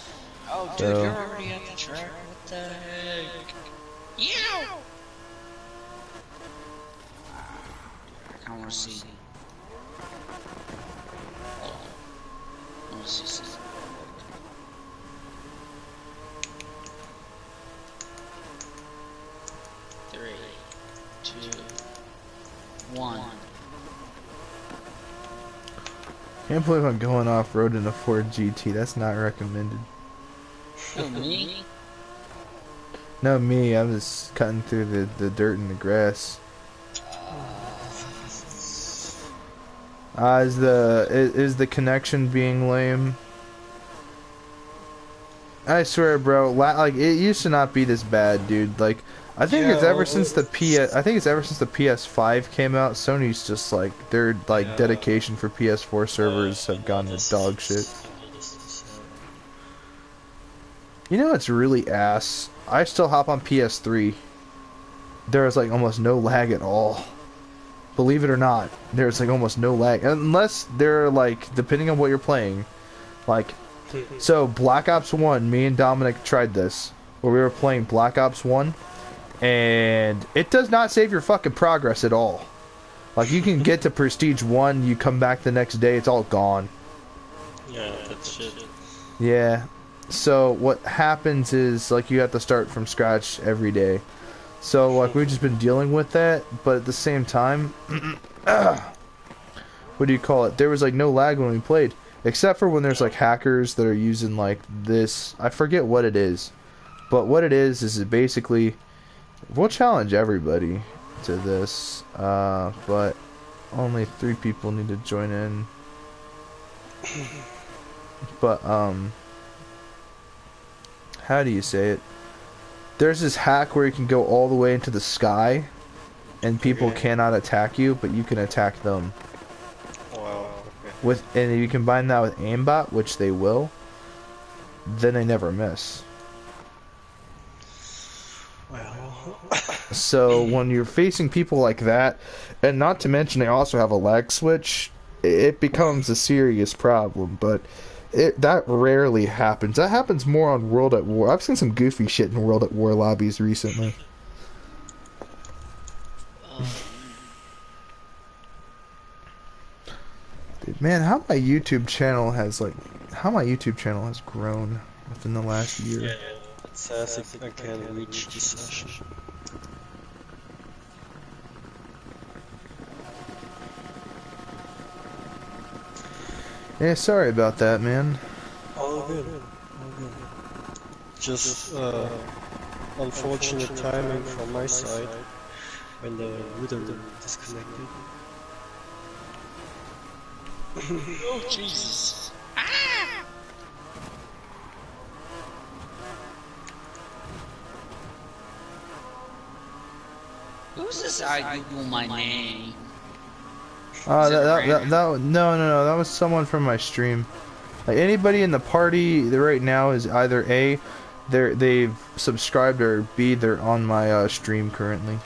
Oh, dude, So- you're already at the track. What the heck? Yeah! I want to see. Hold on. I want to see something. 3, 2, 1. Can't believe I'm going off-road in a Ford GT. That's not recommended. Who, me? No, me. I'm just cutting through the dirt and the grass. Is the connection being lame? I swear, bro. Like it used to not be this bad, dude. Like I think it's ever since the PS5 came out. Sony's just like their dedication for PS4 servers have gone to dog shit. You know what's really ass? I still hop on PS3. There's like almost no lag at all. Believe it or not, there's like almost no lag unless they're like depending on what you're playing. Like so Black Ops 1, me and Dominic tried this where we were playing Black Ops 1 and it does not save your fucking progress at all. Like you can get to Prestige 1, you come back the next day, it's all gone. Yeah, that's shit. Yeah. So what happens is like you have to start from scratch every day. So like we've just been dealing with that, but at the same time what do you call it? There was like no lag when we played. Except for when there's like hackers that are using like this, I forget what it is. But what it is it basically we'll challenge everybody to this. But only 3 people need to join in. But how do you say it? There's this hack where you can go all the way into the sky and people cannot attack you, but you can attack them. Wow. Okay. And if you combine that with aimbot, which they will, then they never miss. Well. So when you're facing people like that, and not to mention they also have a lag switch, it becomes a serious problem. But that rarely happens. That happens more on World at War. I've seen some goofy shit in World at War lobbies recently. Dude, man, how my YouTube channel has grown within the last year. Yeah, it says I can't reach the session. Yeah, sorry about that, man. All good. All good. Just unfortunate timing from my side when the router disconnected. Oh, Jesus. Who's this? I Google my name. No, that was someone from my stream. Like anybody in the party right now is either A, they've subscribed, or B, they're on my stream currently.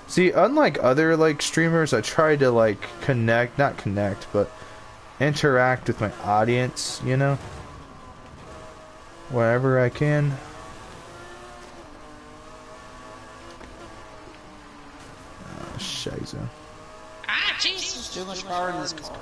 See, unlike other like streamers, I try to like not connect, but interact with my audience, you know, wherever I can. Oh, shiza. Ah, Jesus! Too much power in this car.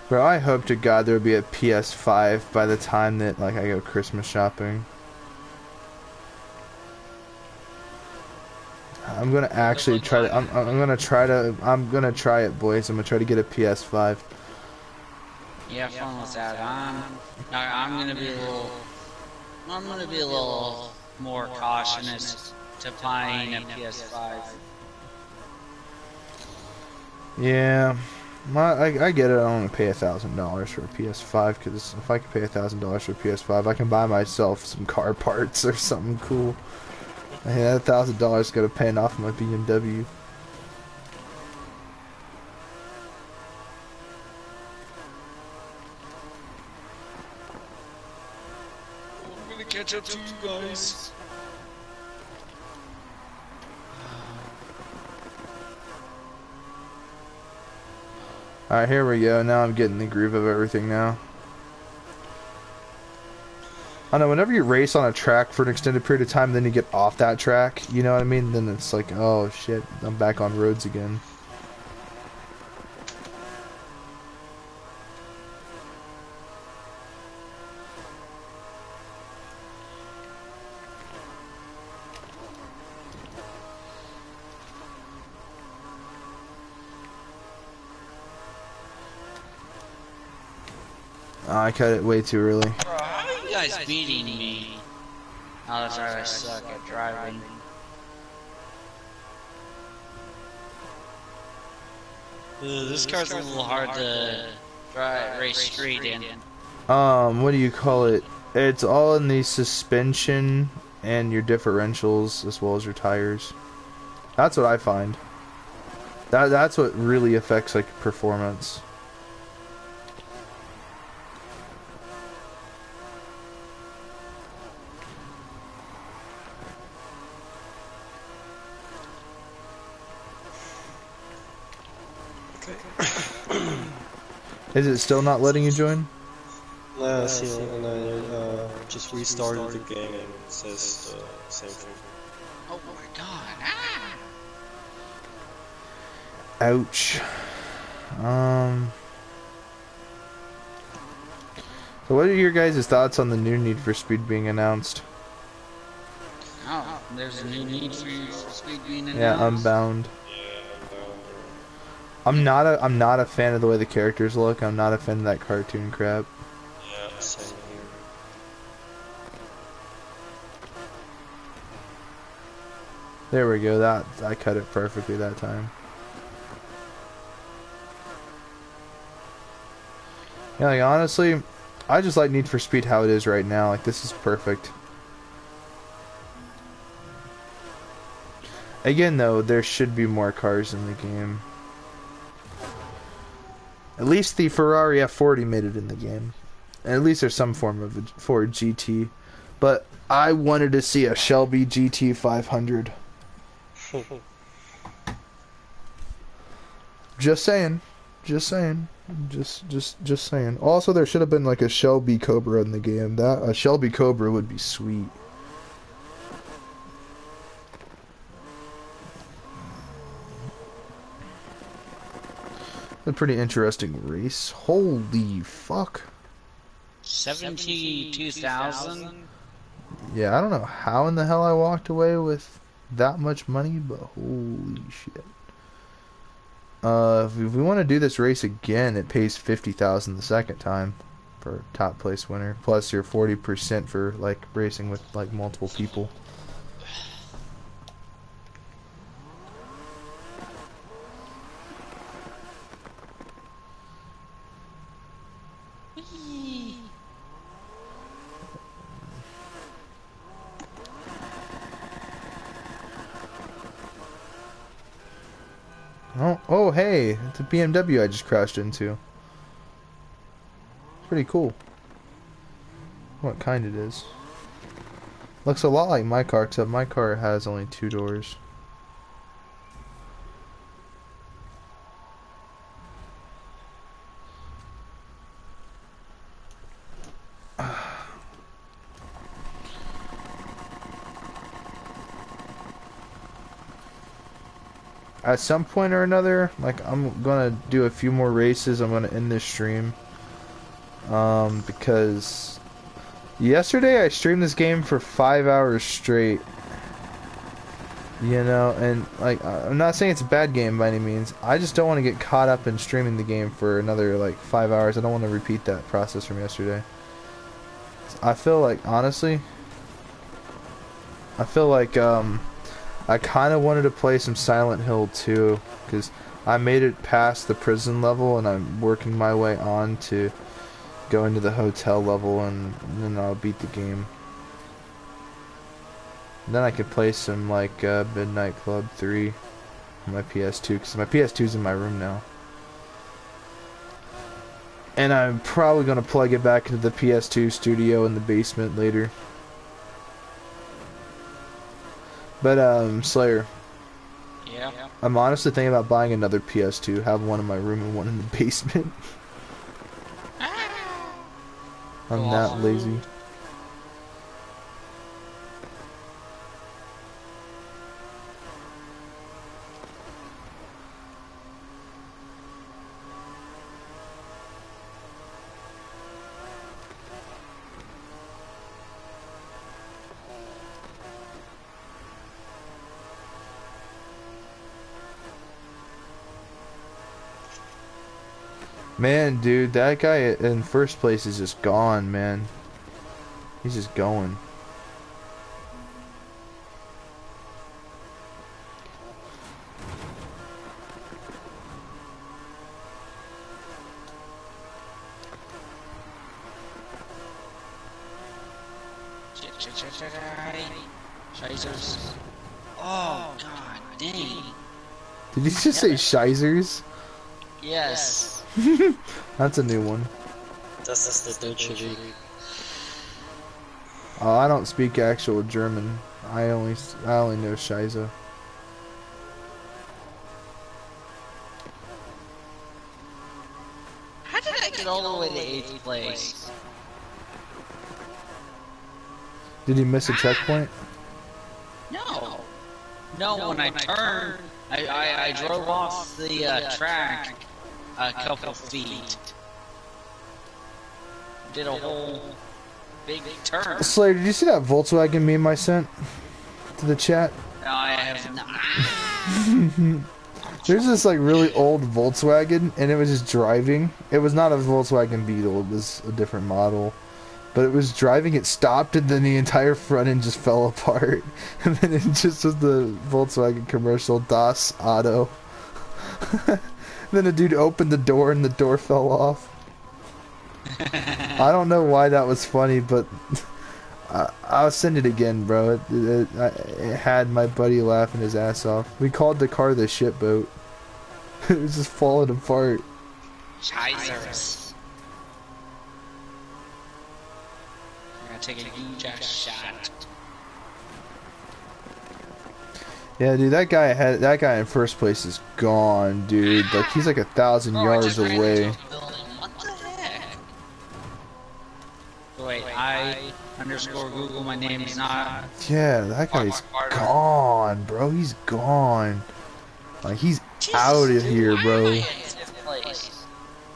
Bro, I hope to God there'll be a PS5 by the time that like I go Christmas shopping. I'm gonna actually try to. I'm gonna try to. I'm gonna try it, boys. I'm gonna try to get a PS5. Yeah, fun with that. I'm gonna be a little. I'm gonna be a little more cautious to buying a PS5. Yeah. I get it. I don't want to pay $1,000 for a PS5 because if I can pay $1,000 for a PS5, I can buy myself some car parts or something cool. Hey, that $1,000 got to pay off my BMW. I'm gonna catch up to you guys. Alright, here we go. Now I'm getting the groove of everything now. I know, whenever you race on a track for an extended period of time, then you get off that track, you know what I mean? Then it's like, oh shit, I'm back on roads again. Oh, I cut it way too early. Bro, how are you guys beating me? Oh, that's right, I suck at driving. This car's a little hard to race straight in. What do you call it? It's all in the suspension and your differentials as well as your tires. That's what I find. That's what really affects like performance. Is it still not letting you join? Yeah, see, and I just restarted the game and it says the same thing. Oh my god. Ah! Ouch. So what are your guys' thoughts on the new Need for Speed being announced? Oh, there's a new Need for Speed being announced. Yeah, Unbound. I'm not a fan of the way the characters look. I'm not a fan of that cartoon crap. Yeah, same here. There we go. That I cut it perfectly that time. Yeah, like honestly, I just like Need for Speed how it is right now. Like this is perfect. Again though, there should be more cars in the game. At least the Ferrari F40 made it in the game. And at least there's some form of a Ford GT. But I wanted to see a Shelby GT 500. Just saying. Just saying. Just saying. Also, there should have been like a Shelby Cobra in the game. That a Shelby Cobra would be sweet. A pretty interesting race. Holy fuck. 72,000. Yeah, I don't know how in the hell I walked away with that much money, but holy shit. If we want to do this race again, it pays 50,000 the second time for top place winner, plus your 40% for like racing with like multiple people. Oh, hey, it's a BMW I just crashed into. Pretty cool. What kind it is. Looks a lot like my car, except my car has only 2 doors. At some point or another, like, I'm gonna do a few more races. I'm gonna end this stream. Because yesterday I streamed this game for 5 hours straight. You know, and like, I'm not saying it's a bad game by any means. I just don't want to get caught up in streaming the game for another like 5 hours. I don't want to repeat that process from yesterday. I feel like, honestly, I feel like I kind of wanted to play some Silent Hill 2, because I made it past the prison level and I'm working my way on to go into the hotel level, and then I'll beat the game. Then I could play some like Midnight Club 3 on my PS2, because my PS2's in my room now. And I'm probably going to plug it back into the PS2 studio in the basement later. But, Slayer. Yeah. I'm honestly thinking about buying another PS2, have one in my room and one in the basement. I'm that lazy. Man, dude, that guy in first place is just gone, man. He's just going. Shizers. Oh, god dang. Did you just say Shizers? Yes. That's a new one. Das the Deutsche Weg. Oh, I don't speak actual German. I only know Scheiße. How did I get all the way to 8th place? Did you miss a checkpoint? No. No, when I turned, I drove off the track a couple feet. Did a whole big turn. Slayer, did you see that Volkswagen meme I sent to the chat? No, I have not. There's this like really old Volkswagen, and it was just driving. It was not a Volkswagen Beetle, it was a different model. But it was driving, it stopped, and then the entire front end just fell apart. And then it just was the Volkswagen commercial, Das Auto. Then a dude opened the door and the door fell off. I don't know why that was funny, but I'll send it again, bro. It had my buddy laughing his ass off. We called the car the shitboat. It was just falling apart. Chizers. We're gonna take a huge ass shot. Yeah, dude, that guy in first place is gone, dude. Like he's like 1,000 Bro, I yards just ran away. into a building. What the heck? Wait, I _Google my name is not. Yeah, that guy's gone, bro. He's gone. Like he's out of here, Why am I bro. in fifth place?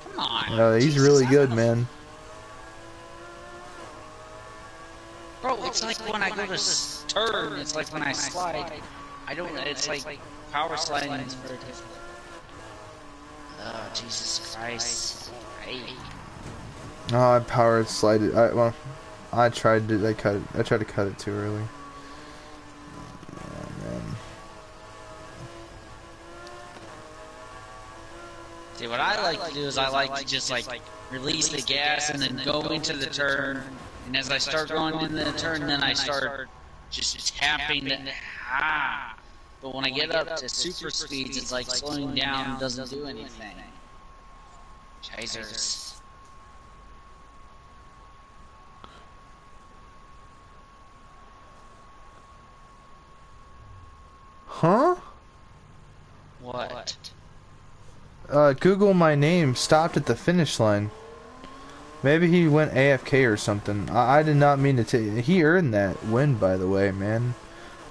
Come on. He's Jesus, really I good, don't- man. Bro, it's like when I go to turn, it's like when I slide. I don't. It's like power sliding is very different. Oh Jesus Christ! Hey. Oh, I power slided. I tried to. I tried to cut it too early. Oh, man. See, what I like to do is I like to just like release the gas and then go into the turn. And as I start going into the turn, then I start just tapping the But when I get up to super speeds, it's like slowing down doesn't do anything. Chasers. Huh? What? Google my name stopped at the finish line. Maybe he went AFK or something. I did not mean to take. He earned that win, by the way, man.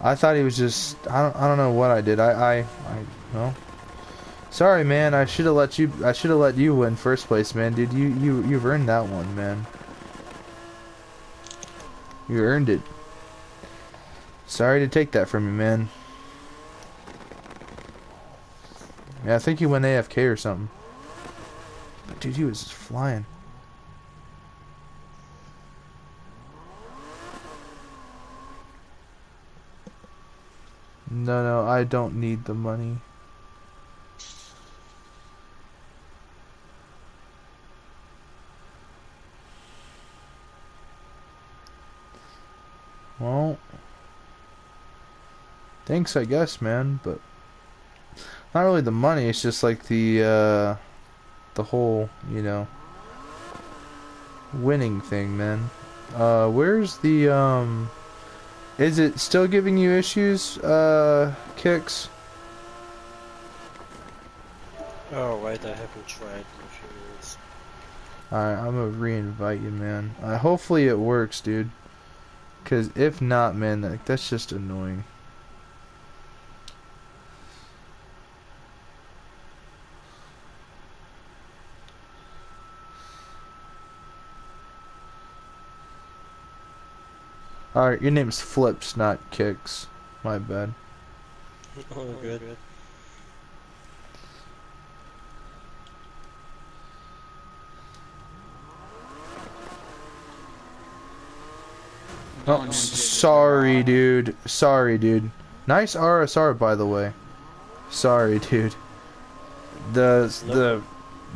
I thought he was just. I don't know what I did. Well. Sorry, man. I should have let you win first place, man. Dude, you've earned that one, man. You earned it. Sorry to take that from you, man. Yeah, I think he went AFK or something. But dude, he was just flying. No, I don't need the money. Well, thanks, I guess, man, but not really the money, it's just like the whole, winning thing, man. Where's the, is it still giving you issues, Kicks? Oh, right, I haven't tried in a few minutes. Alright, I'm gonna re-invite you, man. Hopefully it works, dude. Because if not, man, that's just annoying. Alright, your name's Flips, not Kicks. My bad. Oh, good. Oh, sorry, dude. Sorry, dude. Nice RSR, by the way. Sorry, dude. The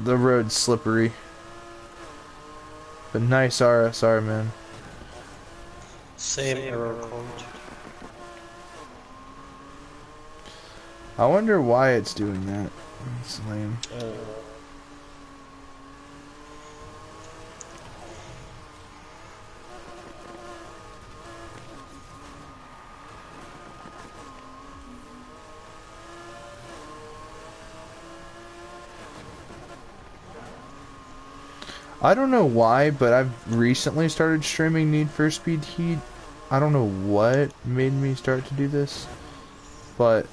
road's slippery. But nice RSR, man. Same error code. I wonder why it's doing that. It's lame. I don't know why, but I've recently started streaming Need for Speed Heat. I don't know what made me start to do this, but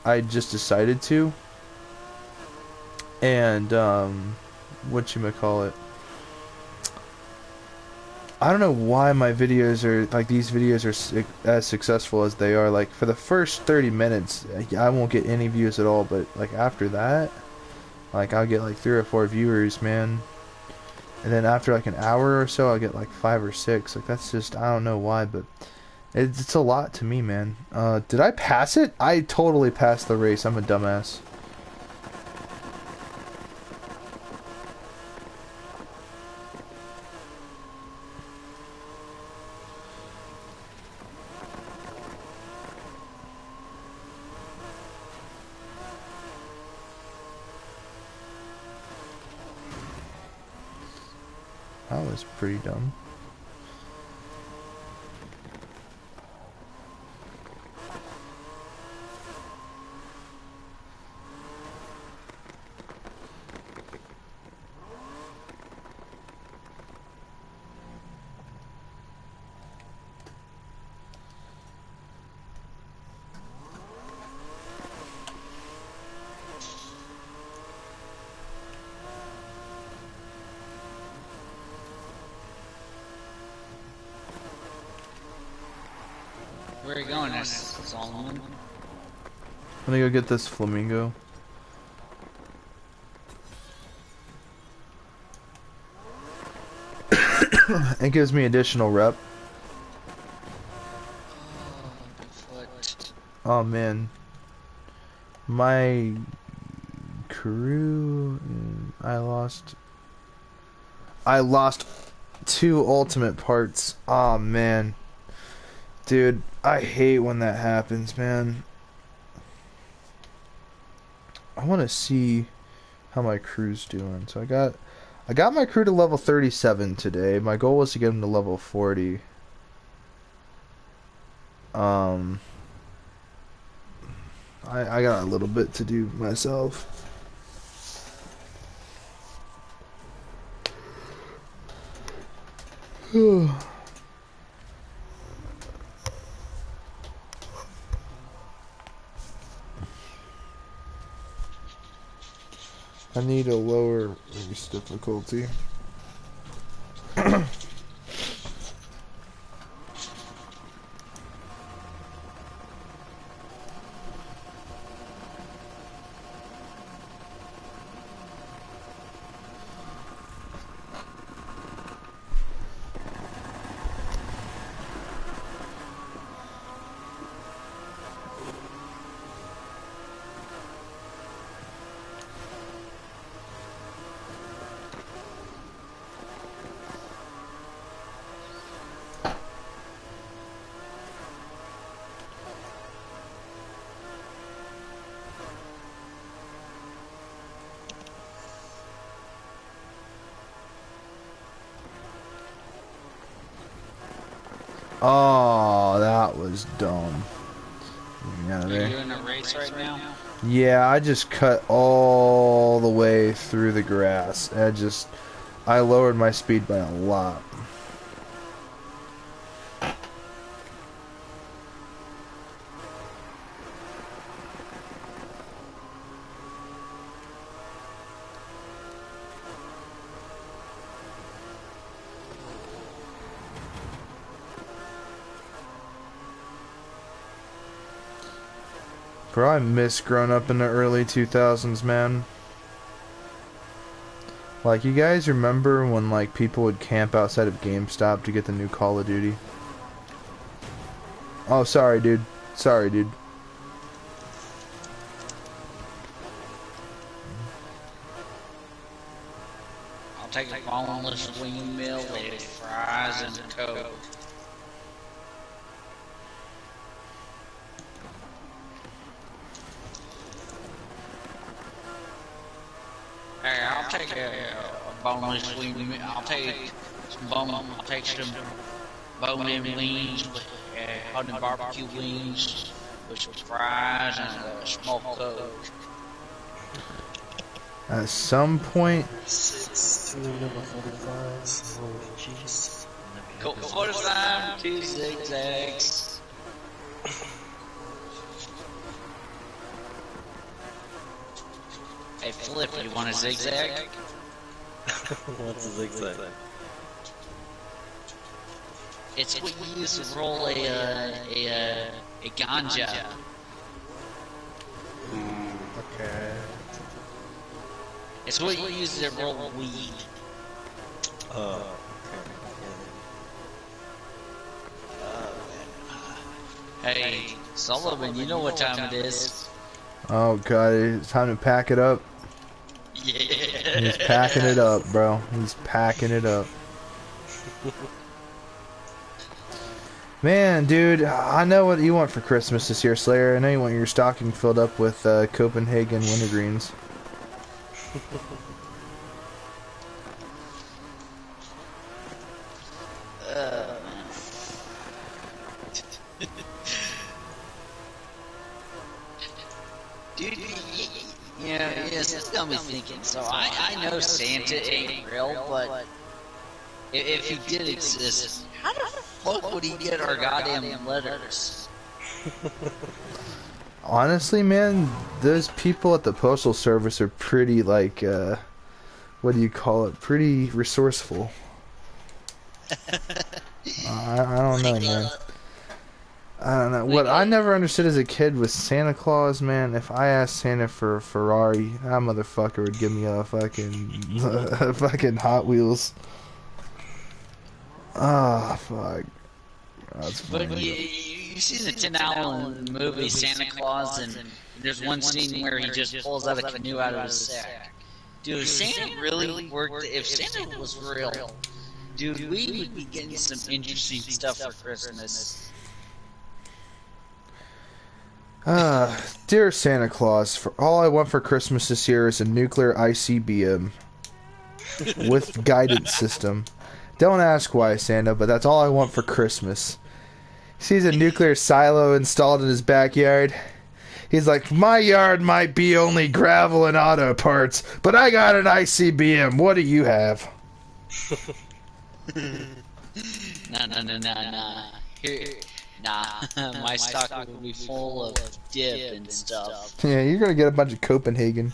I just decided to. And whatchamacallit, I don't know why my videos are like, these videos are as successful as they are. Like for the first 30 minutes I won't get any views at all, but like after that, like I'll get like 3 or 4 viewers, man. And then after like an hour or so, I'll get like 5 or 6. Like that's just, I don't know why, but it's a lot to me, man. Did I pass it? I totally passed the race. I'm a dumbass. That was pretty dumb. Where are you going, Solomon? I'm gonna go get this flamingo. It gives me additional rep. Oh man, my crew. I lost 2 ultimate parts. Oh man, dude, I hate when that happens, man. I want to see how my crew's doing. So I got my crew to level 37 today. My goal was to get them to level 40. I got a little bit to do myself. I need a lower race difficulty. Oh, that was dumb. Yeah, Are you in a race right now? Yeah, I just cut all the way through the grass. I lowered my speed by a lot. Bro, I miss growing up in the early 2000s, man. Like, you guys remember when, like, people would camp outside of GameStop to get the new Call of Duty? Oh, sorry, dude. Sorry, dude. I'll take a boneless windmill with fries and a Coke. Hey, I'll take a boneless wing. I'll take some bone-in wings with honey barbecue wings with some fries and a smoked Coke. At some point... 6 to number 45. Holy jeez. Coke 45, 2 zigzags. Hey, Flip, you want a zigzag? What's a zigzag? It's what you use to roll a ganja. Okay. It's what you use to roll weed. Okay. Hey, Sullivan, you know what time it is. Oh, God, it's time to pack it up. Yeah. He's packing it up, bro. He's packing it up. Man, dude, I know what you want for Christmas this year, Slayer. I know you want your stocking filled up with Copenhagen wintergreens. Dude, it's got me thinking. So I know Santa ain't real, but if he did exist, how the fuck would he get our goddamn letters? Honestly, man, those people at the postal service are pretty like, what do you call it? Pretty resourceful. I don't know, man. I don't know. What I never understood as a kid was Santa Claus, man. If I asked Santa for a Ferrari, that motherfucker would give me a fucking, a fucking Hot Wheels. Ah, fuck. That's funny. But you see the Tim Allen movie Santa Claus, and there's one scene where he just pulls out a canoe out of his sack. Dude, Santa really worked. If Santa was real, dude, we would be getting some interesting stuff for Christmas. Dear Santa Claus, for all I want for Christmas this year is a nuclear ICBM with guidance system. Don't ask why, Santa, but that's all I want for Christmas. He sees a nuclear silo installed in his backyard. He's like, my yard might be only gravel and auto parts, but I got an ICBM. What do you have? Nah. My stock will be full of dip and stuff. Yeah, you're gonna get a bunch of Copenhagen.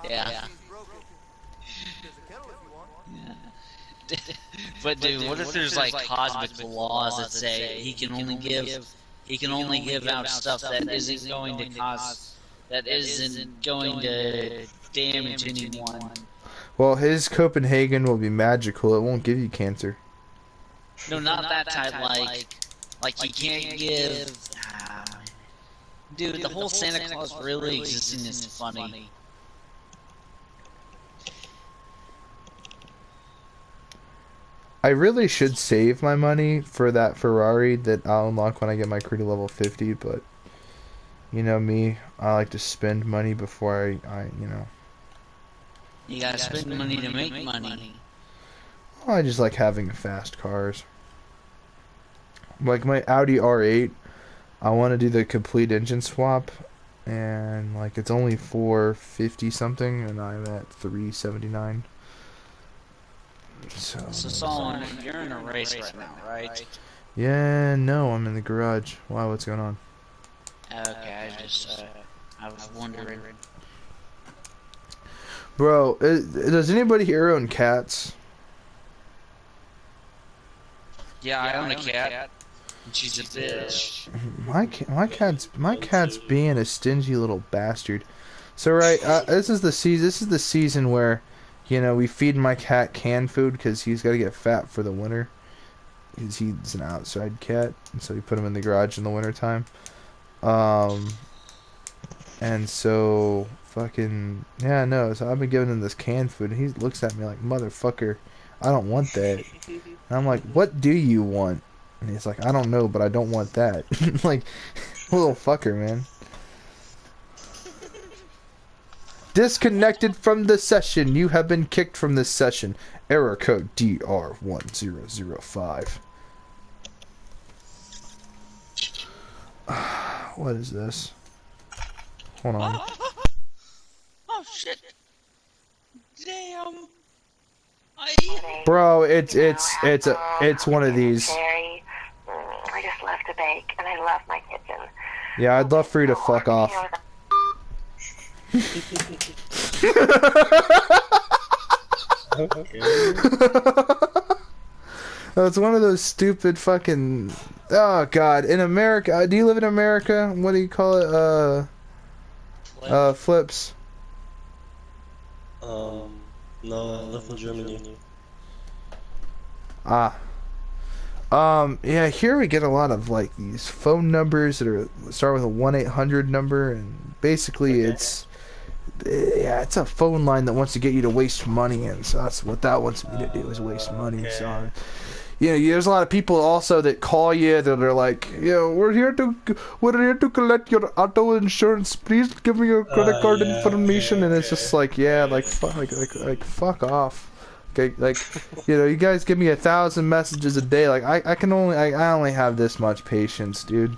Yeah. But dude, what if there's like cosmic laws that say he can only give out stuff that isn't going to damage anyone? Well, his Copenhagen will be magical. It won't give you cancer. No, not that type. Like you can't give. Dude, the whole Santa Claus really existing is funny. I really should save my money for that Ferrari that I'll unlock when I get my crew to level 50, but you know me, I like to spend money before I you know. You gotta spend money to make money. Well, I just like having fast cars. Like my Audi R8, I want to do the complete engine swap, and like it's only 450 something, and I'm at 379. So Solomon, you're in a race right now, right? Yeah, no, I'm in the garage. Wow, what's going on? Okay, I was wondering. Bro, does anybody here own cats? Yeah, I own a cat. She's a bitch. My cat's being a stingy little bastard. So right, this is the season where, you know, we feed my cat canned food because he's got to get fat for the winter. He's an outside cat, and so we put him in the garage in the wintertime. And so fucking yeah, no. So I've been giving him this canned food, and he looks at me like, motherfucker, I don't want that. And I'm like, what do you want? And he's like, I don't know, but I don't want that. Like, little fucker, man. Disconnected from the session. You have been kicked from this session. Error code DR1005. What is this? Hold on. Oh shit! Damn! Bro, it's one of these. I just left to bake, and I love my kitchen. Yeah, I'd love for you to fuck off. It's one of those stupid fucking. Oh god, in America, do you live in America? What do you call it? Flips. No, I live in Germany. Yeah, here we get a lot of like these phone numbers that start with a 1-800 number, and basically it's a phone line that wants to get you to waste money, and so that's what that wants me to do, is waste money. So there's a lot of people also that call you that are like, we're here to collect your auto insurance. Please give me your credit card information, and it's just like, fuck off. Okay, like, you know, you guys give me 1,000 messages a day. Like, I can only, I only have this much patience, dude.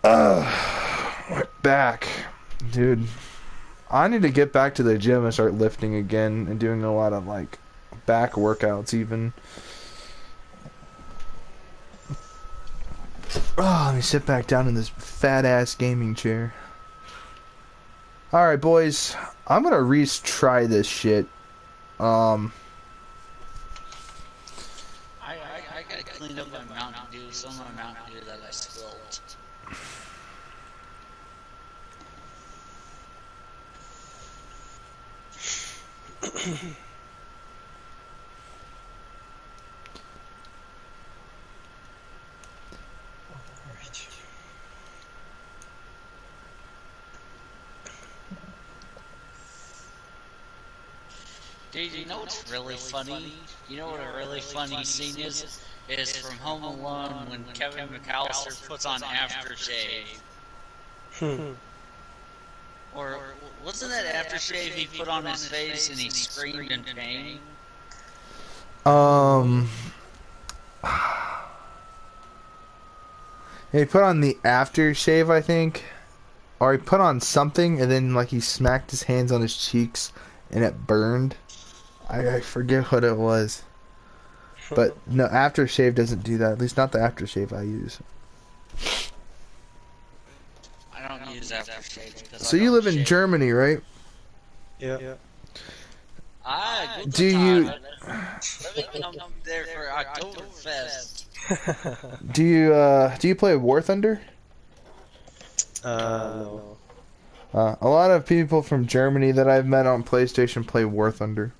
My back, dude. I need to get back to the gym and start lifting again and doing a lot of like back workouts even. Oh, let me sit back down in this fat ass gaming chair. Alright, boys. I'm gonna retry this shit. I gotta clean up my Mountain Dew, some of my Mountain Dew that I spilled. Dude, you know what's really funny? You know what a really funny scene is? Is from Home Alone when Kevin McAllister puts on aftershave. Or wasn't that aftershave he put on his face and he screamed in pain? He put on the aftershave, I think. Or he put on something and then like he smacked his hands on his cheeks and it burned. I forget what it was. But no, aftershave doesn't do that. At least not the aftershave I use. I don't use aftershave. So you live in Germany, right? Yeah. Do you I'm there for Oktoberfest. do you play War Thunder? No. A lot of people from Germany that I've met on PlayStation play War Thunder.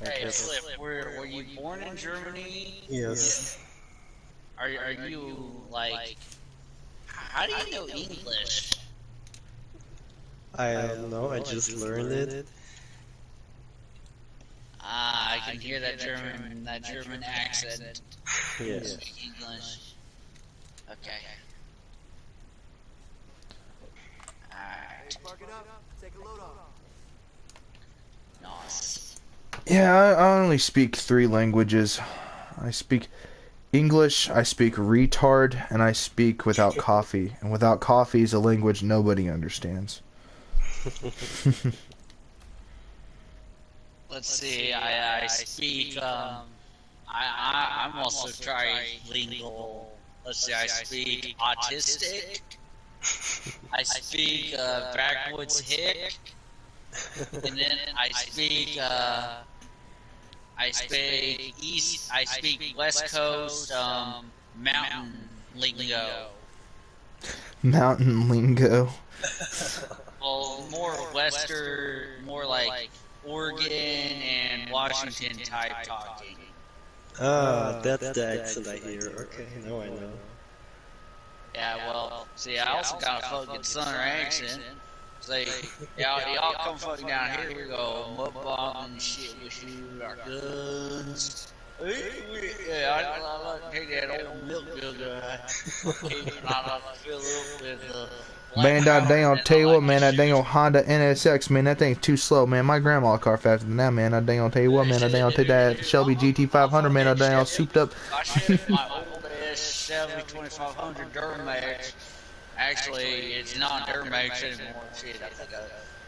Hey, Flip, were you born in Germany? Yes. Are you like? How do you know English? I don't know, I just learned it. Ah, I can hear that German accent. Yes. English. Okay. Alright. Nice. Yeah, I only speak 3 languages. I speak English, I speak retard, and I speak without coffee. And without coffee is a language nobody understands. Let's see. I speak. I'm also trilingual. Let's see. I speak autistic. I speak backwoods hick, and then I speak east. I speak West Coast mountain lingo. Mountain lingo. Well, more Western, more like Oregon and Washington type talking. Ah, that's the accent I hear. Okay, now I know. Yeah, well, see, I also got a fucking Southern accent. Say, y'all come fucking down here, we go mudbogging and shit with you, our guns. Yeah, I like to take that old milk jug guy. I like to fill up with Man, that dang, I'll tell you what, man, that dang old Honda NSX, man, that thing's too slow, man. My grandma car faster than that, man. I dang, I'll tell you what, man, I dang, I'll take that Shelby GT500, man, I dang, I'll souped up. I shipped my old ass Shelby 2500 Duramax. Actually, it's not Duramax anymore. Shit,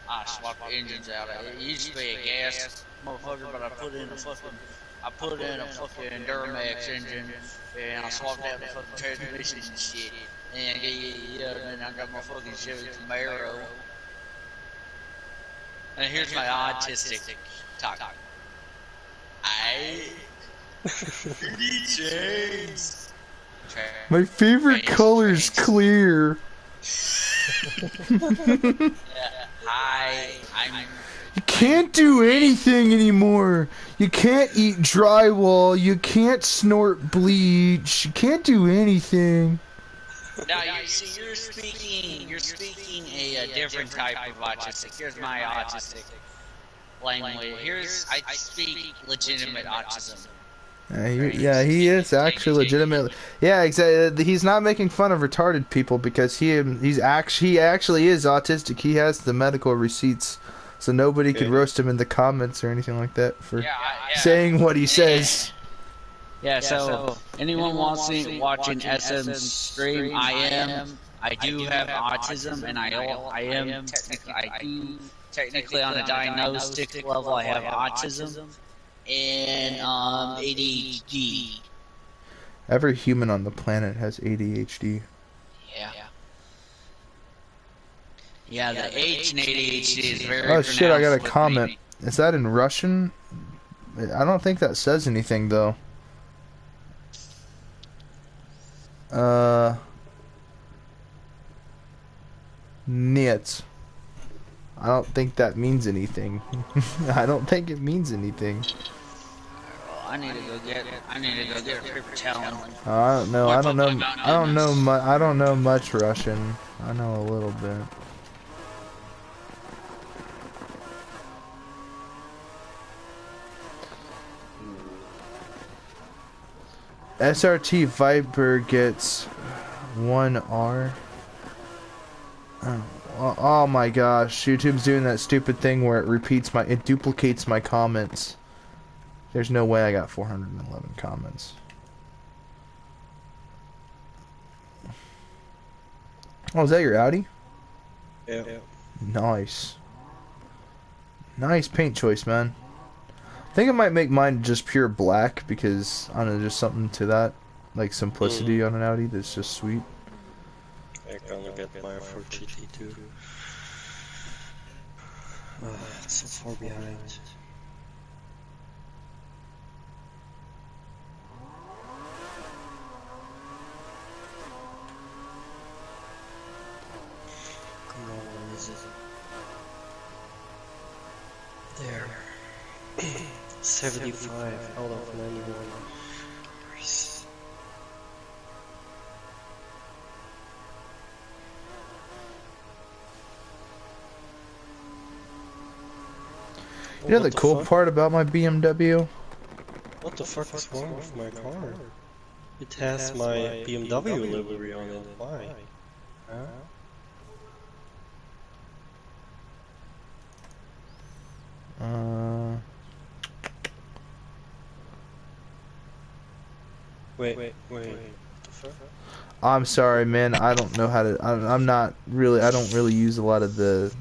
I swapped the engines out. It used to be a gas motherfucker, but I put in a fucking Duramax engine, and I swapped out the fucking transmission and shit. And then I got my fucking Chevy Camaro. And here's my autistic talk. I need chains. My favorite color's clear. You can't do anything anymore. You can't eat drywall. You can't snort bleach. You can't do anything. Now you're speaking a different type of autistic. Here's my autistic language. I speak legitimate autism. Yeah, he is actually legitimate. Yeah, exactly. He's not making fun of retarded people because he actually is autistic. He has the medical receipts so nobody could Okay. roast him in the comments or anything like that for Yeah, saying what he says. Yeah, so anyone wants to watch an SM stream, I do have autism, and I am technically on a diagnostic level. I have autism and ADHD. Every human on the planet has ADHD. Yeah, the H in ADHD is very. Oh shit! I got a pronounced with comment. me. Is that in Russian? I don't think that says anything though. Нет. I don't think that means anything. I don't think it means anything. I need to go get a paper towel. I don't know. I don't know. I don't know much Russian. I know a little bit. SRT Viper gets 1R. Oh my gosh, YouTube's doing that stupid thing where it duplicates my comments. There's no way I got 411 comments. Oh, is that your Audi? Yeah. Nice. Nice paint choice, man. I think I might make mine just pure black because, I don't know, just something to that. Like simplicity on an Audi that's just sweet. I'm gonna get my for GT2. It's so far behind. Come on, where is it? There. 75 out of 91. Nice. You know What the cool fuck? part about my BMW? What the fuck is wrong with my car? It has my BMW livery on it. Why? Huh? Wait. What the fuck? I'm sorry, man. I don't know how to. I'm not really. I don't really use a lot of the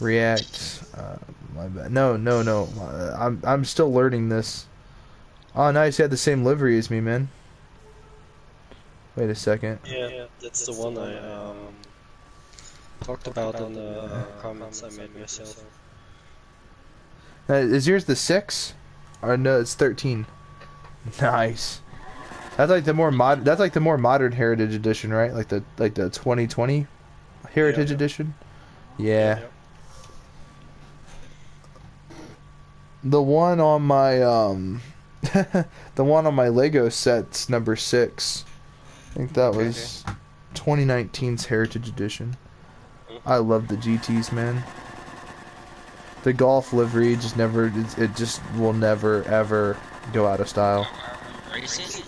React. My bad. No. I'm still learning this. Oh, nice. You had the same livery as me, man. Wait a second. Yeah, that's the one I talked about in the comments I made myself. Is yours the 6? Or no, it's 13. Nice. That's like the more modern Heritage Edition, right? Like the 2020 Heritage Yeah. Edition. Yeah. The one on my the one on my Lego set's number 6. I think that was 2019's Heritage Edition. I love the GTs, man. The Golf livery just never, it just will never ever go out of style. Racing?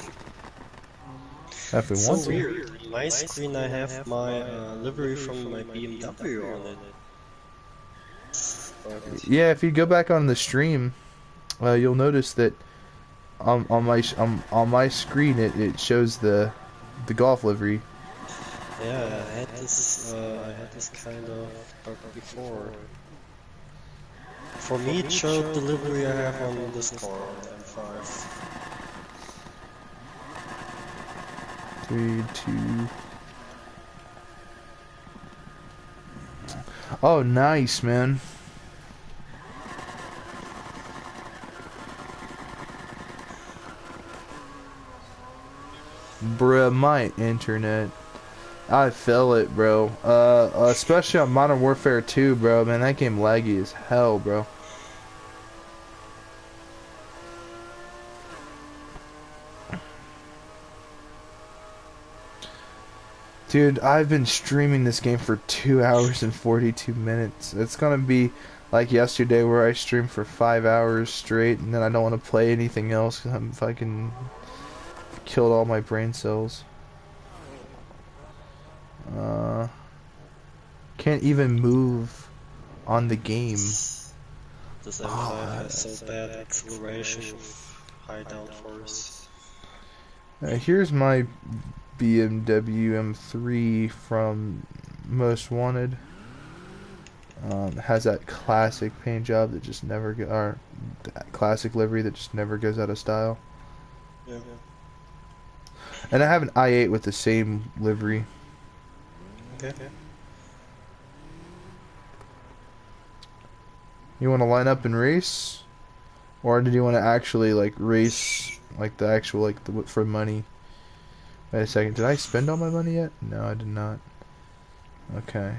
If we So want to. weird. My screen I have my livery from my BMW on it. Yeah, if you go back on the stream, you'll notice that on my screen it shows the Golf livery. Yeah, I had this kind of bug before. For me, it showed the livery I have on this car, on M5. 3, 2. Oh, nice, man. Bruh, my internet. I feel it, bro. Especially on Modern Warfare 2, bro. Man, that game laggy as hell, bro. Dude, I've been streaming this game for 2 hours and 42 minutes. It's gonna be like yesterday where I streamed for 5 hours straight and then I don't want to play anything else because I'm fucking killed all my brain cells. Can't even move on the game. The 75 has so bad acceleration with high downforce. Here's my BMW M3 from Most Wanted. It has that classic paint job that just never or that classic livery that just never goes out of style. Yeah. And I have an i8 with the same livery. Okay. You want to line up and race, or did you want to actually like race like the actual like for money? Wait a second, did I spend all my money yet? No, I did not. Okay.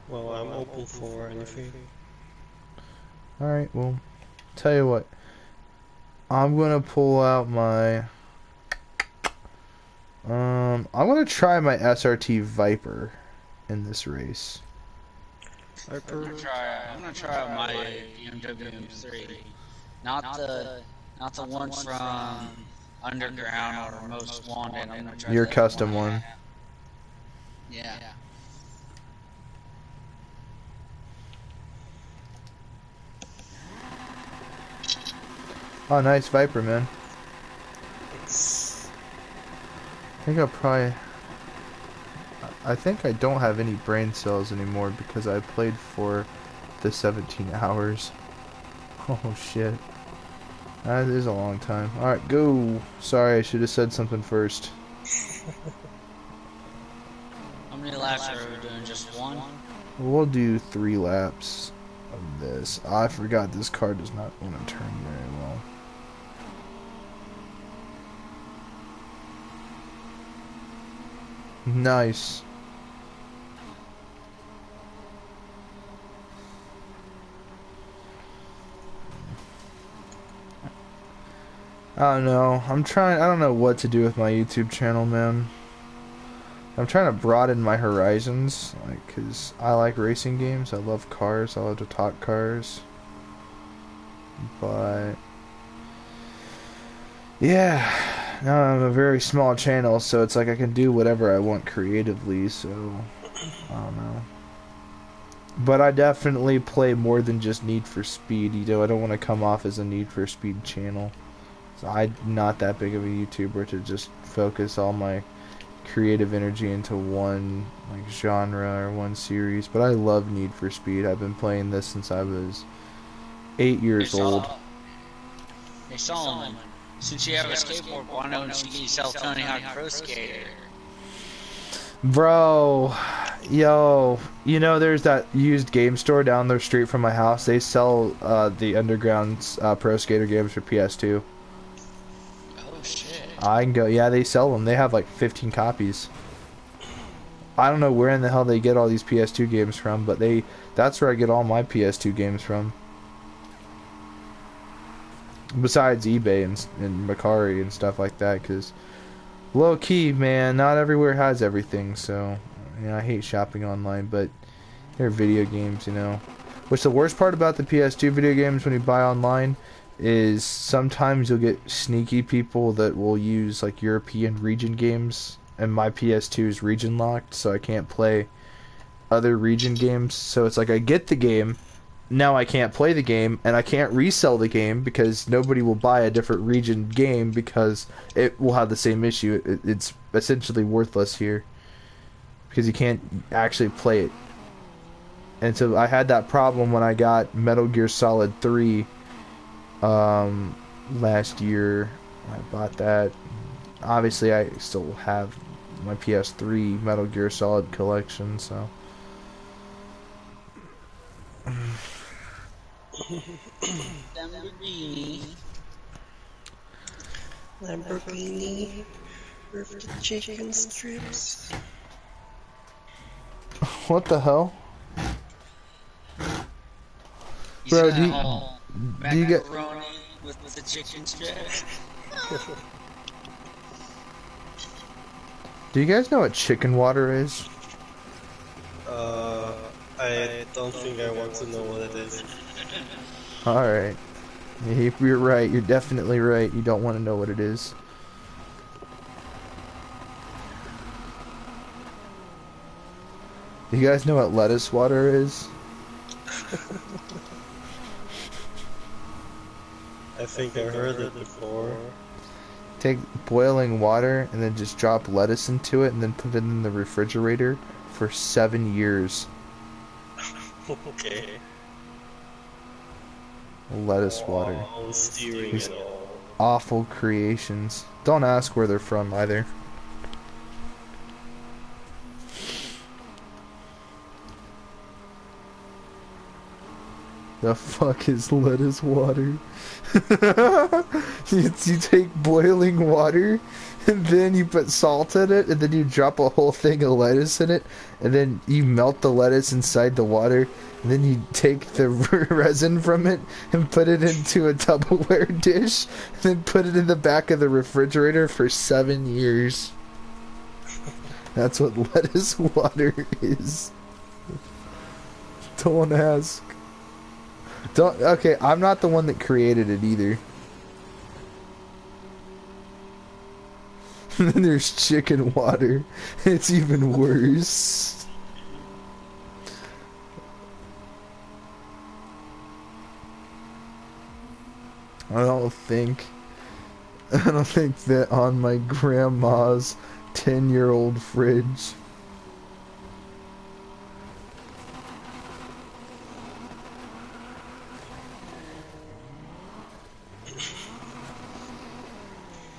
Well, I'm open for anything. All right. Well, tell you what. I'm gonna pull out my. I'm gonna try my SRT Viper in this race. I'm gonna try out my BMW M3, not the one from Underground or Most Wanted. I'm gonna try Your the custom one. Yeah. Oh, nice Viper, man. I think I'll probably. I think I don't have any brain cells anymore because I played for the 17 hours. Oh shit. That is a long time. Alright, go. Sorry, I should have said something first. How many laps are we doing? Just one? We'll do 3 laps of this. I forgot this car does not want to turn very well. Nice. I don't know. I don't know what to do with my YouTube channel, man. I'm trying to broaden my horizons, like, 'cause I like racing games. I love cars. I love to talk cars. But yeah, now I'm a very small channel, so it's like I can do whatever I want creatively, so I don't know. But I definitely play more than just Need for Speed, you know. I don't want to come off as a Need for Speed channel. So I'm not that big of a YouTuber to just focus all my creative energy into one like genre or one series. But I love Need for Speed. I've been playing this since I was 8 years old. Hey Solomon, since you have a skateboard, why don't you sell Tony Hawk Pro Skater? Bro, yo, you know there's that used game store down the street from my house. They sell the Underground Pro Skater games for PS2. Oh shit. I can go, yeah, they sell them. They have like 15 copies. I don't know where in the hell they get all these PS2 games from, but that's where I get all my PS2 games from. Besides eBay and Mercari and stuff like that, because low key, man, not everywhere has everything, so you know, I hate shopping online, but they're video games, you know. Which the worst part about the PS2 video games when you buy online is sometimes you'll get sneaky people that will use like European region games, and my PS2 is region locked, so I can't play other region games. So it's like I get the game, now I can't play the game, and I can't resell the game because nobody will buy a different region game because it will have the same issue. It's essentially worthless here because you can't actually play it. And so I had that problem when I got Metal Gear Solid 3 last year. I bought that. Obviously I still have my PS3 Metal Gear Solid collection, so Lamborghini with the chicken strips. what the hell? Bro, do you get with the chicken strips? Do you guys know what chicken water is? I don't think I want to know what it is. Alright. You're right. You're definitely right. You don't want to know what it is. Do you guys know what lettuce water is? I think I heard it before. Take boiling water and then just drop lettuce into it and then put it in the refrigerator for 7 years. Okay. Lettuce water. Oh, steering These it all. awful creations. Don't ask where they're from either. The fuck is lettuce water? you take boiling water, and then you put salt in it, and then you drop a whole thing of lettuce in it, and then you melt the lettuce inside the water, and then you take the resin from it and put it into a Tupperware dish, and then put it in the back of the refrigerator for 7 years. That's what lettuce water is. Don't ask. Okay, I'm not the one that created it either. And then there's chicken water. It's even worse. I don't think that on my grandma's 10-year-old fridge.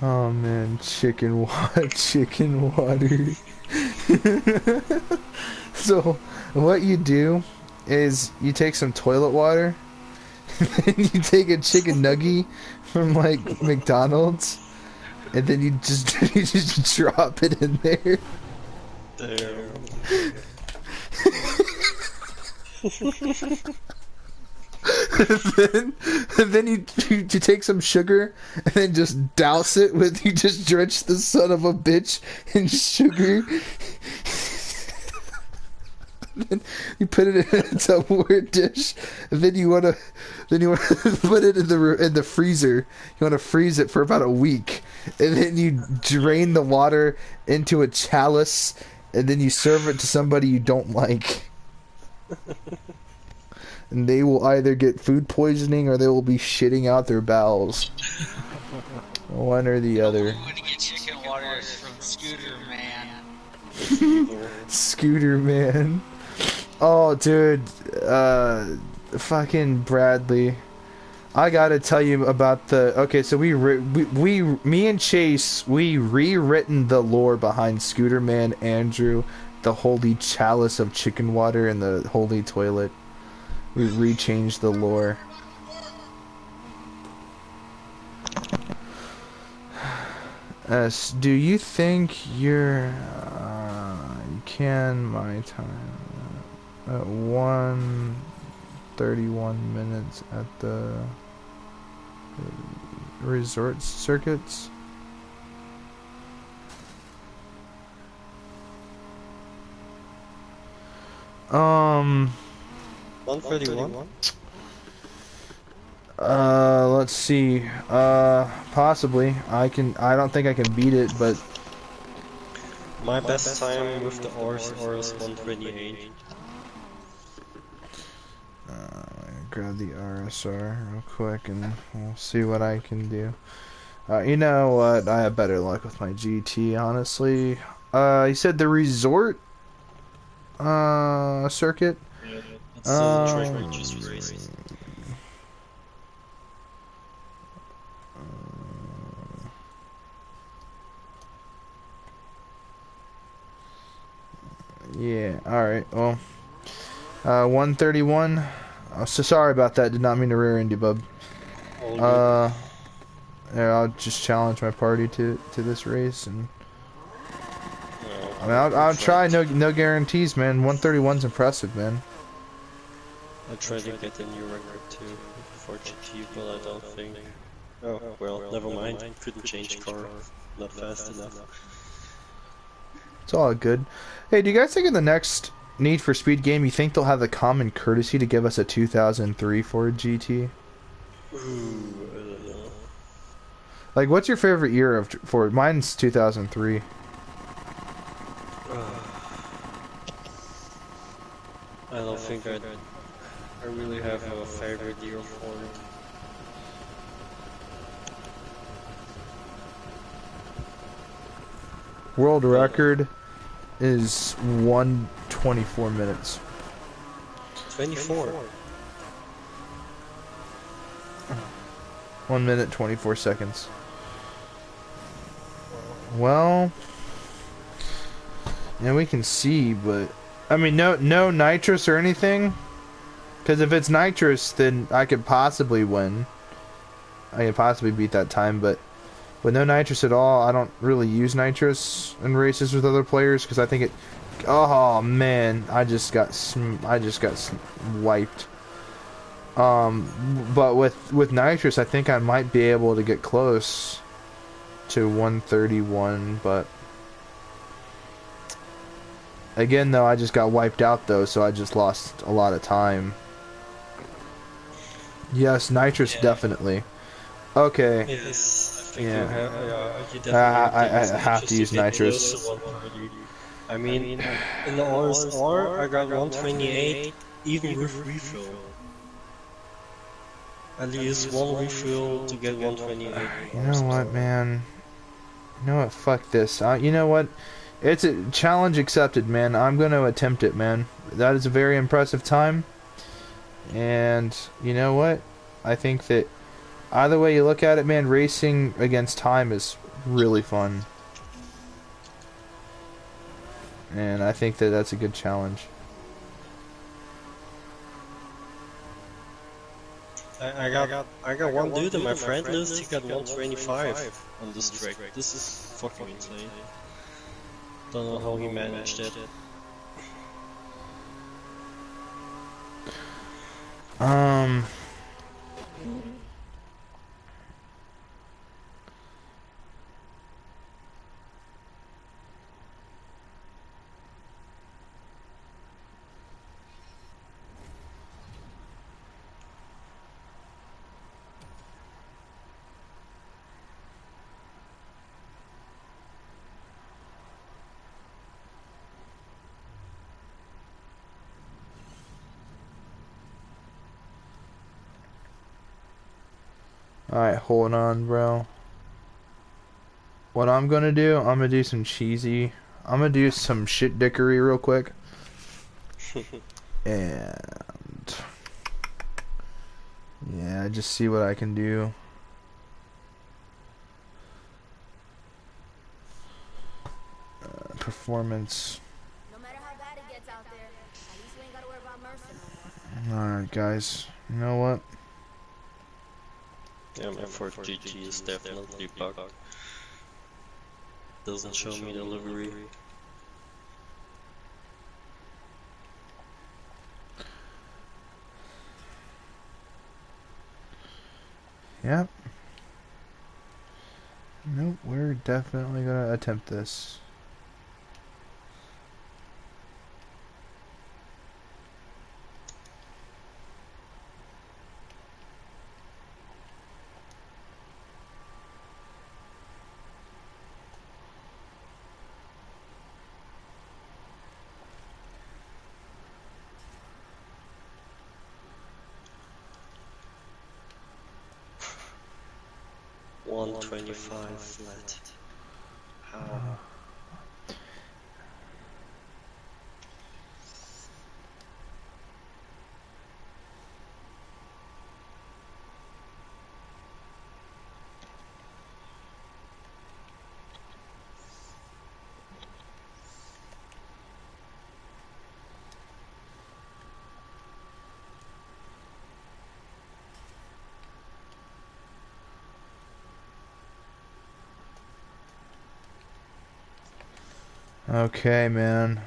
Oh man, chicken water. So, what you do is you take some toilet water, and then you take a chicken nugget from like McDonald's, and then you just drop it in there. Damn. and then you take some sugar and then just douse it with, you just drench the son of a bitch in sugar. And then you put it in a Tupperware dish, and then you wanna put it in the freezer. You wanna freeze it for about a week, and then you drain the water into a chalice, and then you serve it to somebody you don't like. And they will either get food poisoning or they will be shitting out their bowels. One or the other. I'm gonna get chicken water from Scooter Man. Scooter Man. Oh, dude. Fucking Bradley. I gotta tell you about the... Okay, so me and Chase, we rewritten the lore behind Scooter Man, Andrew, the holy chalice of chicken water, and the holy toilet. We rechanged the lore. Do you think you can my time at 1:31 minutes at the resort circuits? 131? Let's see. Possibly. I don't think I can beat it, but My best time with the RSR is 128. grab the RSR real quick and we'll see what I can do. You know what? I have better luck with my GT, honestly. You said the resort circuit? It's a just racing. Yeah, alright, well. 131. Oh, so sorry about that, did not mean to rear end you, bub. Yeah, I'll just challenge my party to this race, and I mean, I'll try. No guarantees, man. 131's impressive, man. I tried to get a new record too for GT, but I don't think. Oh well, never mind. Couldn't change car, not fast enough. It's all good. Hey, do you guys think in the next Need for Speed game, you think they'll have the common courtesy to give us a 2003 Ford GT? Ooh, I don't know. Like, what's your favorite year of Ford? Mine's 2003. I don't think I'd I really have a favorite year for it. World record is 1:24 minutes. 24. 1 minute 24 seconds. Well, yeah, we can see, but I mean, no nitrous or anything. Because if it's nitrous, then I could possibly win. I could possibly beat that time, but with no nitrous at all, I don't really use nitrous in races with other players because I think it. Oh man, I just got wiped. But with nitrous, I think I might be able to get close to 131, but again, though, I just got wiped out though, so I just lost a lot of time. Yes, nitrous definitely. Okay. Yes, I think Yeah. you definitely I have to use nitrous. I mean, in the RSR, I got 128, even with refill. At least one refill to get 128. You know what, man? You know what? Fuck this. You know what? It's a challenge accepted, man. I'm going to attempt it, man. That is a very impressive time. And you know what? I think that either way you look at it, man, racing against time is really fun. And I think that that's a good challenge. I got one dude in my friend list, he got 125 on this track. This is fucking insane. Don't know how he managed it. Alright, hold on, bro. What I'm gonna do, I'm gonna do some cheesy. I'm gonna do some shit dickery real quick. And yeah, just see what I can do. Performance. No matter how bad it gets out there, at least we ain't gotta worry about Mercer no more. Alright, guys. You know what? Yeah, my 4GG is definitely bugged. Doesn't show me the livery. Yep. Nope, we're definitely gonna attempt this. $125 flat. How? Okay, man.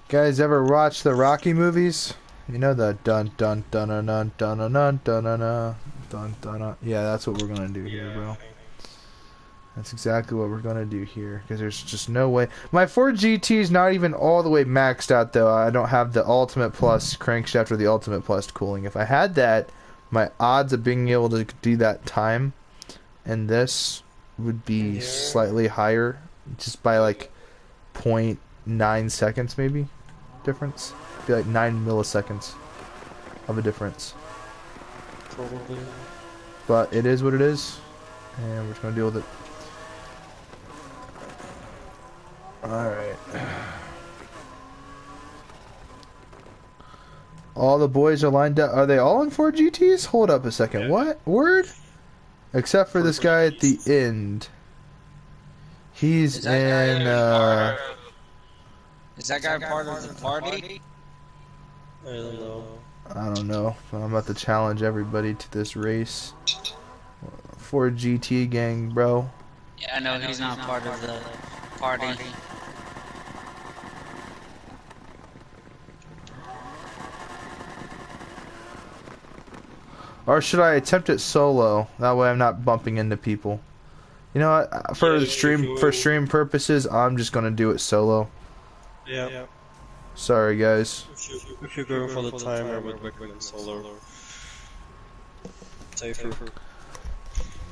Guys ever watch the Rocky movies? You know the dun dun dun dun dun dun dun dun dun dun dun dun. Yeah, that's what we're gonna do here, bro. That's exactly what we're gonna do here, because there's just no way. My Ford GT is not even all the way maxed out, though. I don't have the Ultimate Plus crankshaft or the Ultimate Plus cooling. If I had that, my odds of being able to do that time and this would be slightly higher, just by like 0.9 seconds, maybe. difference. It'd be like 9 milliseconds of a difference. Probably. But it is what it is, and we're just gonna deal with it. Alright. All the boys are lined up. Are they all in 4 GTs? Hold up a second. Yeah. What? Word? Except for this guy at the end. He's Is that in, guy Is that guy part of the party? I don't know. I don't know. But I'm about to challenge everybody to this race. 4 GT gang, bro. Yeah, I know he's not part of the party. Or should I attempt it solo? That way I'm not bumping into people. You know what? For Yeah, stream purposes, I'm just gonna do it solo. Yeah. Sorry, guys. If you're going for the timer, I would recommend solo. Safer.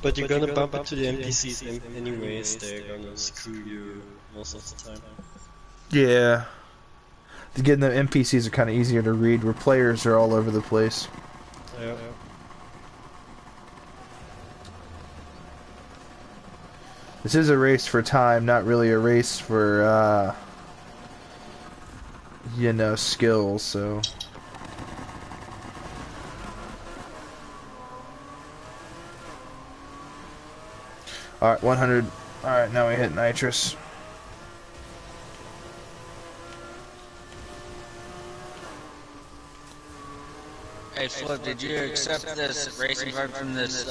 But you're gonna bump into the NPCs anyways, they're gonna screw you most of the time. Yeah. Getting the NPCs are kind of easier to read, where players are all over the place. Yeah. This is a race for time, not really a race for, you know, skills, so... Alright, 100. Alright, now we hit nitrous. Hey Flip, did you accept this racing card from this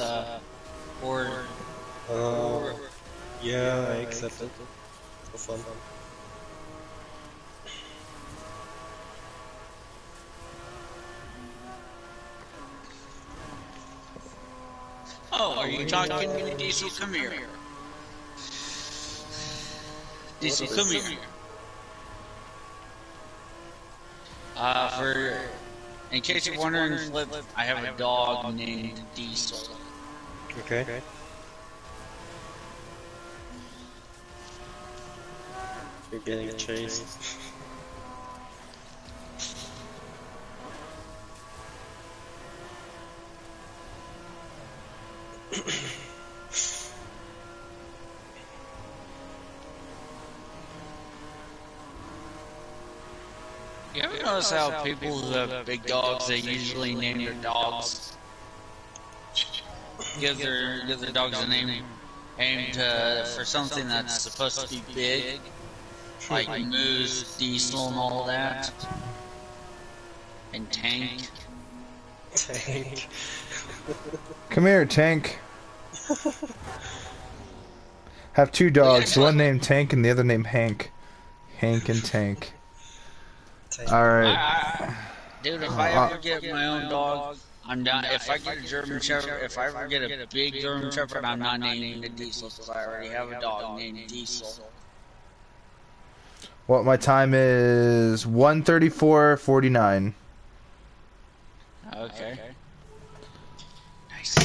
board? Yeah, I accept it. For fun. Oh, are you talking to Diesel? Come here. Diesel, come here. In case you're wondering, Flip, I have a dog named Diesel. Okay. You're getting chased. You ever notice how people who have big dogs, they usually name their dogs? Give their dogs a name aimed for something that's supposed to be big, like Moose, Diesel, and all that, and Tank. Tank. Come here, Tank. Have 2 dogs, one named Tank and the other named Hank. Hank and Tank. Alright. Dude, if I ever get my own dog, I'm not. If I get a German Shepherd, if I ever get a big German Shepherd, I'm not naming it Diesel because I already have a dog named Diesel. Well, my time is 1:34:49. Okay. Nice.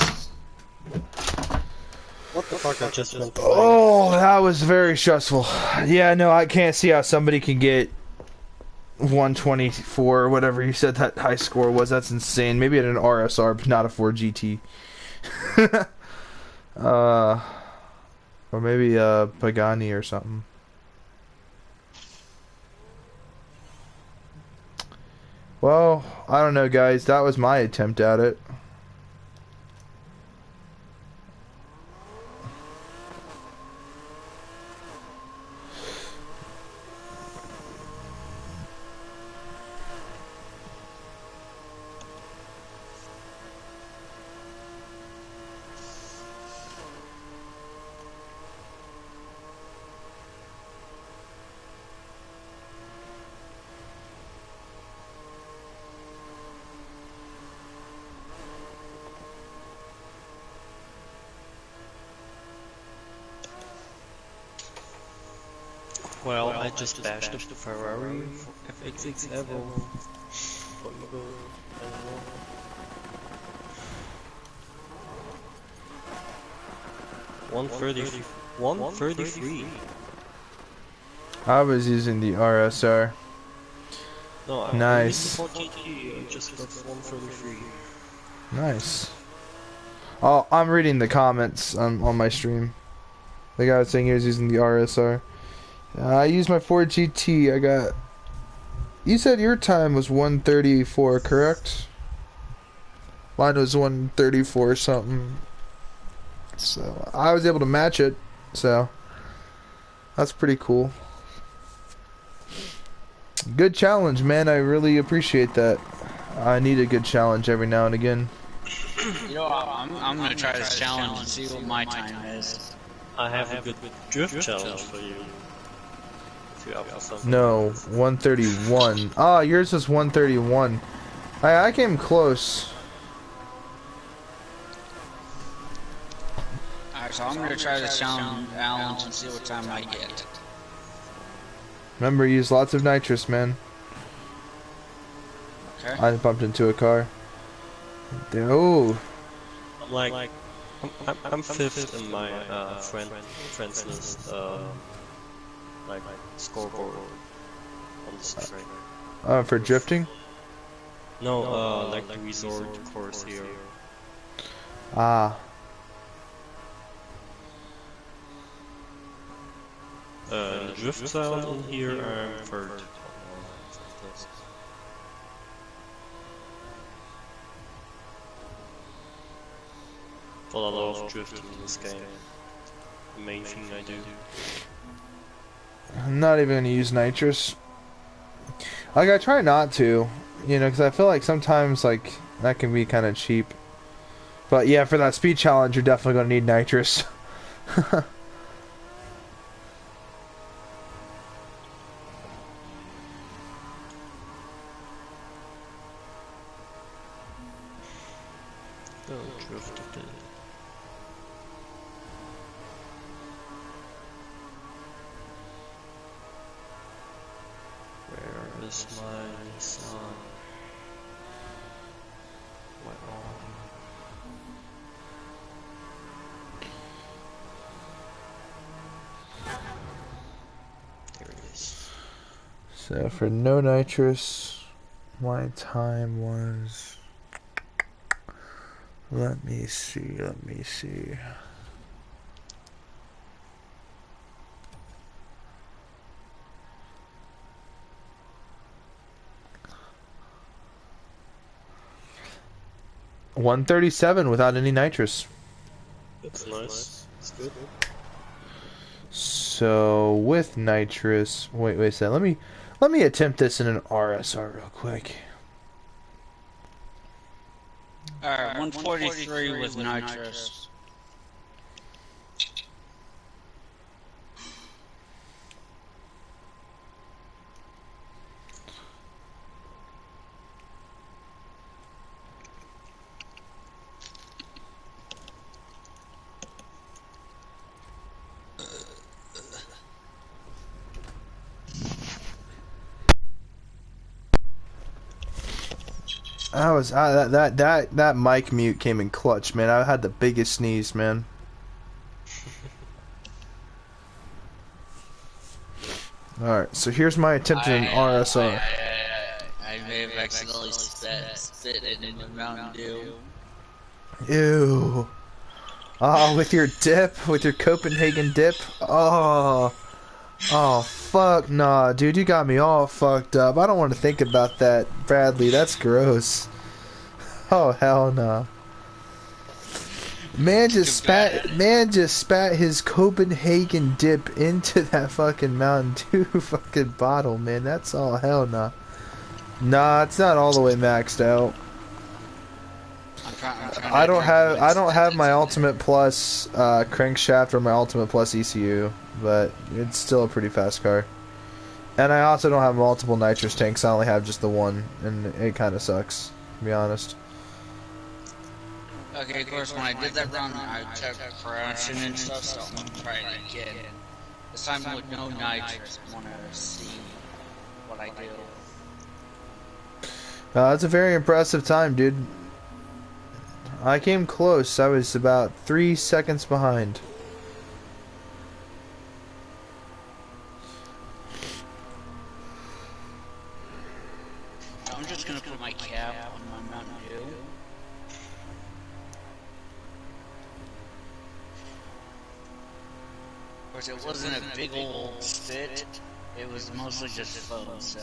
What the fuck I just went through? Oh, that was very stressful. Yeah, no, I can't see how somebody can get 124 or whatever you said that high score was. That's insane. Maybe at an RSR, but not a 4 GT. Or maybe a Pagani or something. Well, I don't know, guys. That was my attempt at it. Well, I just bashed up the Ferrari FX6 Evo. For Evo, I don't know. $133. I was using the RSR. No, I Nice. used the 4GT, I just got 133. Nice. Oh, I'm reading the comments on my stream. The guy was saying he was using the RSR. I used my Ford GT. I got... You said your time was 134, correct? Mine was 134 something. So, I was able to match it. So, that's pretty cool. Good challenge, man. I really appreciate that. I need a good challenge every now and again. You know, I'm gonna try this challenge and see what my time is. I have a good drift challenge for you. If you're up for something. No, 131. Ah, yours was 131. I came close. Alright, so I'm gonna try this challenge and see what time I get. Remember, use lots of nitrous, man. Okay. I bumped into a car. Oh, I'm fifth in my friends list, like scoreboard on the track. for drifting? No, like the resort course here. Ah, Drift zone in here, I'm third. But I love drifting in this game. The main thing I do. I'm not even gonna use nitrous. Like, I try not to, you know, because I feel like sometimes, like, that can be kind of cheap. But yeah, for that speed challenge, you're definitely gonna need nitrous. Oh, drift a bit. Where is my son? My arm. There it is. So for no nitrous, my time was... Let me see. 137 without any nitrous. That's nice. That's good. So with nitrous, wait a second. Let me attempt this in an RSR real quick. Alright, 143 with nitrous. That mic mute came in clutch, man. I had the biggest sneeze, man. Alright, so here's my attempt at an RSR. I may have accidentally spit it in the Mountain Dew. Ew. Oh, with your dip? With your Copenhagen dip? Oh. Oh, fuck nah, dude. You got me all fucked up. I don't want to think about that, Bradley. That's gross. Oh, hell no. Man just spat his Copenhagen dip into that fucking Mountain Dew fucking bottle, man. That's all hell no. Nah, it's not all the way maxed out. I don't have my Ultimate Plus crankshaft or my Ultimate Plus ECU, but it's still a pretty fast car. And I also don't have multiple nitrous tanks. I only have just the one, and it kind of sucks, to be honest. Okay, of course, when I did that run, I checked correction and stuff, so I'm gonna try it again. This time with no nitrous. I wanna see what I do. That's a very impressive time, dude. I came close. I was about 3 seconds behind. I'm just gonna put my cap on my Mountain Dew. Of course, it wasn't a big old spit. It was mostly just foam, so.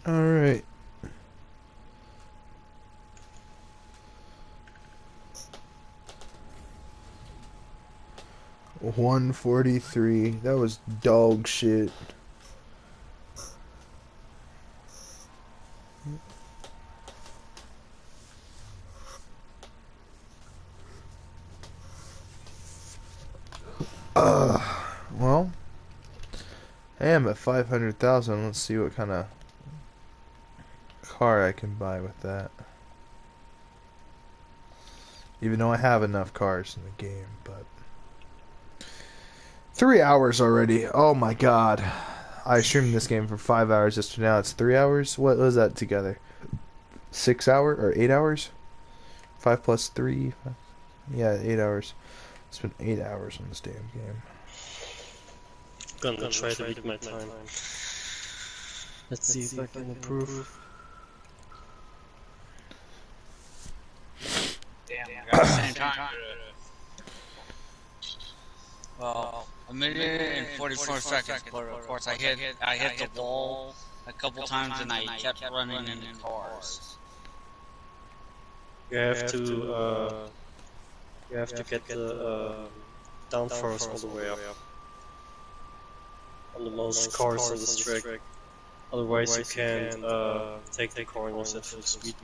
All right. $143. That was dog shit. Well, I am at 500,000. Let's see what kind of car I can buy with that. Even though I have enough cars in the game, but 3 hours already. Oh my god. I streamed this game for 5 hours just now. It's 3 hours? What was that together? 6 hours or 8 hours? 5 plus 3? Yeah, 8 hours. It's been 8 hours on this damn game. Gonna try to beat my time. Let's see if I can improve. Damn, we got the same time. Well, 1minute and 44 seconds, but of course I hit the wall a couple times and I kept running into cars. You have to get the downforce all the way up on the most cars on this track. Otherwise, you can't take the corners at full speed.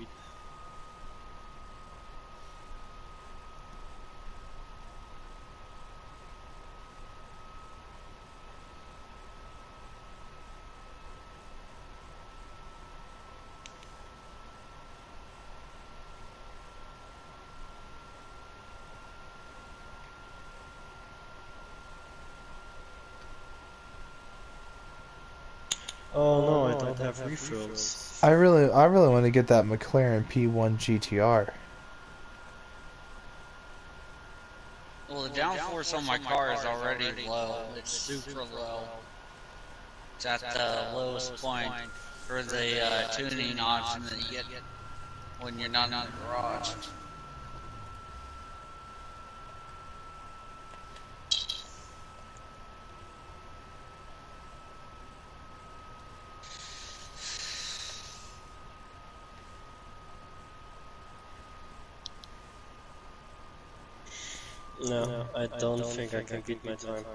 Oh no, I don't have refills. I really want to get that McLaren P1 GTR. Well, the downforce on my car is already low. It's super low. It's at the lowest point for the tuning option that you get when you're not in the garage. No, I don't think I can beat my time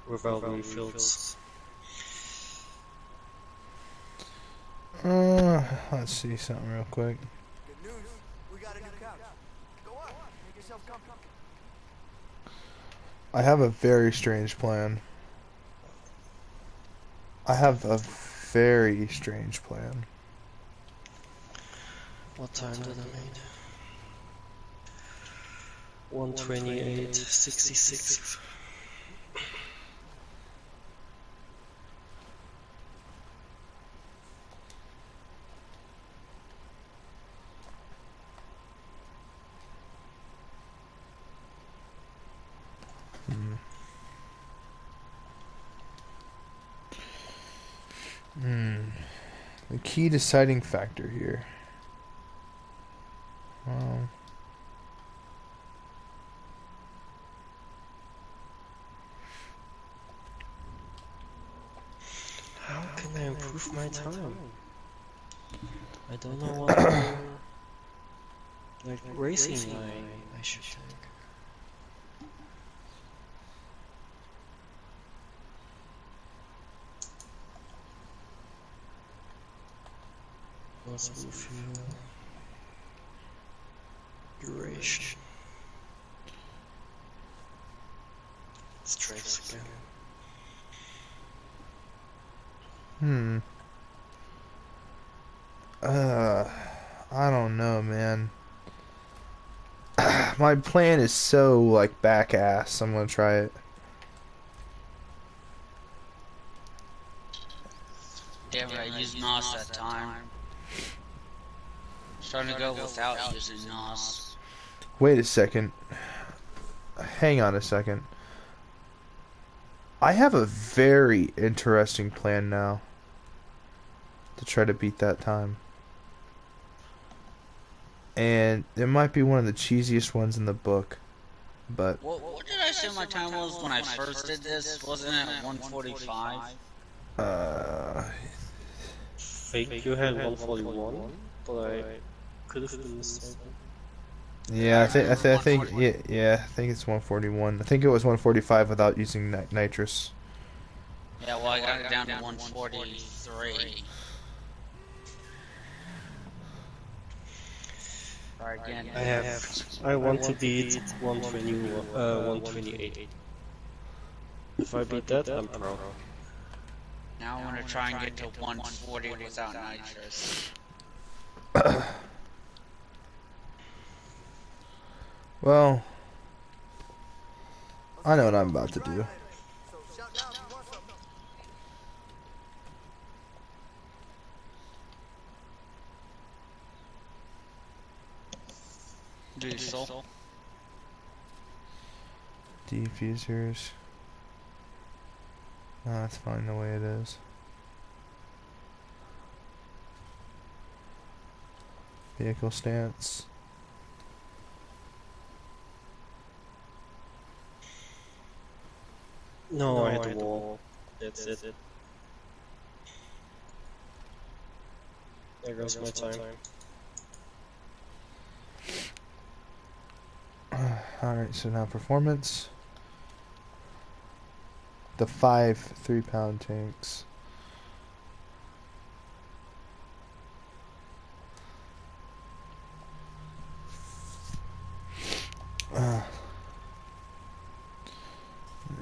without refills. Let's see something real quick. Good news, we got a new couch. Go on, make yourself comfortable. I have a very strange plan. What time did I make? 128.66. The key deciding factor here. How can I improve my time? I don't know what like racing line I should take. Possible fuel. Duration. Strength again. I don't know, man. My plan is so, like, back-ass. I'm gonna try it. Damn it, I used NOS that time. Trying to go without using NOS. Wait a second. Hang on a second. I have a very interesting plan now to try to beat that time. And it might be one of the cheesiest ones in the book, but... What did I say my time was when I first did this? Wasn't it 145? I think you had 141, but I could have been mistaken. Yeah, I think I think it's 141. I think it was 145 without using nitrous. Yeah, well, I got it down to 143. Try again. I want to beat 128. If I beat that, I'm pro. Now I'm gonna try and get to 140 without nitrous. Well, I know what I'm about to do. So shout now if you want something. Diesel. Defusers. No, that's fine the way it is. Vehicle stance. No, I hit the wall. That's it. There goes my time. Alright, so now performance. The 5 3-pound tanks.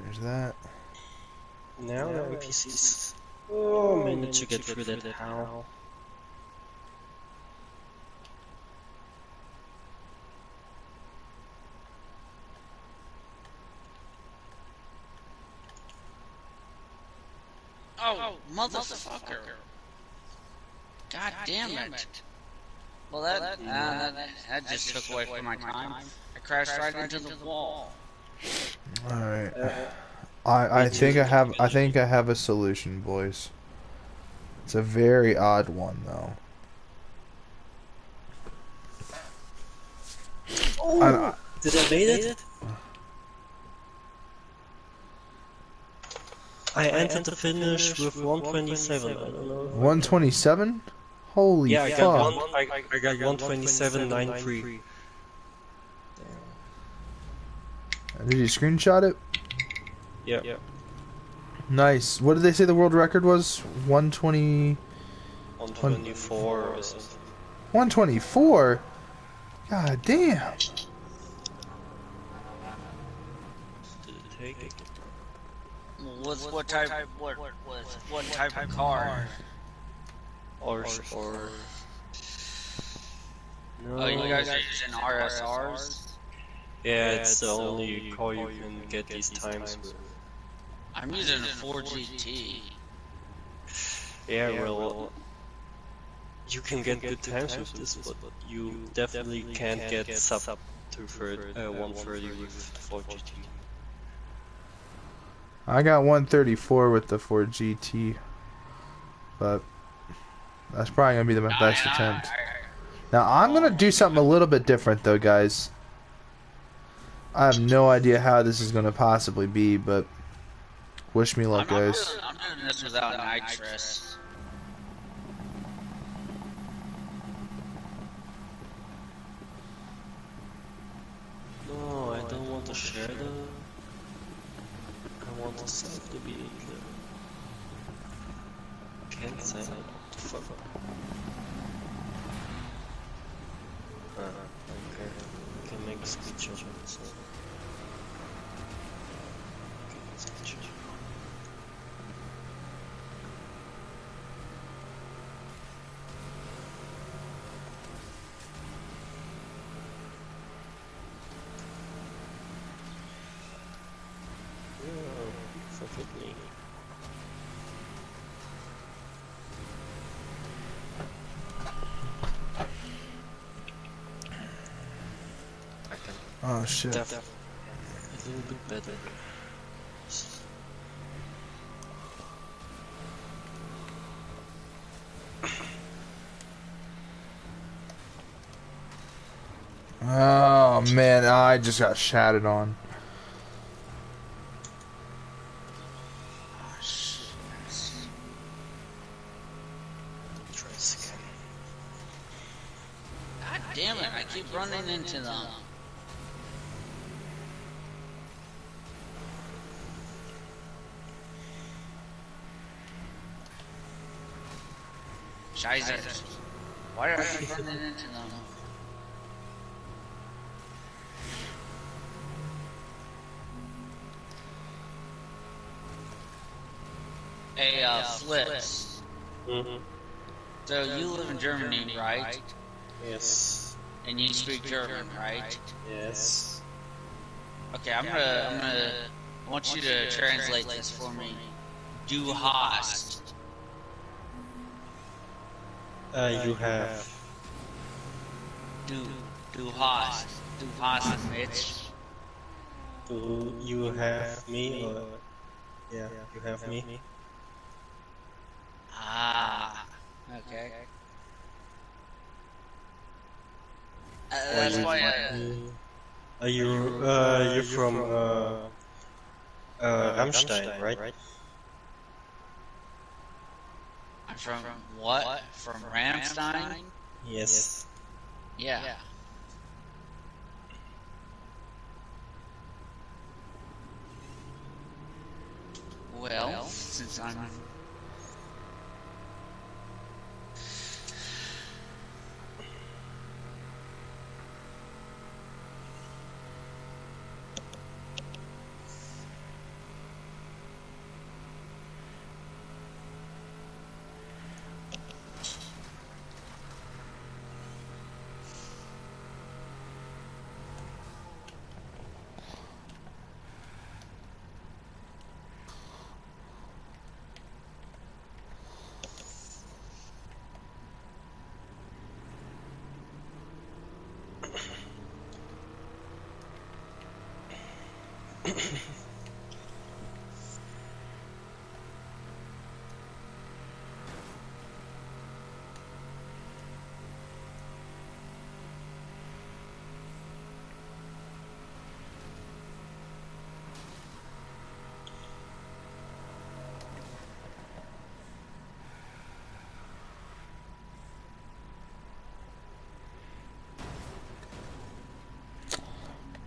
There's that. Now the NPCs. Oh, managed to get through that. How? Oh, motherfucker. God damn it. Well, that just took away from my time. I crashed right into the wall. Alright. I think I have a solution, boys. It's a very odd one though. Oh, did I made it? I entered the finish with 127. I don't know. 127? Holy yeah, fuck. I got 127.93. Did you screenshot it? Yeah. Nice. What did they say the world record was? 120... 124 or something. 124? God damn. Did it take it? What type of car? Or no. Oh, you guys are using RSRs? Yeah, it's the only car you can get these times with. I'm using a 4GT. Yeah, well, you can get good times with this, but you definitely can't get sub 130 with 4GT. I got 134 with the 4GT, but that's probably gonna be my best attempt. Now I'm gonna do something a little bit different though, guys. I have no idea how this is gonna possibly be, but wish me luck, guys. I'm doing this without nitrous. No, I don't want to share them. I want to save the vehicle. Can't say fuck. a screenshot of it, so. Screenshot. Oh, perfectly. I can Oh shit. a little bit better. Oh man, I just got shattered on. Try this again. God damn it, I keep running into them. Scheiße. Why do I keep running into them? Hey, Flips. Mm-hmm. So you live in Germany, right? Yes. And you speak German, right? Yes. Okay, I want you to translate this for me. Du hast. You have. Du hast. Du hast mich. Do you have me? Or yeah, you have me. Ah. Okay. That's why Are you you're from Rammstein, right? I'm from what? From Rammstein? Yes. Yeah. Well, since I'm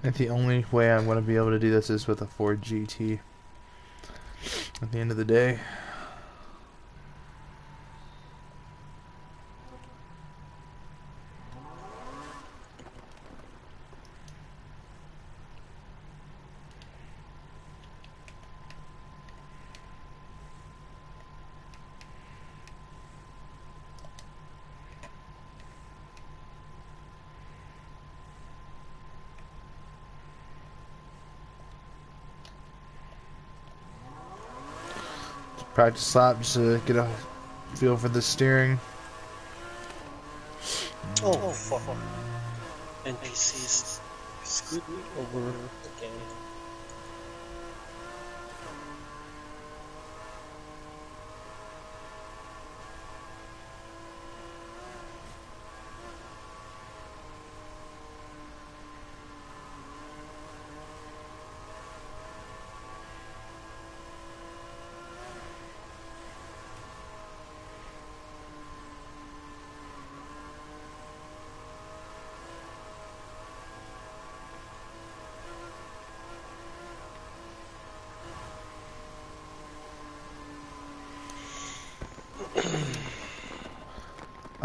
I think the only way I'm going to be able to do this is with a Ford GT. At the end of the day. Practice lap just to get a feel for the steering. Oh fuck. NPCs screwed me over again.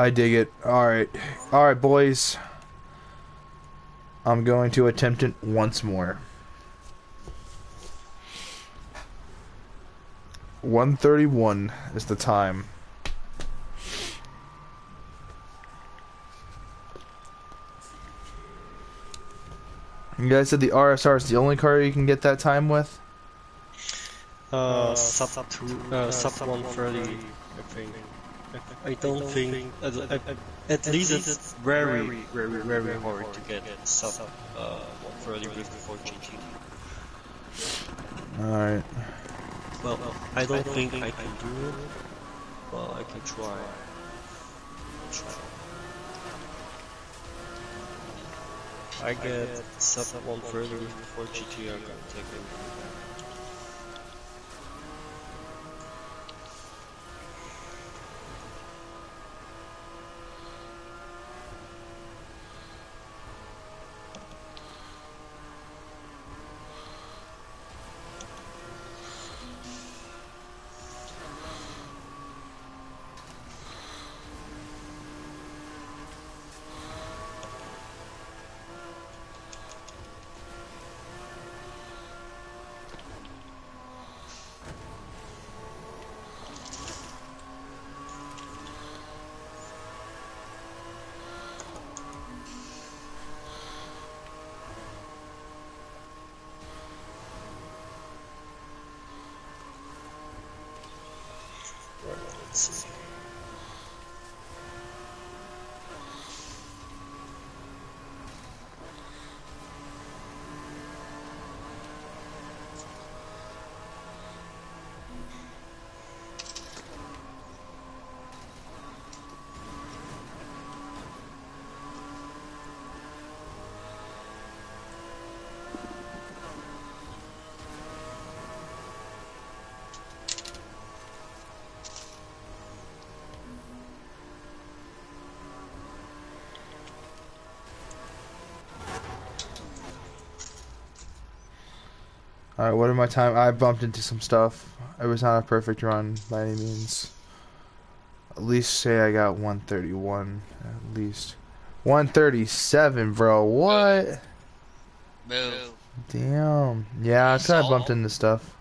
I dig it. Alright. Alright, boys. I'm going to attempt it once more. 1:31 is the time. You guys said the RSR is the only car you can get that time with? Sub 130, I think. I don't think, at least it's very, very, very hard to get sub 130 with the 4GT. Alright. Well, I don't think I can do it, but I can try. I get sub 130 with the 4GT, I'm gonna take it. Let's see. Alright, what are my time? I bumped into some stuff. It was not a perfect run by any means. At least say I got 131. At least. 137, bro. What? Boo. Damn. Yeah, I kind of bumped into stuff.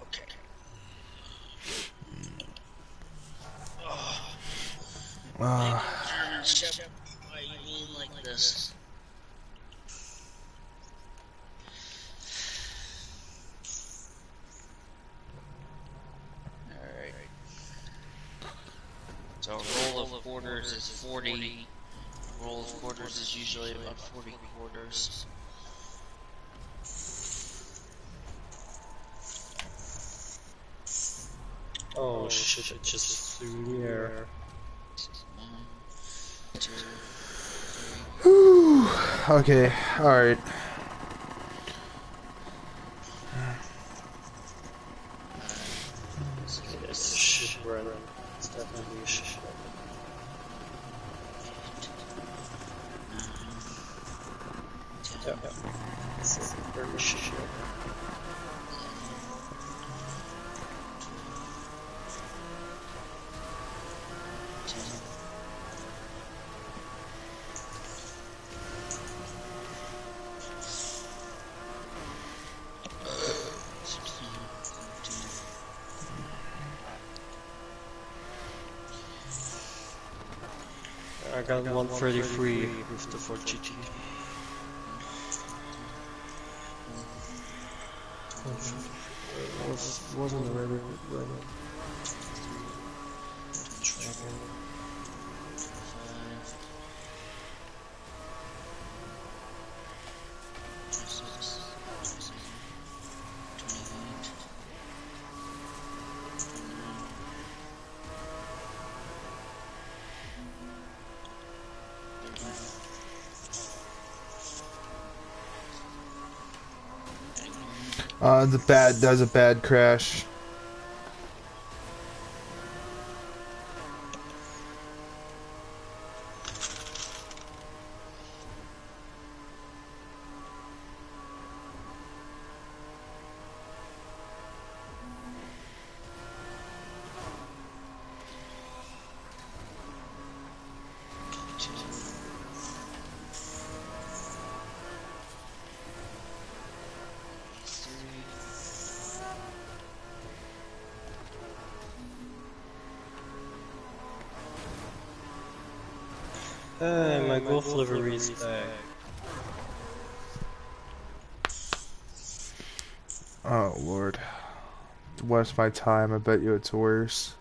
Okay. German Shepherd, why you mean like this? Alright. So a roll of quarters is 40. A roll of quarters is usually about 40 quarters. Oh shit, it just flew in the air. 1, 2, 3. Whew. Okay, alright. It's a shit run. It's definitely a shit run. Yeah, it's a very shit run. I got 133 with the 4GT. Wasn't a very good run. Dragon. That was a bad crash. Hey, my golf livery is back. Oh lord. What's my time? I bet you it's worse.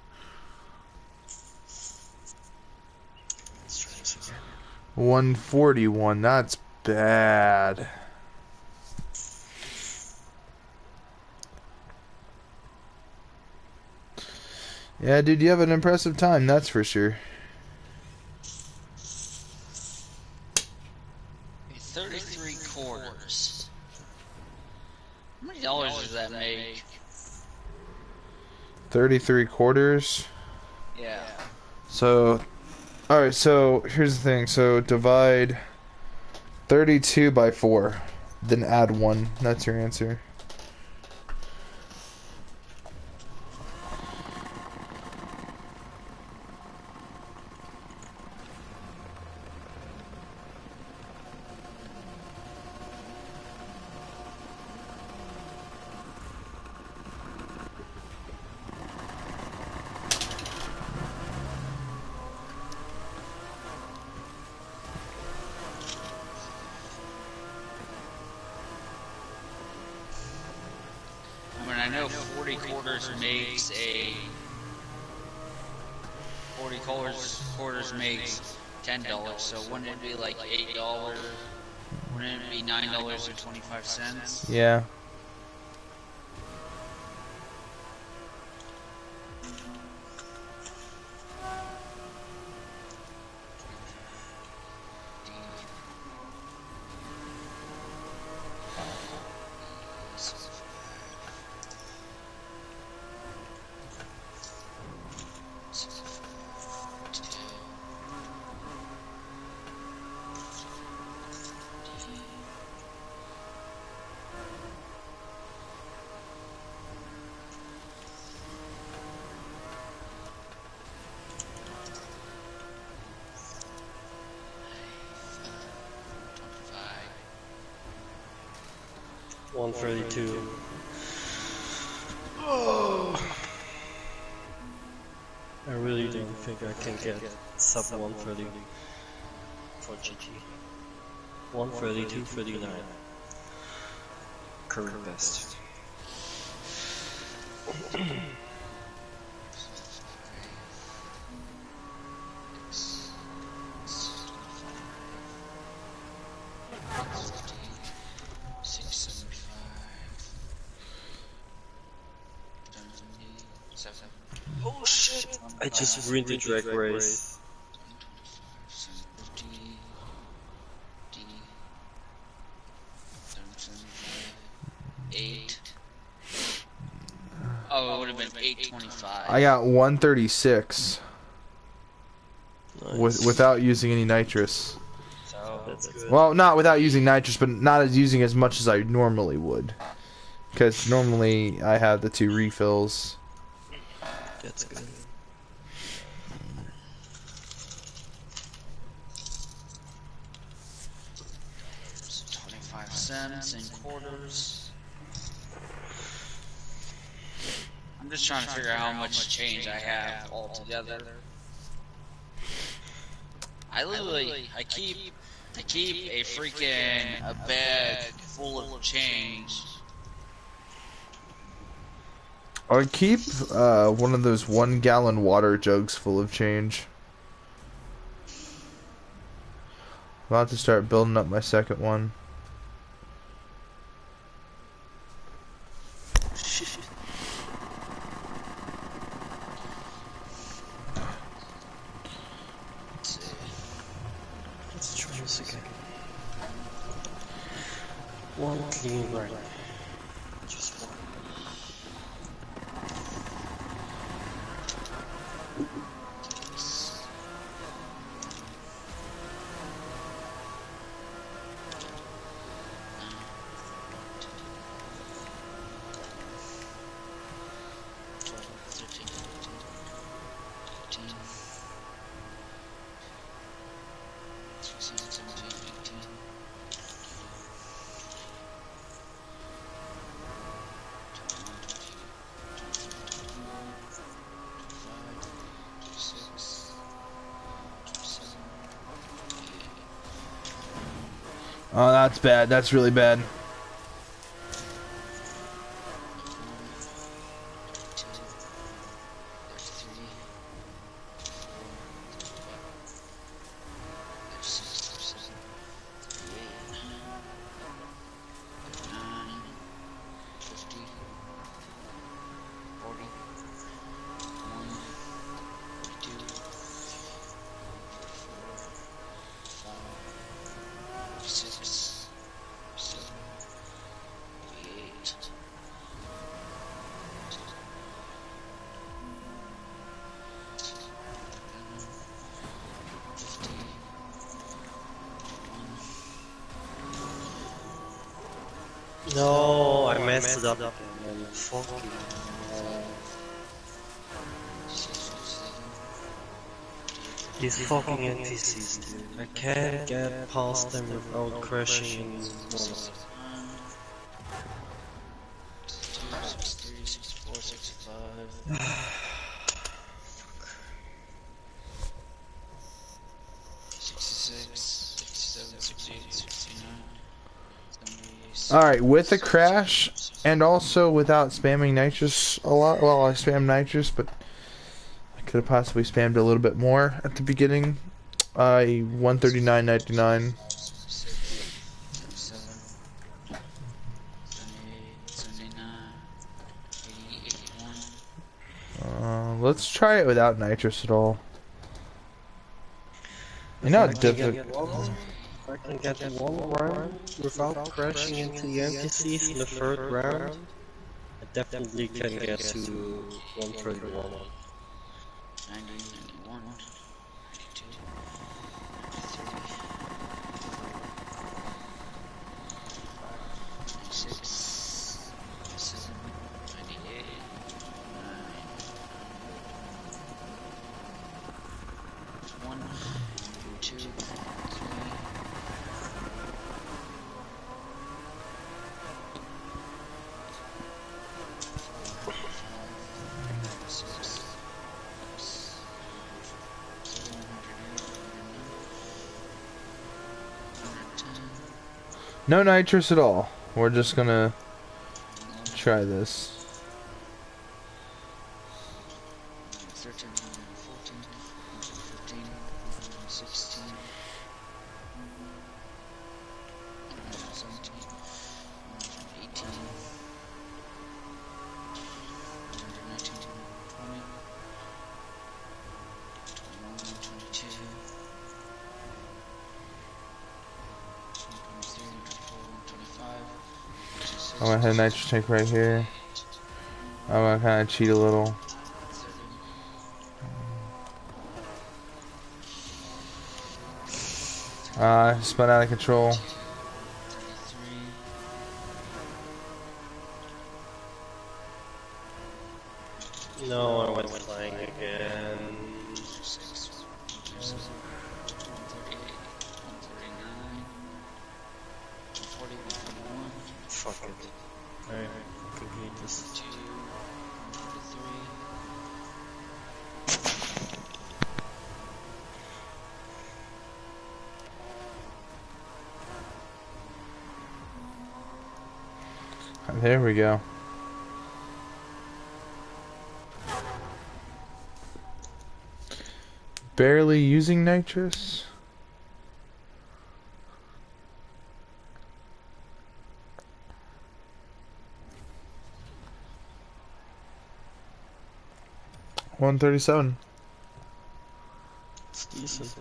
Let's try this again. 141, that's bad. Yeah, dude, you have an impressive time, that's for sure. 33 quarters. How many dollars does that make? 33 quarters. Yeah. So, alright, so here's the thing. So divide 32 by 4, then add 1. That's your answer. I mean, I know 40 quarters makes a... 40 quarters makes $10, so wouldn't it be like $8? Wouldn't it be $9.25? Yeah. $132. I really don't think I can get sub 130 for GG. 132.39. Current best. Oh shit! I just ruined the drag race. 8. Oh, it would have been 825. I got 136 Nice. without using any nitrous. So That's good. Well, not without using nitrous, but not as using as much as I normally would. Because normally I have the 2 refills. That's good. $0.25 in quarters. I'm just trying to figure out how much change I have altogether. I keep a freaking a bag full of change. I keep one of those 1-gallon water jugs full of change. I'm about to start building up my second one. Let's try this again. One clean run. Just one. Oh, that's bad. That's really bad. No, I messed it up. Man. Fucking. These fucking NPCs, dude. I can't get past them without crashing in one. 63, 64, 65. 66, 67, 68, 69, 70, Alright, with a crash, and also without spamming nitrous a lot. Well, I spammed nitrous, but I could have possibly spammed a little bit more at the beginning. 139.99. 77, 78, 79, 80, 81. Let's try it without nitrous at all. You know how difficult. I can get one round without crashing into the NPCs in the third round. I definitely can get to 131. 90, 91, 92, 93, 96, 97, 98, 9, 1, 2, 3. No nitrous at all. We're just gonna try this. 13, 14, 15, 16, 17, 18, 19, 20, 21, 22, 23, 24, 25, I'm gonna hit a nitrous tank right here. I'm gonna kind of cheat a little. Spun out of control. 33, No, I went flying again. 36, 37, 138, 139, 140, 141, Fuck it. I complete this. 2, 143. There we go. Barely using nitrous. $137. It's decent.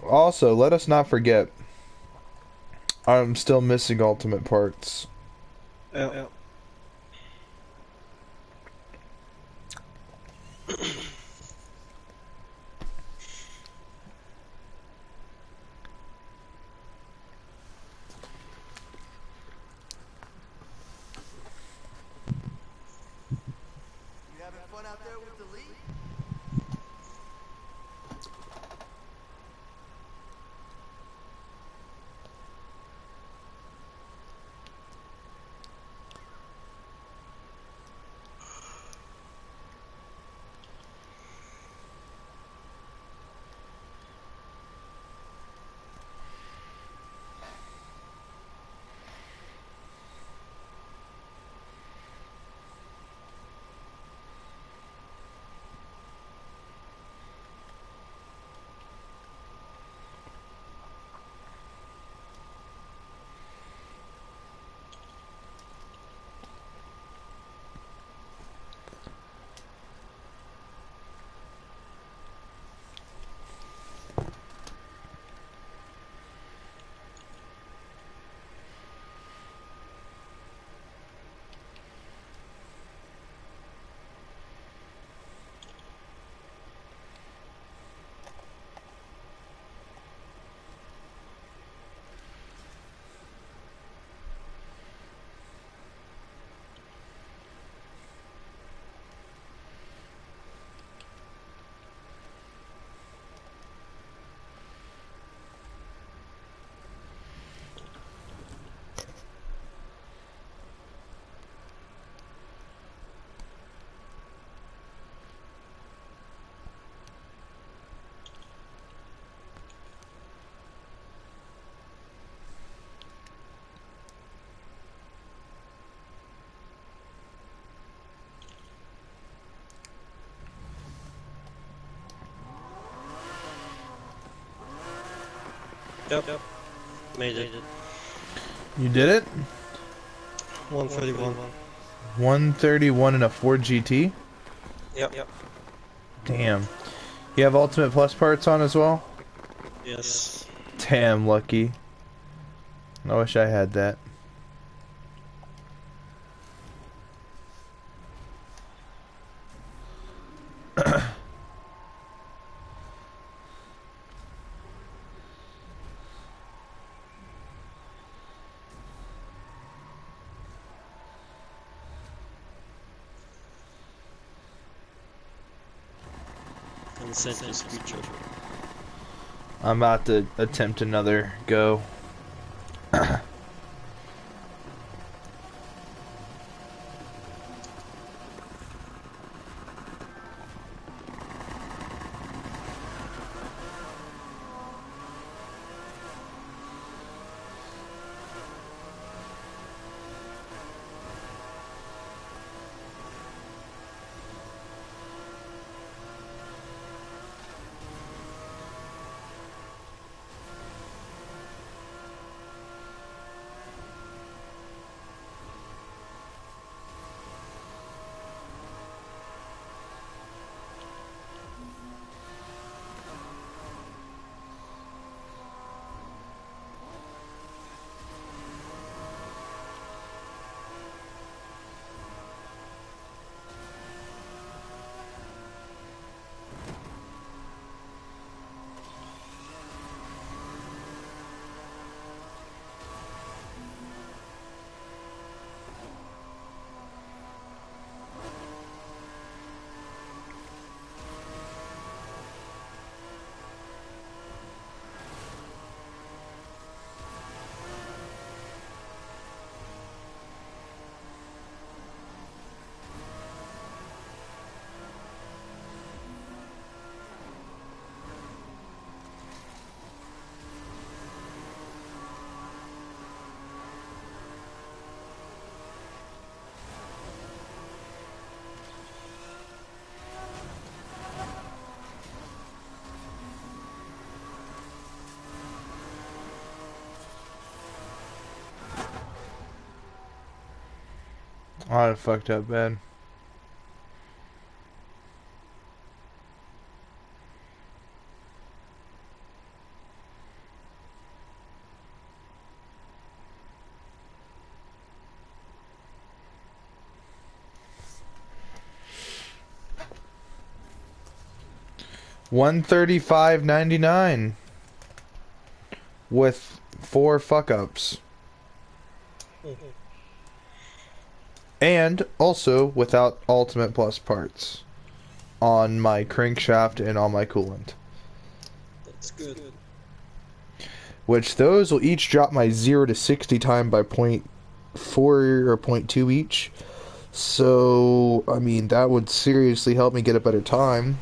Also, let us not forget, I'm still missing ultimate parts. Yeah. You having fun out there with the league? Yep. Made it. You did it? 131. 131 in a Ford GT? Yep. Damn. You have Ultimate Plus parts on as well? Yes. Damn, lucky. I wish I had that. And send this creature. I'm about to attempt another go. Oh, I fucked up bad. $135.99 with 4 fuck ups. And also without Ultimate Plus parts on my crankshaft and on my coolant. That's good. Which those will each drop my 0 to 60 time by 0.4 or 0.2 each. So, I mean, that would seriously help me get a better time.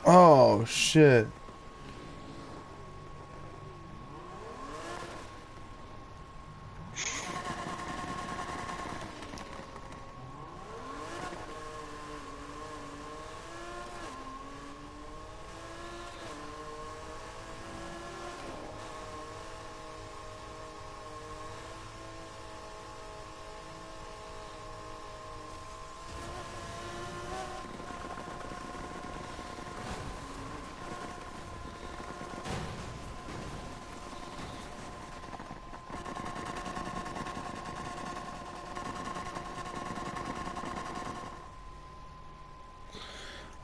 Oh, shit.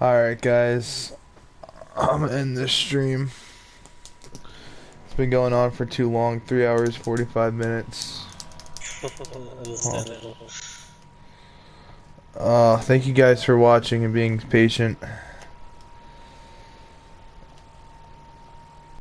Alright, guys. I'm gonna end this stream. It's been going on for too long. 3 hours, 45 minutes. Thank you guys for watching and being patient.